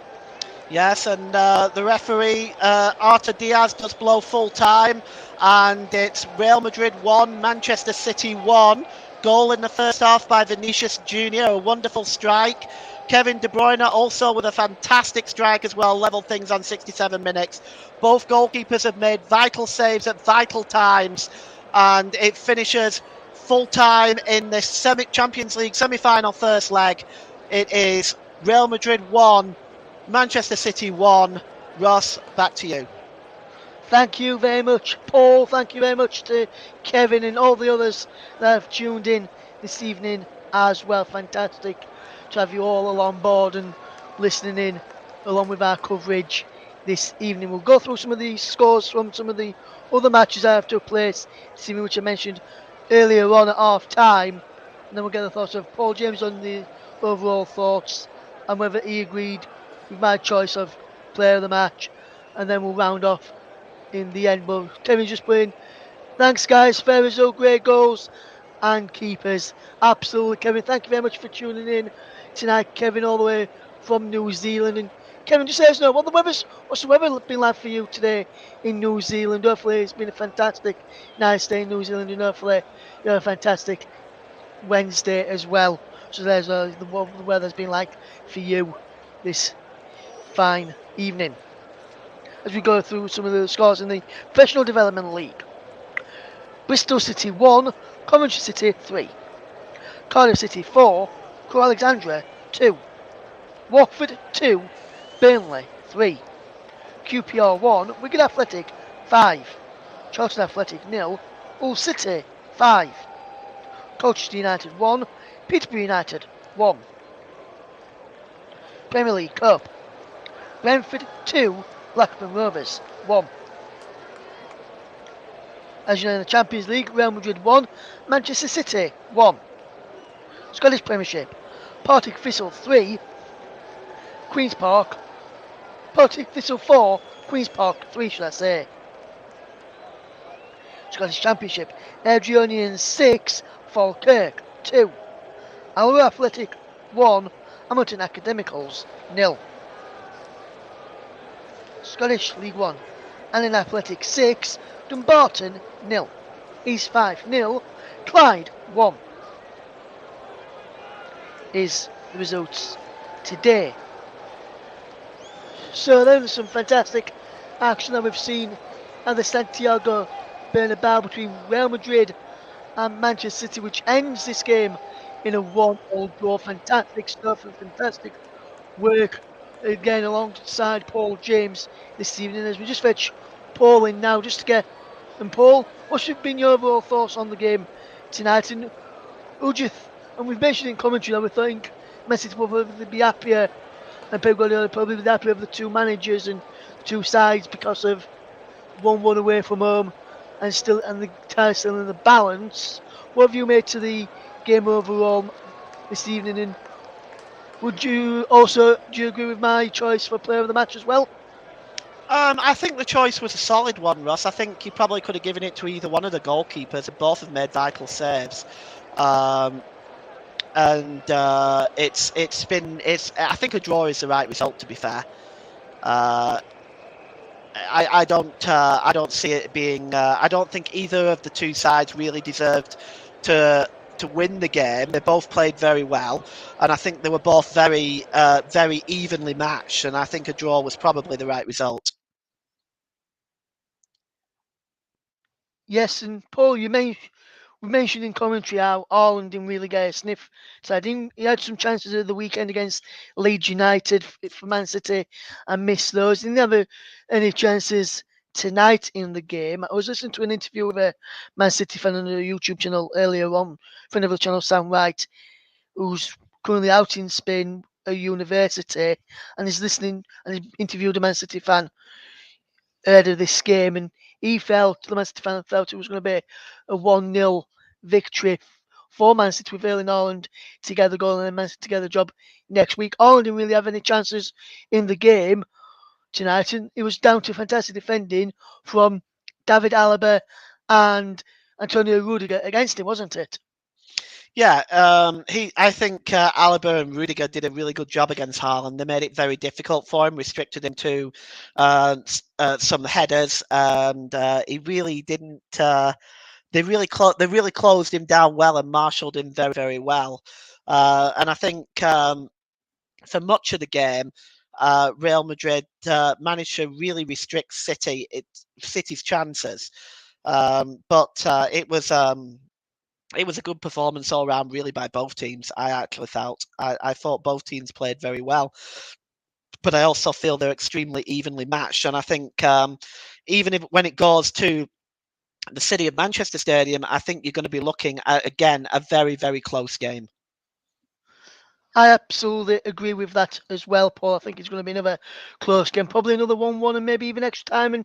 Yes, and the referee, Artur Diaz, does blow full time, and it's Real Madrid 1, Manchester City 1. Goal in the first half by Vinicius Junior, a wonderful strike. Kevin De Bruyne also with a fantastic strike as well, leveled things on 67 minutes. Both goalkeepers have made vital saves at vital times, and it finishes full time in this Champions League semi-final first leg. It is Real Madrid 1, Manchester City 1. Ross, back to you. Thank you very much, Paul. Thank you very much to Kevin and all the others that have tuned in this evening as well. Fantastic to have you all on board and listening in along with our coverage this evening. We'll go through some of the scores from some of the other matches that have took place this evening, which I mentioned earlier on at half time. And then we'll get the thoughts of Paul James on the overall thoughts and whether he agreed with my choice of player of the match. And then we'll round off in the end. But Kevin's just playing. Thanks, guys. Fair result, great goals and keepers. Absolutely, Kevin. Thank you very much for tuning in tonight, Kevin, all the way from New Zealand. And Kevin, just let us know what's the weather been like for you today in New Zealand. Hopefully, it's been a fantastic nice day in New Zealand, and hopefully, you have a fantastic Wednesday as well. So there's what the weather's been like for you this fine evening. As we go through some of the scores in the Professional Development League. Bristol City 1, Coventry City 3, Cardiff City 4, Crewe Alexandra 2, Watford 2, Burnley 3, QPR 1, Wigan Athletic 5, Charlton Athletic 0, Hull City 5, Colchester United 1, Peterborough United 1. Premier League Cup. Brentford 2. Blackburn Rovers 1. As you know, in the Champions League, Real Madrid 1. Manchester City 1. Scottish Premiership. Partick Thistle 3. Queen's Park. Partick Thistle 4. Queen's Park 3, should I say. Scottish Championship. Airdrieonians 6. Falkirk 2. Alloa Athletic 1. Hamilton Academicals 0. Scottish League 1. Allen Athletic 6. Dumbarton 0. East 5 0. Clyde 1. Is the results today. So there's some fantastic action that we've seen at the Santiago Bernabeu between Real Madrid and Manchester City, which ends this game in a 1-1 draw. Fantastic stuff and fantastic work again alongside Paul James this evening as we just fetch Paul in now just to get. And Paul, what have been your overall thoughts on the game tonight? And and we've mentioned in commentary that we think Man City will probably be happier and Pep Guardiola probably be happier of the two managers and the two sides because of 1-1 away from home and the tie still in the balance. What have you made to the game overall this evening? And do you agree with my choice for player of the match as well? I think the choice was a solid one, Ross. I think you probably could have given it to either one of the goalkeepers, and both have made vital saves. And it's been. I think a draw is the right result. To be fair, I don't see it being. I don't think either of the two sides really deserved to win the game. They both played very well, and I think they were both very evenly matched. And I think a draw was probably the right result. Yes, and Paul, we mentioned in commentary how Haaland didn't really get a sniff. So he had some chances at the weekend against Leeds United for Man City and missed those. He didn't have any chances tonight in the game. I was listening to an interview with a Man City fan on a YouTube channel earlier on, friend of the channel, Sam Wright, who's currently out in Spain at university, and he's listening and he interviewed a Man City fan ahead of this game, and the Man City fan felt it was going to be a 1-0 victory for Man City with Erling Haaland to get the goal and then Man City to get the job next week. Haaland didn't really have any chances in the game tonight, and it was down to fantastic defending from David Alaba and Antonio Rudiger against him, wasn't it? Yeah, I think Alaba and Rudiger did a really good job against Haaland. They made it very difficult for him, restricted him to some headers, and he really didn't. They really closed him down well and marshalled him very, very well. And I think for much of the game, Real Madrid managed to really restrict City's chances. But it was a good performance all round, really, by both teams. I actually felt. I thought both teams played very well, but I also feel they're extremely evenly matched. And I think even when it goes to the City of Manchester Stadium, I think you're going to be looking at, again, a very, very close game. I absolutely agree with that as well, Paul. I think it's going to be another close game, probably another 1-1 and maybe even extra time. And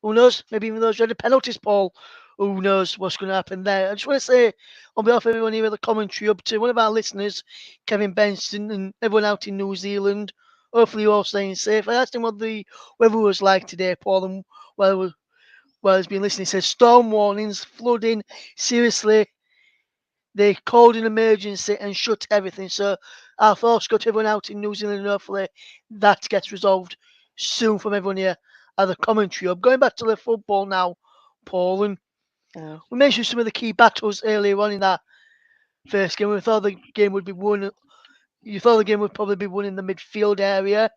who knows? Maybe even those dreaded penalties, Paul. Who knows what's going to happen there? I just want to say, on behalf of everyone here at the commentary, up to one of our listeners, Kevin Benson, and everyone out in New Zealand, hopefully you're all staying safe. I asked him what the weather was like today, Paul, and while he's been listening, he says storm warnings, flooding, seriously, they called an emergency and shut everything. So our thoughts go to everyone out in New Zealand, and hopefully that gets resolved soon from everyone here at the commentary hub. Going back to the football now, Paul, and we mentioned some of the key battles earlier on in that first game. We thought the game would be won. You thought the game would probably be won in the midfield area.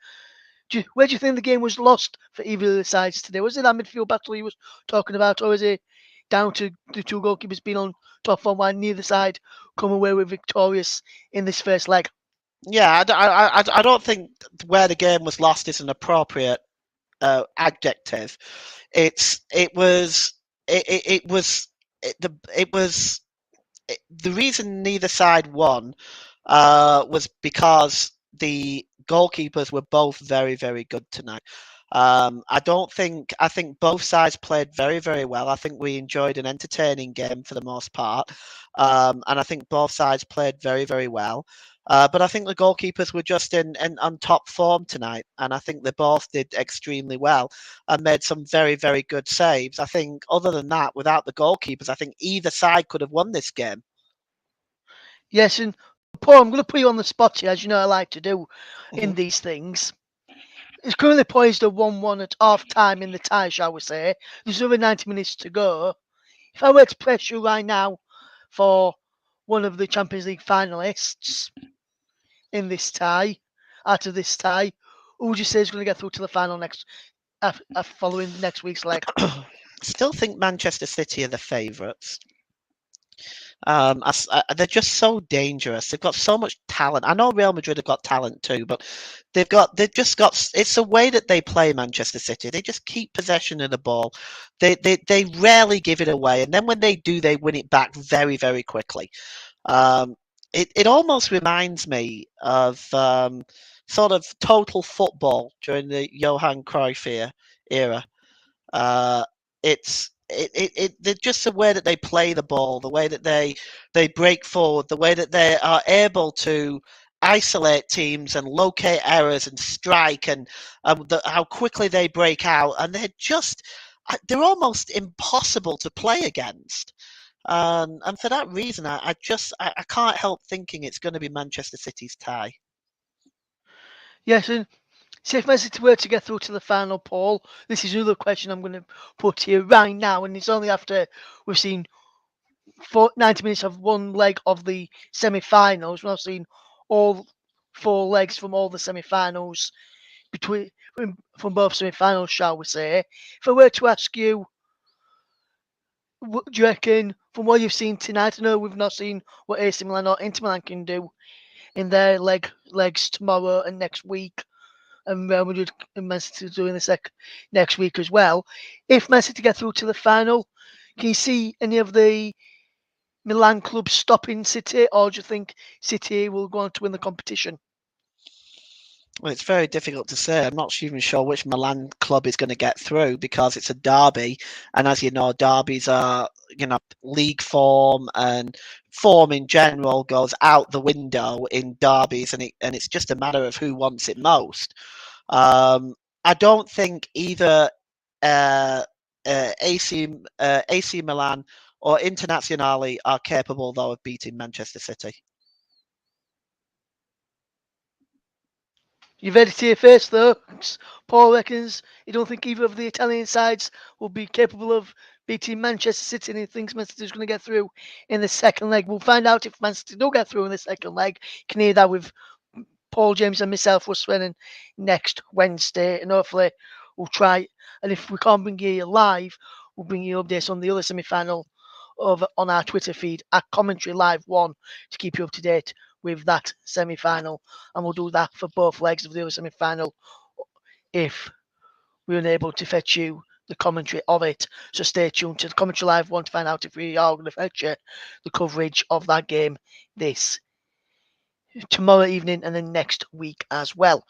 Where do you think the game was lost for either of the sides today? Was it that midfield battle you was talking about, or is it down to the two goalkeepers being on top form while neither side come away with victorious in this first leg? Yeah, I don't think where the game was lost is an appropriate adjective. It was the reason neither side won was because the goalkeepers were both very, very good tonight. I think both sides played very, very well. I think we enjoyed an entertaining game for the most part. And I think both sides played very, very well. But I think the goalkeepers were just in on top form tonight. And I think they both did extremely well and made some very, very good saves. I think, other than that, without the goalkeepers, I think either side could have won this game. Yes, and Paul, I'm going to put you on the spot here, as you know I like to do in Hmm. these things. It's currently poised at 1-1 at half time in the tie, shall we say. There's over 90 minutes to go. If I were to press you right now for one of the Champions League finalists in this tie, out of this tie, who would you say is going to get through to the final next following next week's leg? Still think Manchester City are the favourites. They're just so dangerous. They've got so much talent. I know Real Madrid have got talent too, but they've just got. It's the way that they play Manchester City. They just keep possession of the ball. They rarely give it away, and then when they do, they win it back very, very quickly. Um, it almost reminds me of sort of total football during the Johan Cruyff era. Uh, they're just the way that they play the ball, the way that they break forward, the way that they are able to isolate teams and locate errors and strike, and how quickly they break out, and they're almost impossible to play against. And for that reason, I can't help thinking it's going to be Manchester City's tie. Yes, and say if Man City were to get through to the final, Paul, this is another question I'm going to put here right now, and it's only after we've seen 90 minutes of one leg of the semi-finals. We've now seen all 4 legs from all the semi-finals between from both semi-finals, shall we say? If I were to ask you, do you reckon from what you've seen tonight? I know we've not seen what AC Milan or Inter Milan can do in their legs tomorrow and next week, and Real Madrid and Man City doing the next week as well. If Man City get through to the final, can you see any of the Milan clubs stopping City, or do you think City will go on to win the competition? Well, it's very difficult to say. I'm not even sure which Milan club is going to get through because it's a derby, and as you know, derbies are, league form and form in general goes out the window in derbies, and it's just a matter of who wants it most. Um, I don't think either uh, AC Milan or Internazionale are capable though of beating Manchester City. You've heard it here first, though. Paul reckons he don't think either of the Italian sides will be capable of beating Manchester City, and he thinks Man City is going to get through in the second leg. We'll find out if Man City do get through in the second leg. You can hear that with Paul James and myself, Russ Swennon, next Wednesday, and hopefully we'll try. And if we can't bring you live, we'll bring you updates on the other semi-final over on our Twitter feed at Commentary Live 1 to keep you up to date with that semi-final, and we'll do that for both legs of the other semi-final if we're unable to fetch you the commentary of it. So stay tuned to the Commentary Live 1 to find out if we are going to fetch you the coverage of that game this tomorrow evening and then next week as well.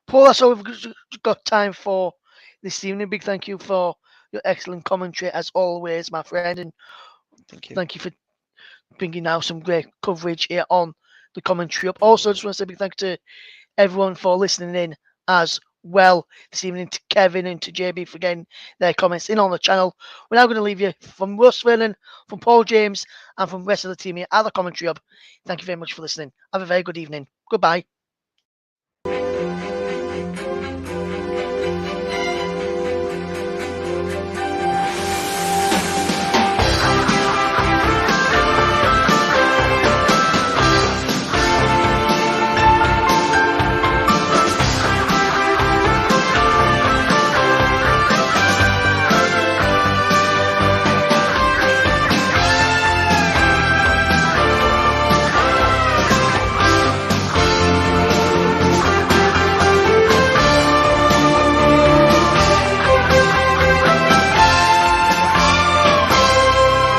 Paul, that's all we've got time for this evening. Big thank you for your excellent commentary as always, my friend, and Thank you. thank you for bringing now some great coverage here on the commentary up. Also, just want to say a big thank you to everyone for listening in as well this evening, to Kevin and to JB for getting their comments in on the channel. We're now going to leave you from Russ Vernon, from Paul James, and from the rest of the team here at the commentary hub. Thank you very much for listening. Have a very good evening. Goodbye.